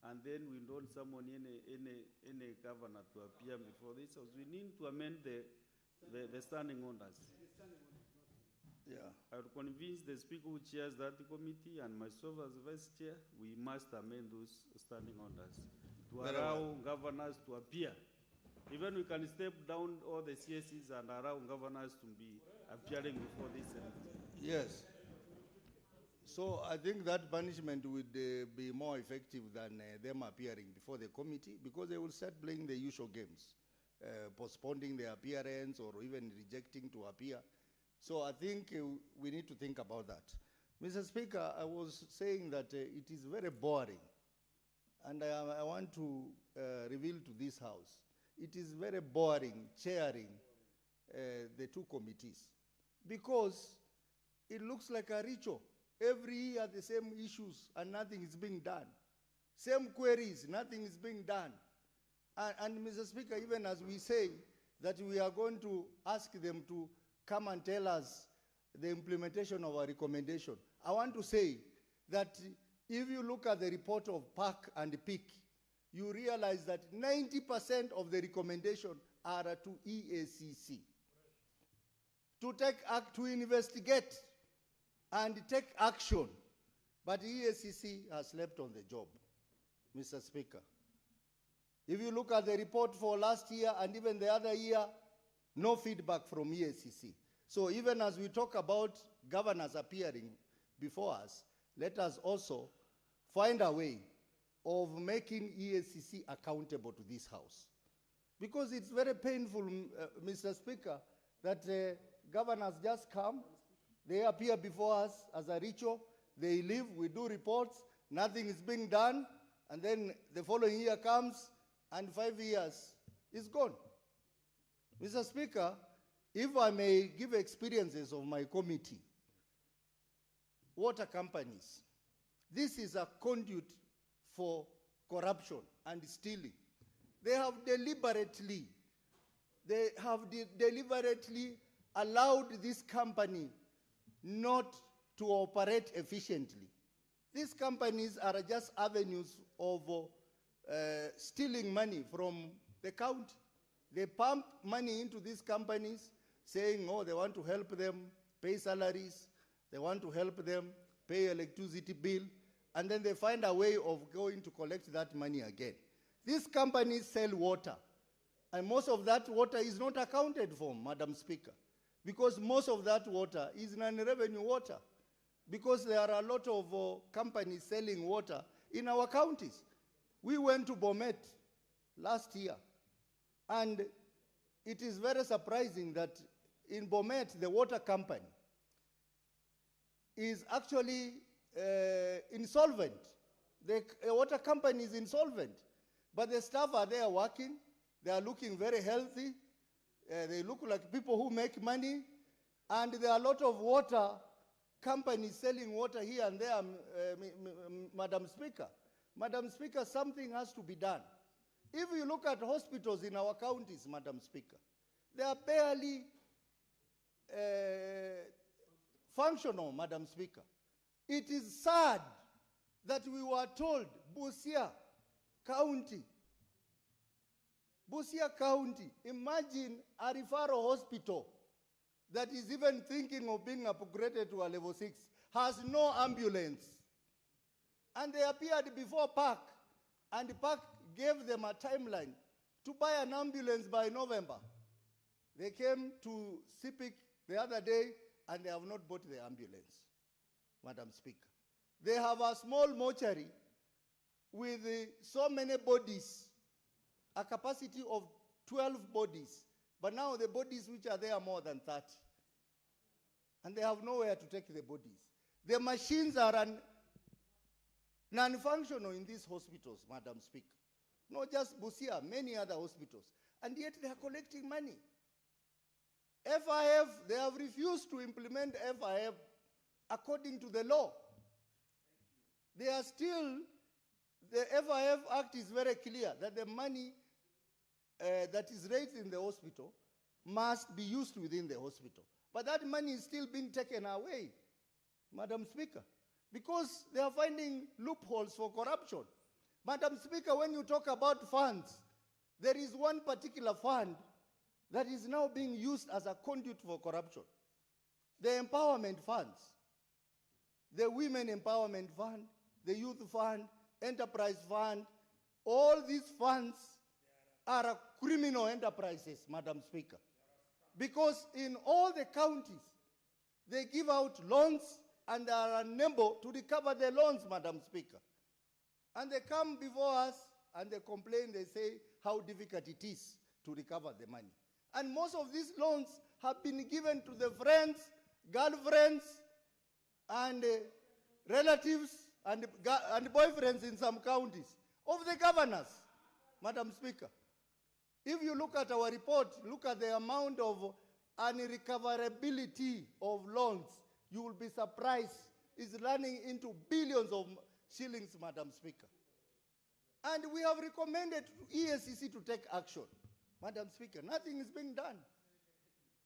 and then we don't summon any governor to appear before this House. We need to amend the standing orders. Yeah. I would convince the Speaker who chairs that committee and myself as Vice Chair, we must amend those standing orders to allow governors to appear. Even we can step down all the CSs and allow governors to be appearing before this Senate. Yes. So I think that punishment would be more effective than them appearing before the committee, because they will start playing the usual games, postponing their appearance or even rejecting to appear. So I think we need to think about that. Mr. Speaker, I was saying that it is very boring, and I want to reveal to this House, it is very boring chairing the two committees, because it looks like a ritual. Every year the same issues and nothing is being done. Same queries, nothing is being done. And Mr. Speaker, even as we say that we are going to ask them to come and tell us the implementation of our recommendation, I want to say that if you look at the report of PAC and PIC, you realize that 90% of the recommendation are to EACC. To take act, to investigate and take action. But EACC has slept on the job, Mr. Speaker. If you look at the report for last year and even the other year, no feedback from EACC. So even as we talk about governors appearing before us, let us also find a way of making EACC accountable to this House. Because it's very painful, Mr. Speaker, that governors just come, they appear before us as a ritual, they leave, we do reports, nothing is being done, and then the following year comes, and 5 years is gone. Mr. Speaker, if I may give experiences of my committee, water companies, this is a conduit for corruption and stealing. They have deliberately allowed this company not to operate efficiently. These companies are just avenues of stealing money from the county. They pump money into these companies saying, oh, they want to help them pay salaries, they want to help them pay electricity bill, and then they find a way of going to collect that money again. These companies sell water, and most of that water is not accounted for, Madam Speaker, because most of that water is non-revenue water, because there are a lot of companies selling water in our counties. We went to Bomet last year, and it is very surprising that in Bomet, the water company is actually insolvent. The water company is insolvent, but the staff are there working. They are looking very healthy. They look like people who make money, and there are a lot of water companies selling water here and there, Madam Speaker. Madam Speaker, something has to be done. If you look at hospitals in our counties, Madam Speaker, they are barely functional, Madam Speaker. It is sad that we were told Busia County, imagine a referral hospital that is even thinking of being upgraded to a level 6, has no ambulance. And they appeared before PAC, and PAC gave them a timeline to buy an ambulance by November. They came to CPIC the other day, and they have not bought the ambulance, Madam Speaker. They have a small mortuary with so many bodies, a capacity of 12 bodies, but now the bodies which are there are more than 30. And they have nowhere to take the bodies. The machines are non-functional in these hospitals, Madam Speaker. Not just Busia, many other hospitals. And yet they are collecting money. FIF, they have refused to implement FIF according to the law. They are still, the FIF Act is very clear that the money that is raised in the hospital must be used within the hospital. But that money is still being taken away, Madam Speaker, because they are finding loopholes for corruption. Madam Speaker, when you talk about funds, there is one particular fund that is now being used as a conduit for corruption. The empowerment funds, the Women Empowerment Fund, the Youth Fund, Enterprise Fund, all these funds are criminal enterprises, Madam Speaker. Because in all the counties, they give out loans and they are unable to recover the loans, Madam Speaker. And they come before us and they complain, they say how difficult it is to recover the money. And most of these loans have been given to the friends, girlfriends, and relatives and boyfriends in some counties of the governors, Madam Speaker. If you look at our report, look at the amount of unrecoverability of loans, you will be surprised. It's running into billions of shillings, Madam Speaker. And we have recommended to EACC to take action. Madam Speaker, nothing is being done.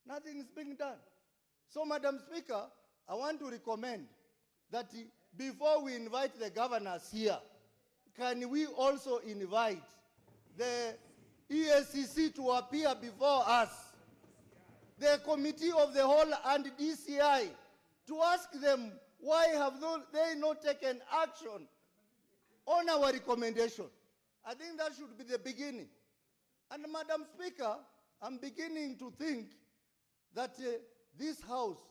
Nothing is being done. So, Madam Speaker, I want to recommend that before we invite the governors here, can we also invite the EACC to appear before us, the Committee of the Whole and DCI, to ask them why have they not taken action on our recommendation? I think that should be the beginning. And Madam Speaker, I'm beginning to think that this House,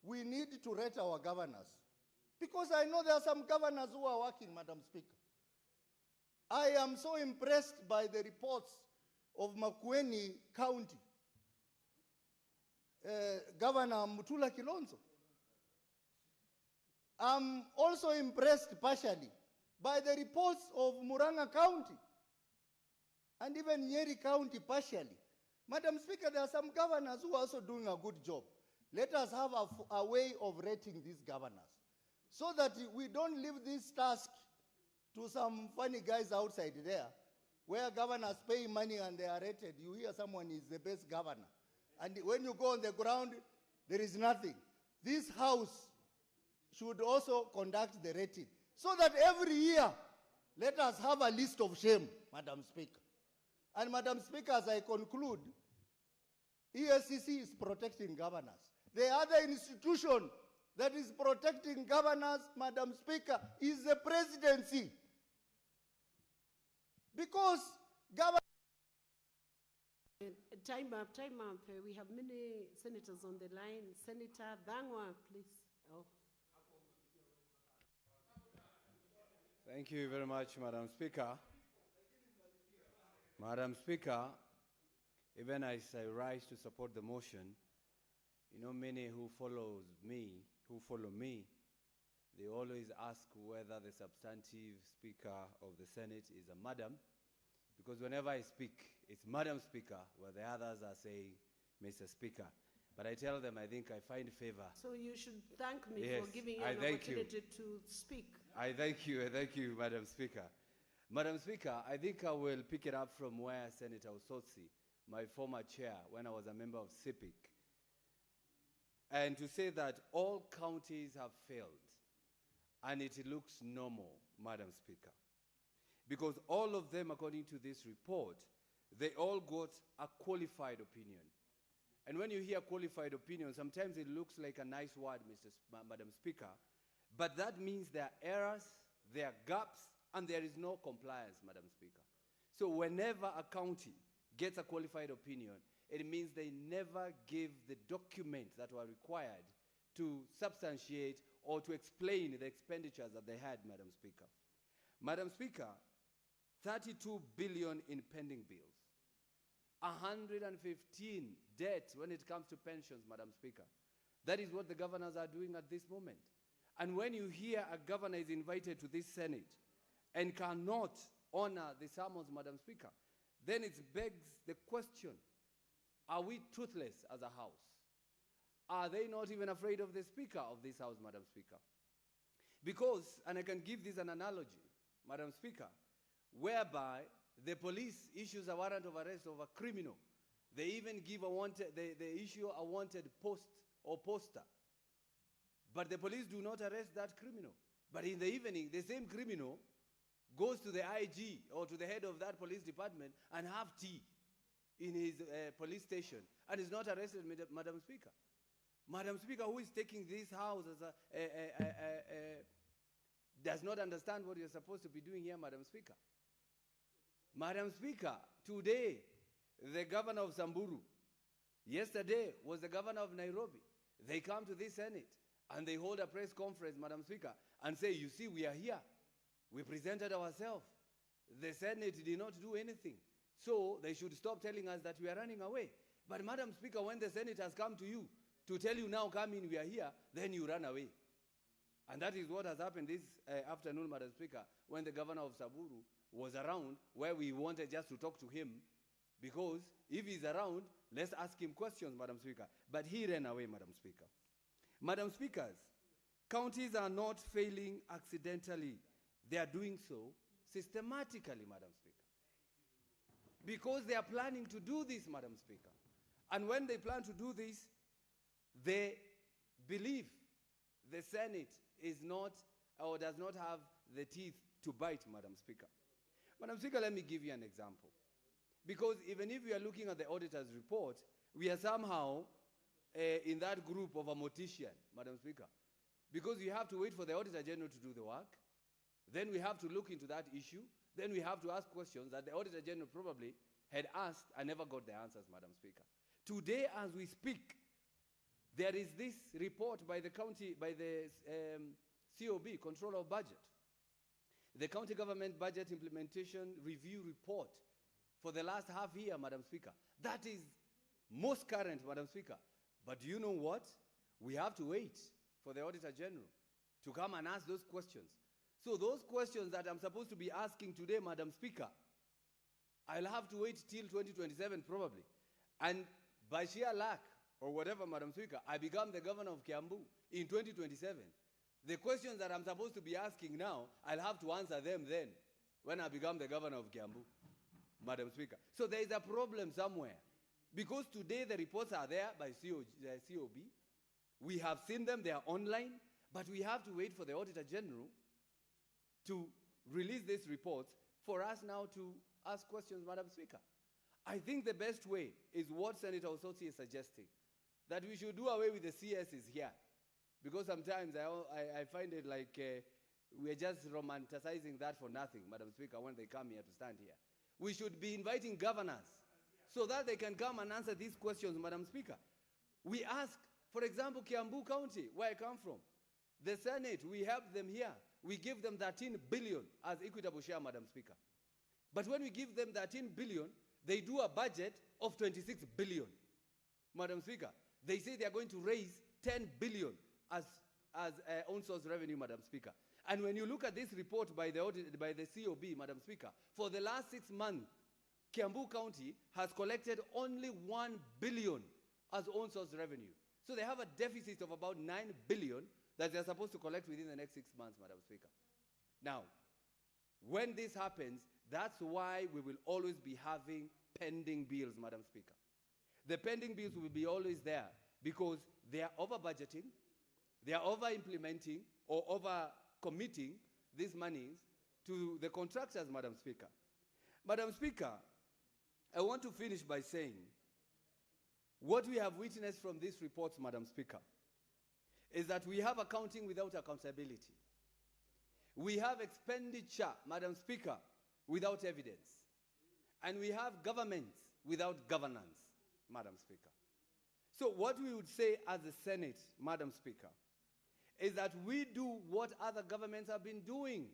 we need to rate our governors. Because I know there are some governors who are working, Madam Speaker. I am so impressed by the reports of Makueni County, Governor Mutula Kilonzo. I'm also impressed partially by the reports of Muranga County and even Nyeri County partially. Madam Speaker, there are some governors who are also doing a good job. Let us have a way of rating these governors so that we don't leave this task to some funny guys outside there, where governors pay money and they are rated. You hear someone is the best governor. And when you go on the ground, there is nothing. This House should also conduct the rating so that every year, let us have a list of shame, Madam Speaker. And Madam Speaker, as I conclude, ESCC is protecting governors. The other institution that is protecting governors, Madam Speaker, is the presidency. Because government... Time up, time up. We have many senators on the line. Senator Dangwa, please. Oh. Thank you very much, Madam Speaker. Madam Speaker, even as I rise to support the motion, you know, many who follow me, they always ask whether the substantive Speaker of the Senate is a madam, because whenever I speak, it's Madam Speaker, where the others are saying Mr. Speaker. But I tell them I think I find favor. So you should thank me Yes, for giving you I an thank opportunity to speak. I thank you, Madam Speaker. Madam Speaker, I think I will pick it up from where Senator Osotsi, my former chair, when I was a member of CIPIC, and to say that all counties have failed, and it looks normal, Madam Speaker, because all of them, according to this report, they all got a qualified opinion. And when you hear qualified opinion, sometimes it looks like a nice word, Madam Speaker, but that means there are errors, there are gaps, and there is no compliance, Madam Speaker. So whenever a county gets a qualified opinion, it means they never gave the documents that were required to substantiate or to explain the expenditures that they had, Madam Speaker. Madam Speaker, 32 billion in pending bills, 115 debt when it comes to pensions, Madam Speaker. That is what the governors are doing at this moment. And when you hear a governor is invited to this Senate and cannot honor the sermons, Madam Speaker, then it begs the question, are we truthless as a House? Are they not even afraid of the Speaker of this House, Madam Speaker? Because, and I can give this an analogy, Madam Speaker, whereby the police issues a warrant of arrest of a criminal. They even give a wanted, they issue a wanted post or poster. But the police do not arrest that criminal. But in the evening, the same criminal goes to the IG or to the head of that police department and have tea in his police station and is not arrested, Madam Speaker. Madam Speaker, who is taking this House as does not understand what you're supposed to be doing here, Madam Speaker. Madam Speaker, today, the governor of Samburu, yesterday was the governor of Nairobi. They come to this Senate and they hold a press conference, Madam Speaker, and say, you see, we are here. We presented ourselves. The Senate did not do anything. So they should stop telling us that we are running away. But Madam Speaker, when the Senate has come to you to tell you now, come in, we are here, then you run away. And that is what has happened this afternoon, Madam Speaker, when the governor of Samburu was around, where we wanted just to talk to him, because if he's around, let's ask him questions, Madam Speaker. But he ran away, Madam Speaker. Madam Speakers, counties are not failing accidentally. They are doing so systematically, Madam Speaker. Because they are planning to do this, Madam Speaker. And when they plan to do this, they believe the Senate is not or does not have the teeth to bite, Madam Speaker. Madam Speaker, let me give you an example. Because even if we are looking at the auditor's report, we are somehow in that group of a mortician, Madam Speaker. Because we have to wait for the Auditor General to do the work. Then we have to look into that issue. Then we have to ask questions that the Auditor General probably had asked and never got the answers, Madam Speaker. Today, as we speak, there is this report by the county, by the COB, Controller of Budget, the County Government Budget Implementation Review Report for the last half year, Madam Speaker. That is most current, Madam Speaker. But do you know what? We have to wait for the Auditor General to come and ask those questions. So those questions that I'm supposed to be asking today, Madam Speaker, I'll have to wait till 2027 probably. And by sheer luck, or whatever, Madam Speaker, I become the governor of Kiambu in 2027. The questions that I'm supposed to be asking now, I'll have to answer them then, when I become the governor of Kiambu, Madam Speaker. So there is a problem somewhere. Because today the reports are there by COB. We have seen them, they are online, but we have to wait for the Auditor General to release these reports for us now to ask questions, Madam Speaker. I think the best way is what Senator Osotsi is suggesting, that we should do away with the CSs here. Because sometimes I find it like we're just romanticizing that for nothing, Madam Speaker, when they come here to stand here. We should be inviting governors so that they can come and answer these questions, Madam Speaker. We ask, for example, Kiambu County, where I come from. The Senate, we help them here. We give them 13 billion as equitable share, Madam Speaker. But when we give them 13 billion, they do a budget of 26 billion, Madam Speaker. They say they are going to raise 10 billion as own source revenue, Madam Speaker. And when you look at this report by the COB, Madam Speaker, for the last 6 months, Kiambu County has collected only 1 billion as own source revenue. So they have a deficit of about 9 billion that they're supposed to collect within the next 6 months, Madam Speaker. Now, when this happens, that's why we will always be having pending bills, Madam Speaker. The pending bills will be always there because they are over-budgeting, they are over-implementing or over-committing these monies to the contractors, Madam Speaker. Madam Speaker, I want to finish by saying what we have witnessed from these reports, Madam Speaker, is that we have accounting without accountability. We have expenditure, Madam Speaker, without evidence. And we have governments without governance, Madam Speaker. So what we would say as the Senate, Madam Speaker, is that we do what other governments have been doing.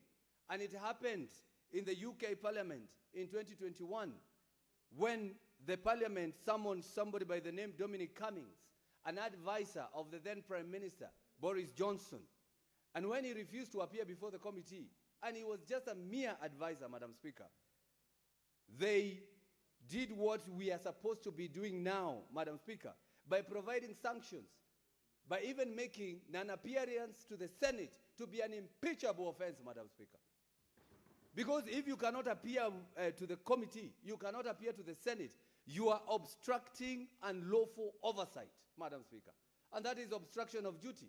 And it happened in the UK Parliament in 2021 when the Parliament summoned somebody by the name Dominic Cummings, an advisor of the then Prime Minister, Boris Johnson. And when he refused to appear before the committee, and he was just a mere advisor, Madam Speaker, they did what we are supposed to be doing now, Madam Speaker, by providing sanctions, by even making non-appearance to the Senate to be an impeachable offense, Madam Speaker. Because if you cannot appear to the committee, you cannot appear to the Senate, you are obstructing unlawful oversight, Madam Speaker. And that is obstruction of duty.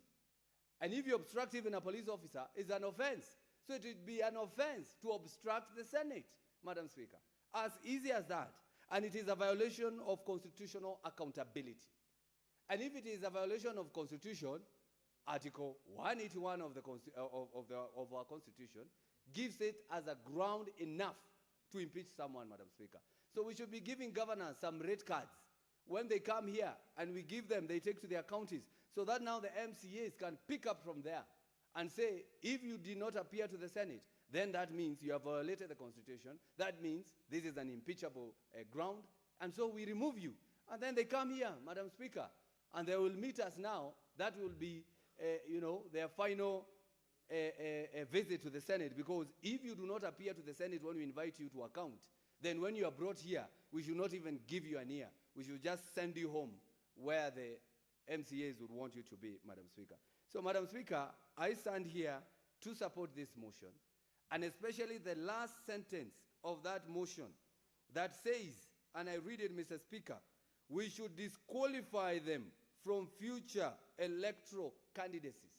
And if you obstruct even a police officer, it's an offense. So it would be an offense to obstruct the Senate, Madam Speaker. As easy as that. And it is a violation of constitutional accountability. And if it is a violation of Constitution, Article 181 of our Constitution gives it as a ground enough to impeach someone, Madam Speaker. So we should be giving governors some red cards. When they come here and we give them, they take to their counties, so that now the MCAs can pick up from there and say, if you did not appear to the Senate, then that means you have violated the Constitution. That means this is an impeachable ground, and so we remove you. And then they come here, Madam Speaker, and they will meet us now. That will be, their final visit to the Senate, because if you do not appear to the Senate when we invite you to account, then when you are brought here, we should not even give you an ear. We should just send you home where the MCAs would want you to be, Madam Speaker. So, Madam Speaker, I stand here to support this motion, and especially the last sentence of that motion that says, and I read it, Mr. Speaker, we should disqualify them from future electoral candidacies,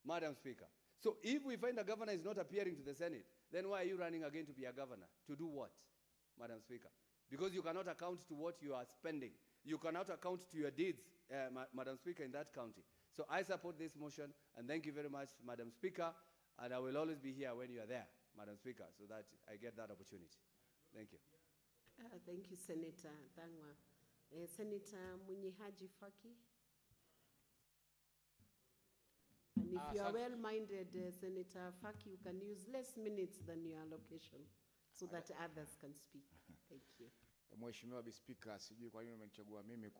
Madam Speaker. So if we find a governor is not appearing to the Senate, then why are you running again to be a governor? To do what, Madam Speaker? Because you cannot account to what you are spending. You cannot account to your deeds, Madam Speaker, in that county. So I support this motion, and thank you very much, Madam Speaker, and I will always be here when you are there, Madam Speaker, so that I get that opportunity. Thank you. Thank you, Senator Thangwa. Senator Munyihaji Faki. And if you are well-minded, Senator Faki, you can use less minutes than your allocation so that others can speak. Thank you. Mheshimiwa Speaker, sijui kwa nini umenichagua mimi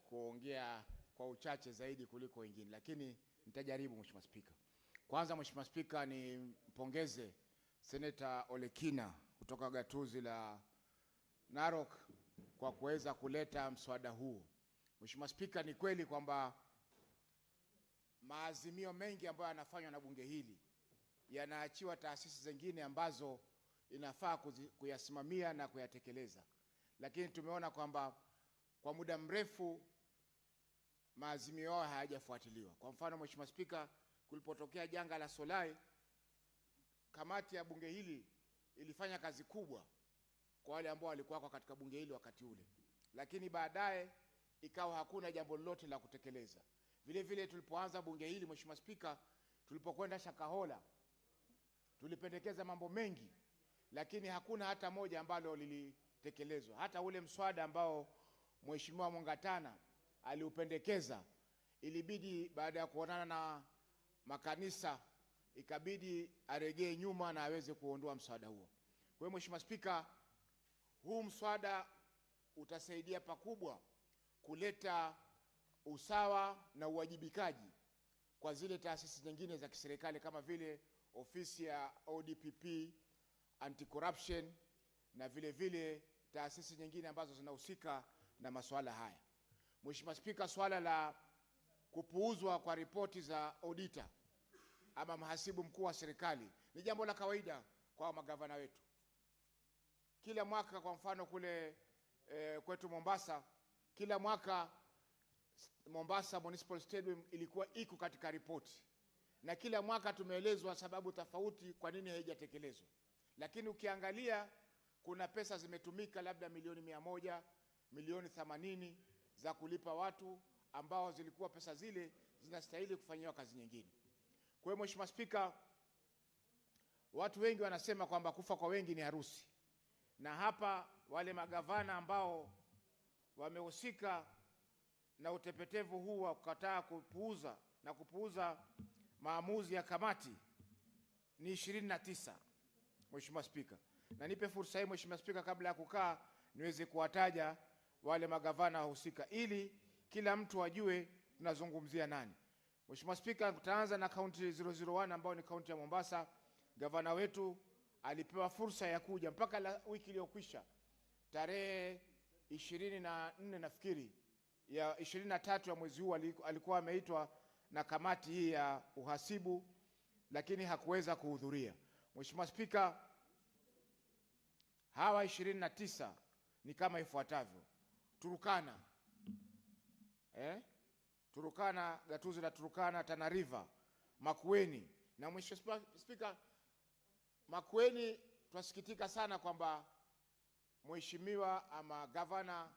kuongea kwa uchache zaidi kuliko wengine, lakini nitajaribu, Mheshimiwa Speaker. Kwanza, Mheshimiwa Speaker, ni mpongeze Senator Olekina kutoka gatuzi la Narok kwa kuweza kuleta mswada huu. Mheshimiwa Spika, ni kweli kwamba maazimio mengi ambayo yanafanywa na bunge hili yanaachiwa taasisi zingine ambazo inafaa kuyasimamia na kuyatekeleza, lakini tumeona kwamba kwa muda mrefu maazimio yao hayajafuatiliwa. Kwa mfano, Mheshimiwa Spika, kulipotokea janga la Solai, kamati ya bunge hili ilifanya kazi kubwa kwa wale ambao walikuwa katika bunge hili wakati ule, lakini baadaye ikawa hakuna jambo lolote la kutekeleza. Vile vile tulipoanza bunge hili, Mheshimiwa Spika, tulipokwenda Shakahola tulipendekeza mambo mengi, lakini hakuna hata moja ambalo lilitekelezwa. Hata ule mswada ambao Mheshimiwa Mungatana aliupendekeza, ilibidi baada ya kuonana na makanisa ikabidi aregee nyuma na aweze kuondoa mswada huo. Kwa hiyo Mheshimiwa Spika, huu mswada utasaidia pakubwa kuleta usawa na uwajibikaji kwa zile taasisi nyingine za kiserikali kama vile ofisi ya ODPP, anti-corruption na vile vile taasisi nyingine ambazo zinahusika na masuala haya. Mheshimiwa Spika, swala la kupuuzwa kwa ripoti za auditor ama mhasibu mkuu wa serikali ni jambo la kawaida kwa magavana wetu. Kila mwaka, kwa mfano kule kwetu Mombasa, kila mwaka Mombasa Municipal Stadium ilikuwa iko katika ripoti, na kila mwaka tumeelezwa sababu tofauti kwa nini haijatekelezwa. Lakini ukiangalia kuna pesa zimetumika labda milioni 100, milioni 80 za kulipa watu ambao zilikuwa pesa zile zinastahili kufanyiwa kazi nyingine. Kwa hiyo Mheshimiwa Spika, watu wengi wanasema kwamba kufa kwa wengi ni harusi, na hapa wale magavana ambao wamehusika na utepetevu huu wa kukataa kupuuza maamuzi ya kamati ni 29, Mheshimiwa Spika. Na nipe fursa hii Mheshimiwa Spika, kabla ya kukaa niweze kuwataja wale magavana wahusika ili kila mtu ajue tunazungumzia nani. Mheshimiwa Spika, tutaanza na kaunti 001 ambao ni kaunti ya Mombasa. Gavana wetu alipewa fursa ya kuja mpaka wiki iliyokwisha tarehe 24 nafikiri ya 23 ya mwezi huu alikuwa ameitwa na kamati hii ya uhasibu, lakini hakuweza kuhudhuria. Mheshimiwa Spika, hawa 29 ni kama ifuatavyo: Turukana, Turukana, gatuzi la Turukana, Tana River, Makueni. Na Mheshimiwa Spika, Makueni tunasikitika sana kwamba Mheshimiwa ama Gavana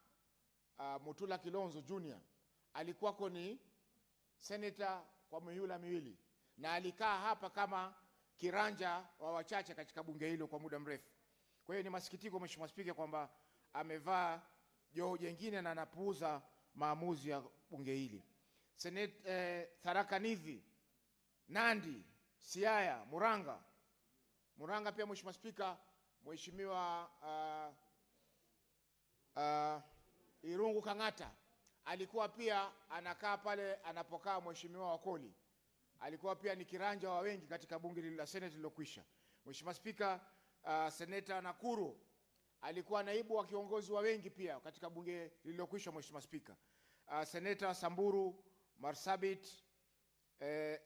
Mutula Kilonzo Junior alikuwako ni senator kwa mihula miwili na alikaa hapa kama kiranja wa wachache katika bunge hilo kwa muda mrefu. Kwa hiyo ni masikitiko Mheshimiwa Spika kwamba amevaa joho jingine na anapuuza maamuzi ya bunge hili. Tharaka Nithi, Nandi, Siaya, Muranga pia Mheshimiwa Spika, Mheshimiwa Irungu Kang'ata alikuwa pia anakaa pale anapokaa Mheshimiwa Wakoli. Alikuwa pia ni kiranja wa wengi katika bunge la Senate lilokwisha. Mheshimiwa Spika, Seneta Nakuru alikuwa naibu wa kiongozi wa wengi pia katika bunge lililokwisha. Mheshimiwa Spika, Seneta Samburu, Marsabit,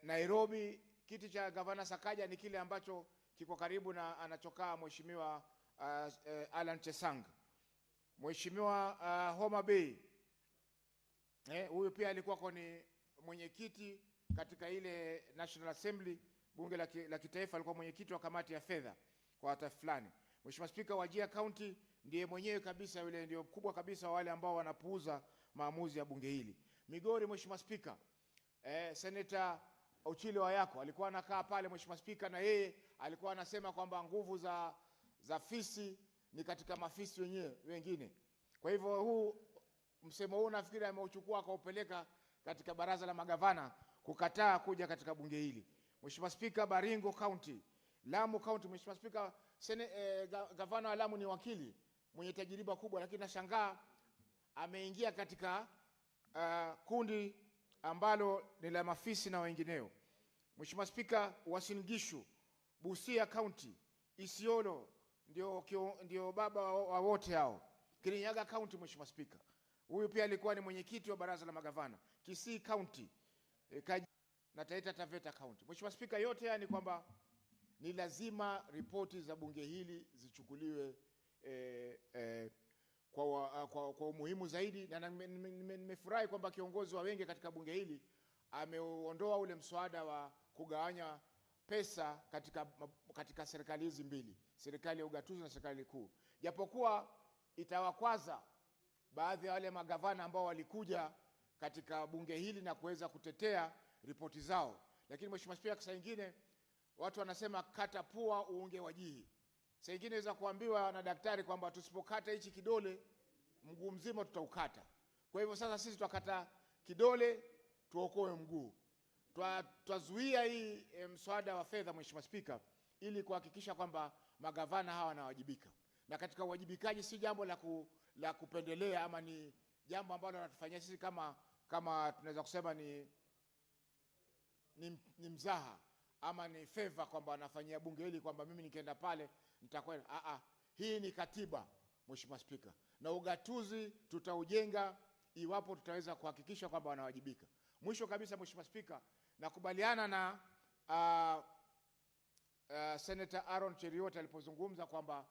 Nairobi, kiti cha Gavana Sakaja ni kile ambacho kiko karibu na anachokaa Mheshimiwa Alan Chesang. Mheshimiwa Homa Bay, huyu pia alikuwa ni mwenyekiti katika ile National Assembly, bunge la kitaifa, alikuwa mwenyekiti wa kamati ya fedha kwa hata fulani. Mheshimiwa Spika, Wajir County ndiye mwenyewe kabisa, yule ndio kubwa kabisa wale ambao wanapuuza maamuzi ya bunge hili. Migori, Mheshimiwa Spika, Senator Ochilo Wayako alikuwa anakaa pale Mheshimiwa Spika, na yeye alikuwa anasema kwamba nguvu za fisi ni katika mafisi wengine. Kwa hivyo huu msemo huu nafikiri ameuchukua akaupeleka katika baraza la magavana kukataa kuja katika bunge hili. Mheshimiwa Spika, Baringo County, Lamu County, Mheshimiwa Spika, gavana wa Lamu ni wakili mwenye tajiriba kubwa, lakini nashangaa ameingia katika kundi ambalo ni la mafisi na wengineo. Mheshimiwa Spika, Uasin Gishu, Busia County, Isiolo ndio baba wa wote hao. Kirinyaga County, Mheshimiwa Spika. Huyu pia alikuwa ni mwenyekiti wa baraza la magavana. Kisii County, na Taita Taveta County. Mheshimiwa Spika, yote haya ni kwamba ni lazima ripoti za bunge hili zichukuliwe kwa umuhimu zaidi, na nimefurahi kwamba kiongozi wa wengi katika bunge hili ameuondoa ule mswada wa kugawanya pesa katika serikali hizi mbili, serikali ya ugatuzi na serikali kuu, japokuwa itawakwaza baadhi ya wale magavana ambao walikuja katika bunge hili na kuweza kutetea ripoti zao. Lakini Mheshimiwa Spika, saa nyingine watu wanasema kata pua uunge wajihi. Saa nyingine inaweza kuambiwa na daktari kwamba tusipokata hichi kidole mguu mzima tutaukata. Kwa hivyo sasa sisi tutakata kidole tuokoe mguu. Twazuia hii mswada wa fedha, Mheshimiwa Spika, ili kuhakikisha kwamba magavana hawa wanawajibika. Na katika uwajibikaji si jambo la kupendelea, ama ni jambo ambalo wanatufanyia sisi kama tunaweza kusema ni mzaha ama ni favor, kwamba wanafanyia bunge hili kwamba mimi nikienda pale nitakwenda. Hii ni katiba, Mheshimiwa Spika, na ugatuzi tutaujenga iwapo tutaweza kuhakikisha kwamba wanawajibika. Mwisho kabisa, Mheshimiwa Spika, nakubaliana na Senator Aaron Cheriot alipozungumza kwamba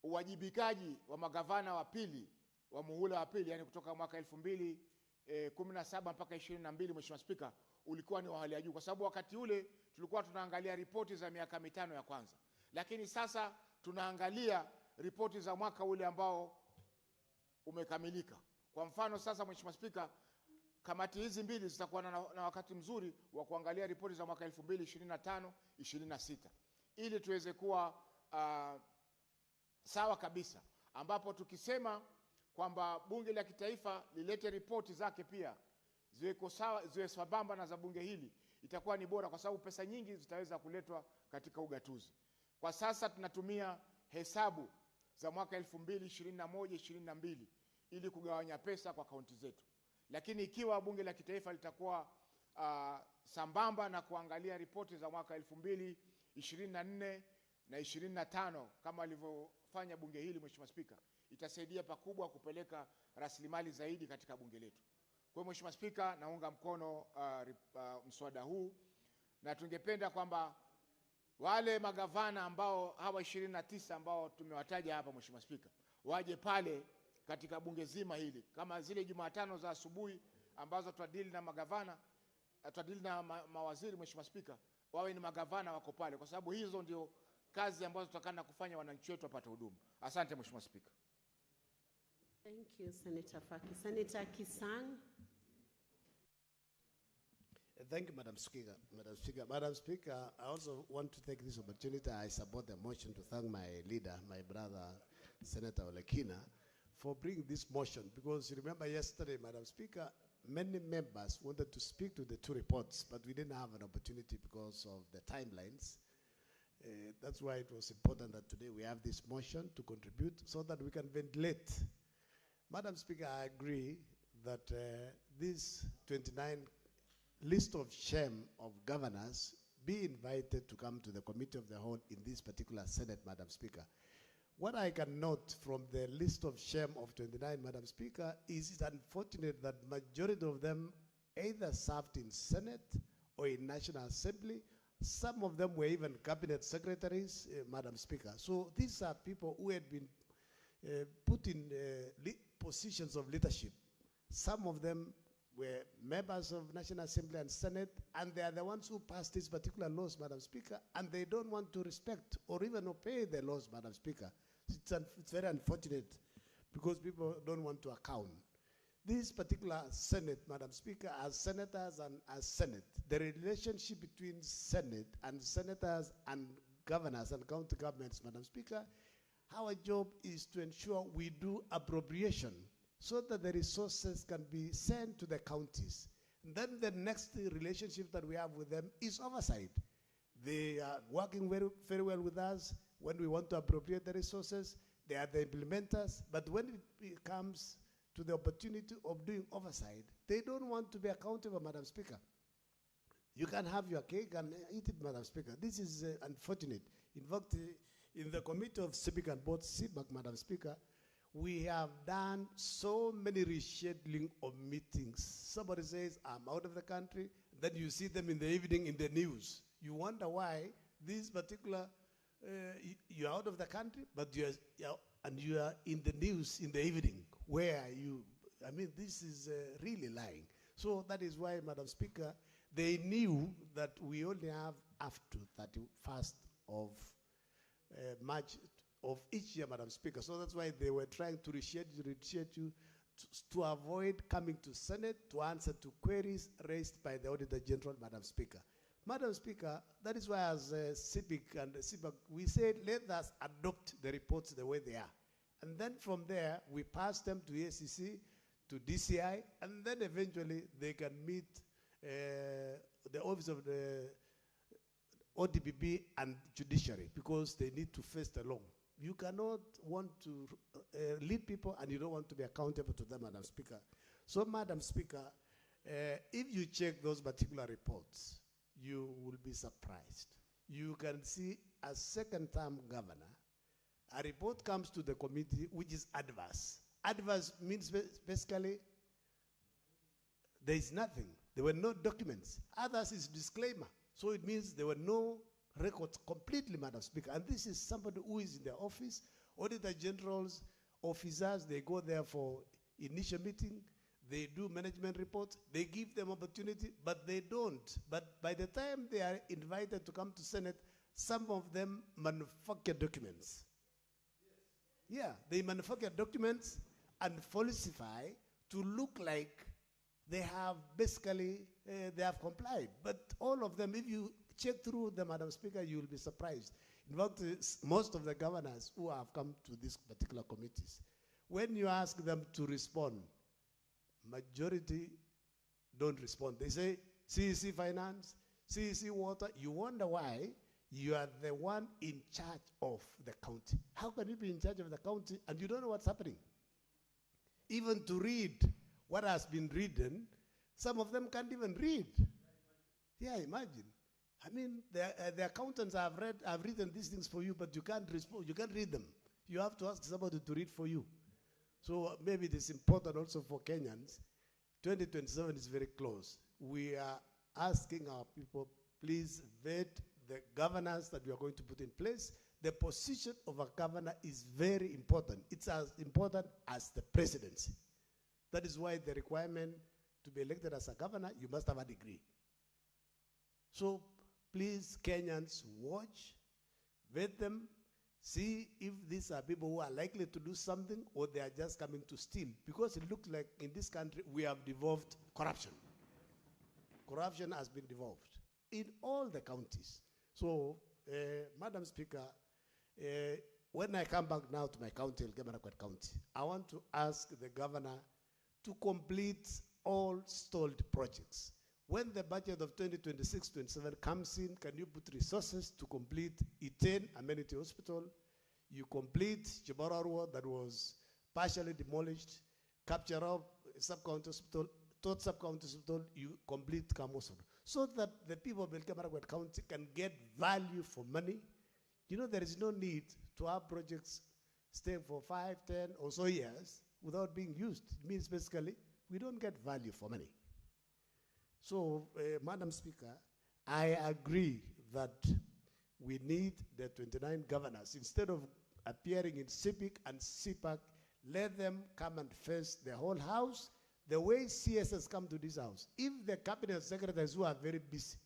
uwajibikaji wa magavana wa pili wa muhula wa pili, yani kutoka mwaka 2017 mpaka 22, Mheshimiwa Spika, ulikuwa ni wa hali ya juu, kwa sababu wakati ule tulikuwa tunaangalia ripoti za miaka mitano ya kwanza, lakini sasa tunaangalia ripoti za mwaka ule ambao umekamilika. Kwa mfano sasa, Mheshimiwa Spika, kamati hizi mbili zitakuwa na wakati mzuri wa kuangalia ripoti za mwaka 2025-26 ili tuweze kuwa sawa kabisa, ambapo tukisema kwamba bunge la kitaifa lilete ripoti zake pia ziweko sawa, ziwe sambamba na za bunge hili, itakuwa ni bora, kwa sababu pesa nyingi zitaweza kuletwa katika ugatuzi. Kwa sasa tunatumia hesabu za mwaka 2021-22 ili kugawanya pesa kwa kaunti zetu, lakini ikiwa bunge la kitaifa litakuwa sambamba na kuangalia ripoti za mwaka 2024 na 25 kama alivyofanya bunge hili, Mheshimiwa Spika, itasaidia pakubwa kupeleka rasilimali zaidi katika bunge letu. Kwa hiyo Mheshimiwa Spika, naunga mkono mswada huu, na tungependa kwamba wale magavana ambao hawa 29 ambao tumewataja hapa, Mheshimiwa Spika, waje pale katika bunge zima hili, kama zile Jumatano za asubuhi ambazo tutadili na magavana, tutadili na mawaziri, Mheshimiwa Spika, wawe ni magavana wako pale, kwa sababu hizo ndio kazi ambazo tutakana kufanya wananchi wetu wapate huduma. Asante Mheshimiwa Spika. Thank you, Senator Faki. Senator Kisang. Thank you, Madam Speaker. Madam Speaker, I also want to take this opportunity. I support the motion to thank my leader, my brother, Senator Olekina, for bringing this motion. Because you remember yesterday, Madam Speaker, many members wanted to speak to the two reports, but we didn't have an opportunity because of the timelines. That's why it was important that today we have this motion to contribute so that we can ventilate. Madam Speaker, I agree that this 29 list of shame of governors be invited to come to the committee of the whole in this particular Senate, Madam Speaker. What I can note from the list of shame of 29, Madam Speaker, is it's unfortunate that majority of them either served in Senate or in National Assembly. Some of them were even cabinet secretaries, Madam Speaker. So these are people who had been put in positions of leadership. Some of them were members of National Assembly and Senate, and they are the ones who passed these particular laws, Madam Speaker, and they don't want to respect or even obey the laws, Madam Speaker. It's very unfortunate because people don't want to account. This particular Senate, Madam Speaker, as senators and as Senate, the relationship between Senate and senators and governors and county governments, Madam Speaker, our job is to ensure we do appropriation so that the resources can be sent to the counties. And then the next relationship that we have with them is oversight. They are working very, very well with us when we want to appropriate the resources. They are the implementers, but when it comes to the opportunity of doing oversight, they don't want to be accountable, Madam Speaker. You can have your cake and eat it, Madam Speaker. This is unfortunate. In fact, in the Committee of Civic and Board, CBAC, Madam Speaker, We have done so many rescheduling of meetings. Somebody says, I'm out of the country. Then you see them in the evening in the news. You wonder why this particular, you're out of the country, but you are in the news in the evening. Where are you? I mean, this is really lying. So that is why, Madam Speaker, they knew that we only have up to 31st of March of each year, Madam Speaker. So that's why they were trying to reschedule to avoid coming to Senate to answer to queries raised by the Auditor General, Madam Speaker. Madam Speaker, that is why as CIPIC and CIPAC, we said let us adopt the reports the way they are. And then from there, we pass them to ACC, to DCI, and then eventually they can meet the office of the ODPP and judiciary because they need to face the law. You cannot want to lead people and you don't want to be accountable to them, Madam Speaker. So, Madam Speaker, if you check those particular reports, you will be surprised. You can see a second-term governor, a report comes to the committee which is adverse. Adverse means basically there is nothing. There were no documents. Others is disclaimer. So it means there were no records completely, Madam Speaker. And this is somebody who is in the office. Auditor General's officers, they go there for initial meeting. They do management reports. They give them opportunity, but they don't. But by the time they are invited to come to Senate, some of them manufacture documents. Yeah, they manufacture documents and falsify to look like they have basically, they have complied. But all of them, if you check through them, Madam Speaker, you will be surprised. In fact, most of the governors who have come to these particular committees, when you ask them to respond, majority don't respond. They say, CEC Finance, CEC Water. You wonder why you are the one in charge of the county. How can you be in charge of the county and you don't know what's happening? Even to read what has been written, some of them can't even read. Yeah, imagine. I mean, the accountants have written these things for you, but you can't respond. You can't read them. You have to ask somebody to read for you. So maybe it is important also for Kenyans. 2027 is very close. We are asking our people, please vet the governors that we are going to put in place. The position of a governor is very important. It's as important as the presidency. That is why the requirement to be elected as a governor, you must have a degree. So please, Kenyans, watch, vet them, see if these are people who are likely to do something or they are just coming to steal. Because it looks like in this country we have devolved corruption. Corruption has been devolved in all the counties. So, Madam Speaker, when I come back now to my county, Elgeyo-Marakwet County, I want to ask the governor to complete all stalled projects. When the budget of 2026-27 comes in, can you put resources to complete Iten Amenity Hospital? You complete Chibararua that was partially demolished, Kapchara Sub-County Hospital, Tot Sub-County Hospital, you complete Kamoson. So that the people of Elgeyo-Marakwet County can get value for money. You know, there is no need to have projects stay for 5, 10 or so years without being used. It means basically we don't get value for money. So, Madam Speaker, I agree that we need the 29 governors. Instead of appearing in CIPIC and CIPAC, let them come and face the whole house the way CS has come to this house. If the cabinet secretaries who are very busy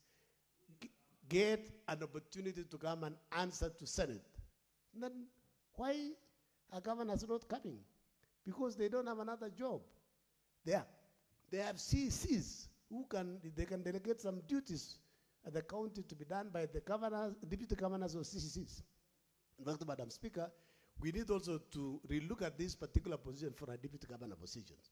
get an opportunity to come and answer to Senate, then why are governors not coming? Because they don't have another job. They have CCs who can delegate some duties at the county to be done by the governors, deputy governors or CCCs. In fact, Madam Speaker, we need also to relook at this particular position for our deputy governor positions.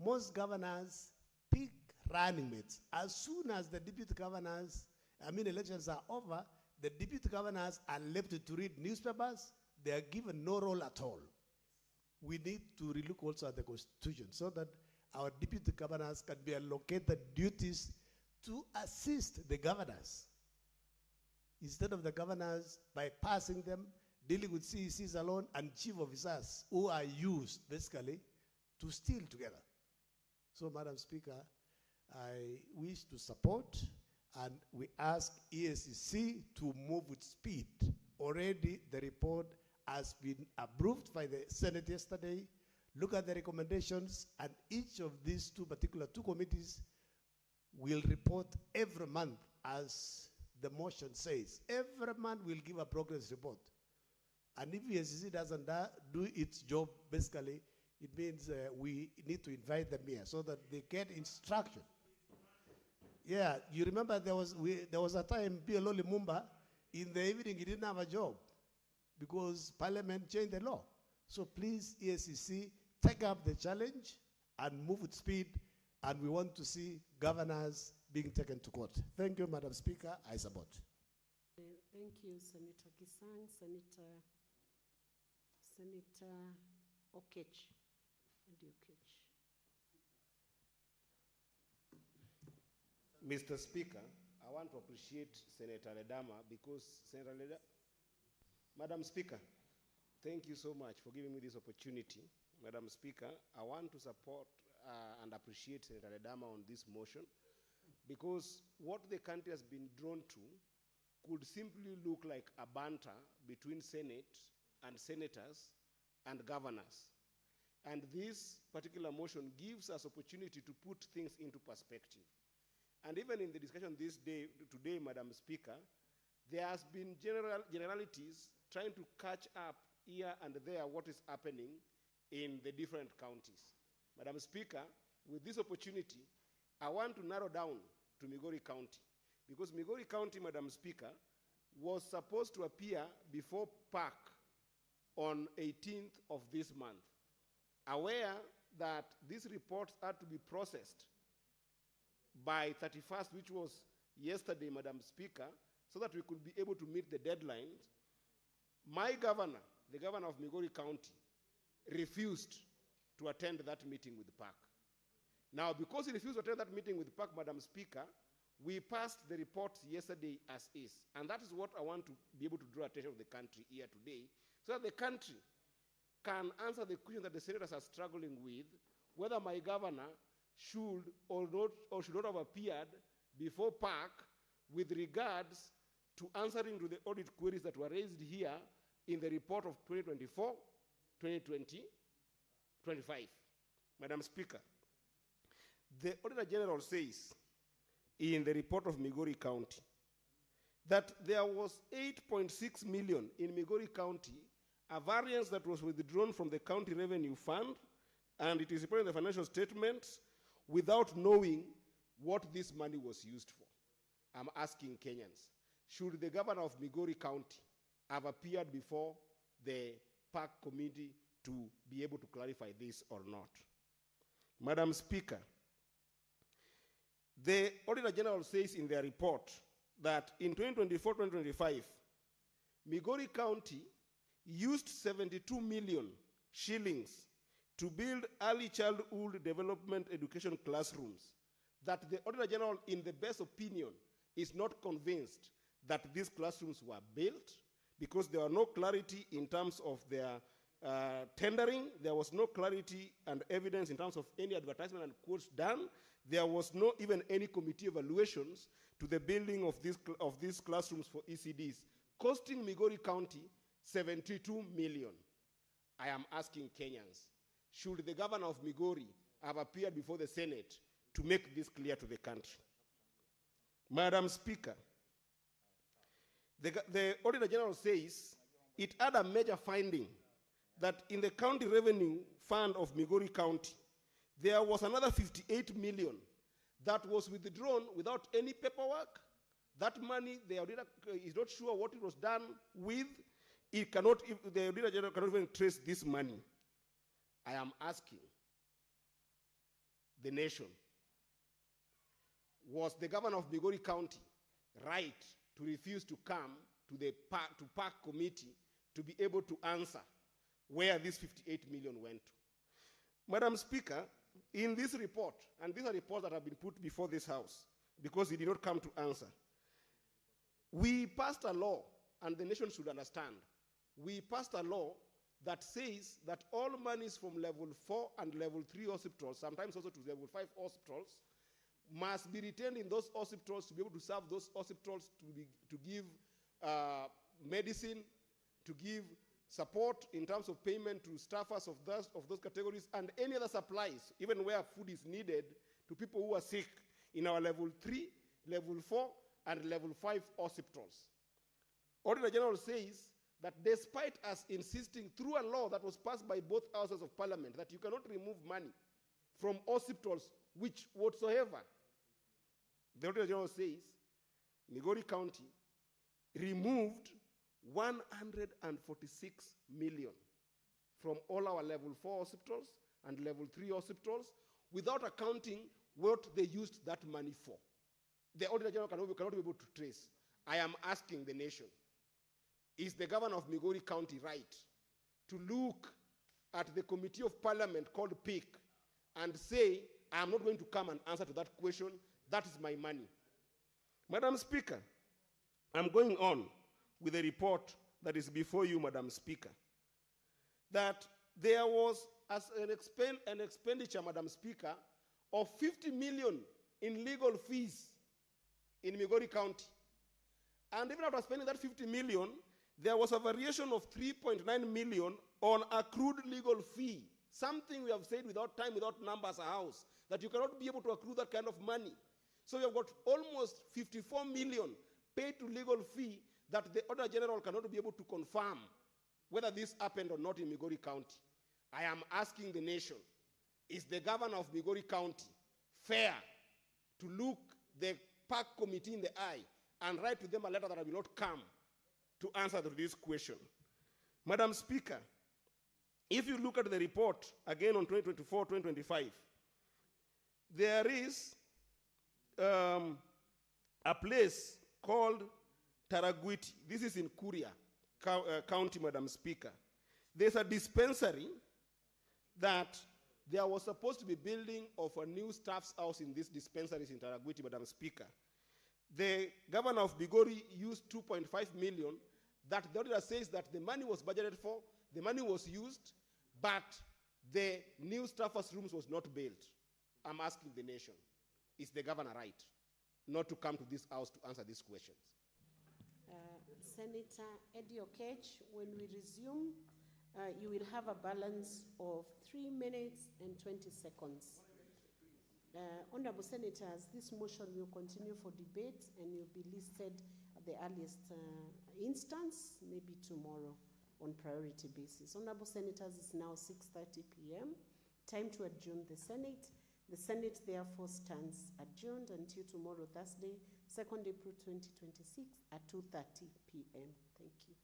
Most governors pick running mates. As soon as the deputy governors, elections are over, the deputy governors are left to read newspapers. They are given no role at all. We need to relook also at the Constitution so that our deputy governors can be allocated duties to assist the governors. Instead of the governors bypassing them, dealing with CECs alone and chief officers who are used basically to steal together. So, Madam Speaker, I wish to support and we ask EACC to move with speed. Already the report has been approved by the Senate yesterday. Look at the recommendations, and each of these two committees will report every month, as the motion says. Every month we'll give a progress report. And if EACC doesn't do its job, basically, it means we need to invite them here so that they get instruction. Yeah, you remember there was a time PLO Lumumba, in the evening he didn't have a job because Parliament changed the law. So please, EACC, take up the challenge and move with speed, and we want to see governors being taken to court. Thank you, Madam Speaker. I support. Thank you, Senator Kisang. Senator Okech. Mr. Speaker, I want to appreciate Senator Ledama because Madam Speaker, thank you so much for giving me this opportunity. Madam Speaker, I want to support and appreciate Senator Ledama on this motion because what the country has been drawn to could simply look like a banter between Senate and senators and governors. And this particular motion gives us opportunity to put things into perspective. And even in the discussion today, Madam Speaker, there has been generalities trying to catch up here and there what is happening in the different counties. Madam Speaker, with this opportunity, I want to narrow down to Migori County, because Migori County, Madam Speaker, was supposed to appear before PAC on 18th of this month, aware that these reports had to be processed by 31st, which was yesterday, Madam Speaker, so that we could be able to meet the deadlines. My governor, the governor of Migori County, refused to attend that meeting with PAC. Now, because he refused to attend that meeting with PAC, Madam Speaker, we passed the report yesterday as is. And that is what I want to be able to draw attention of the country here today, so that the country can answer the question that the senators are struggling with, whether my governor should or should not have appeared before PAC with regards to answering to the audit queries that were raised here in the report of 2024, 2020, 25. Madam Speaker, the Auditor General says in the report of Migori County that there was 8.6 million in Migori County, a variance that was withdrawn from the county revenue fund, and it is reported in the financial statements without knowing what this money was used for. I'm asking Kenyans, should the governor of Migori County have appeared before the PAC committee to be able to clarify this or not? Madam Speaker, the Auditor General says in their report that in 2024-2025, Migori County used 72 million shillings to build early childhood development education classrooms, that the Auditor General, in the best opinion, is not convinced that these classrooms were built because there was no clarity in terms of their tendering. There was no clarity and evidence in terms of any advertisement and quotes done. There was no even any committee evaluations to the building of these classrooms for ECDs, costing Migori County 72 million. I am asking Kenyans, should the governor of Migori have appeared before the Senate to make this clear to the country? Madam Speaker, the Auditor General says it had a major finding that in the county revenue fund of Migori County, there was another 58 million that was withdrawn without any paperwork. That money, the auditor is not sure what it was done with. The Auditor General cannot even trace this money. I am asking the nation, was the governor of Migori County right to refuse to come to the PAC committee to be able to answer where this 58 million went to? Madam Speaker, in this report, and these are reports that have been put before this House because he did not come to answer, we passed a law, and the nation should understand we passed a law that says that all monies from level 4 and level 3 hospitals, sometimes also to level 5 hospitals, must be retained in those hospitals to be able to serve those hospitals, to give medicine, to give support in terms of payment to staffers of those categories, and any other supplies, even where food is needed, to people who are sick in our level 3, level 4, and level 5 hospitals. Auditor General says that despite us insisting through a law that was passed by both houses of parliament that you cannot remove money from hospitals which whatsoever, the Auditor General says Migori County removed 146 million from all our level 4 hospitals and level 3 hospitals without accounting what they used that money for. The Auditor General cannot be able to trace. I am asking the nation, is the governor of Migori County right to look at the committee of parliament called PIC and say, I am not going to come and answer to that question, that is my money? Madam Speaker, I'm going on with a report that is before you, Madam Speaker, that there was an expenditure, Madam Speaker, of 50 million in legal fees in Migori County. And even after spending that 50 million, there was a variation of 3.9 million on accrued legal fee. Something we have said without time, without numbers, a house, that you cannot be able to accrue that kind of money. So we have got almost 54 million paid to legal fee that the Auditor General cannot be able to confirm whether this happened or not in Migori County. I am asking the nation, is the governor of Migori County fair to look the park committee in the eye and write to them a letter that I will not come to answer to this question? Madam Speaker, if you look at the report again on 2024-2025, there is a place called Taraguiti. This is in Kuria County, Madam Speaker. There's a dispensary that there was supposed to be building of a new staff's house in this dispensary in Taraguiti, Madam Speaker. The governor of Bigori used 2.5 million that the auditor says that the money was budgeted for, the money was used, but the new staffers' rooms was not built. I'm asking the nation, is the governor right not to come to this house to answer these questions? Senator Eddie Okech, when we resume, you will have a balance of 3 minutes and 20 seconds. Honorable Senators, this motion will continue for debate and will be listed at the earliest instance, maybe tomorrow on priority basis. Honorable Senators, it's now 6:30 p.m. Time to adjourn the Senate. The Senate therefore stands adjourned until tomorrow, Thursday, 2nd April 2026 at 2:30 p.m. Thank you.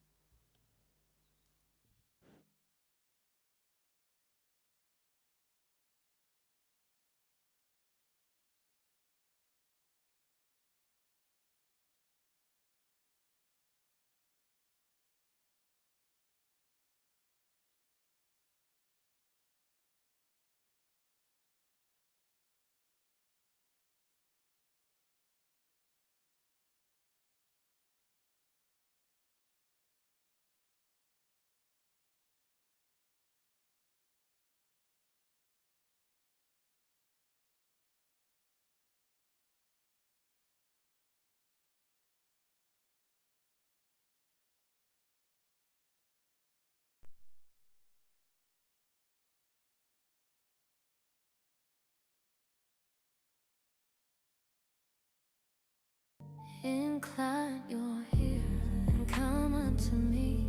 Incline your ear and come unto me.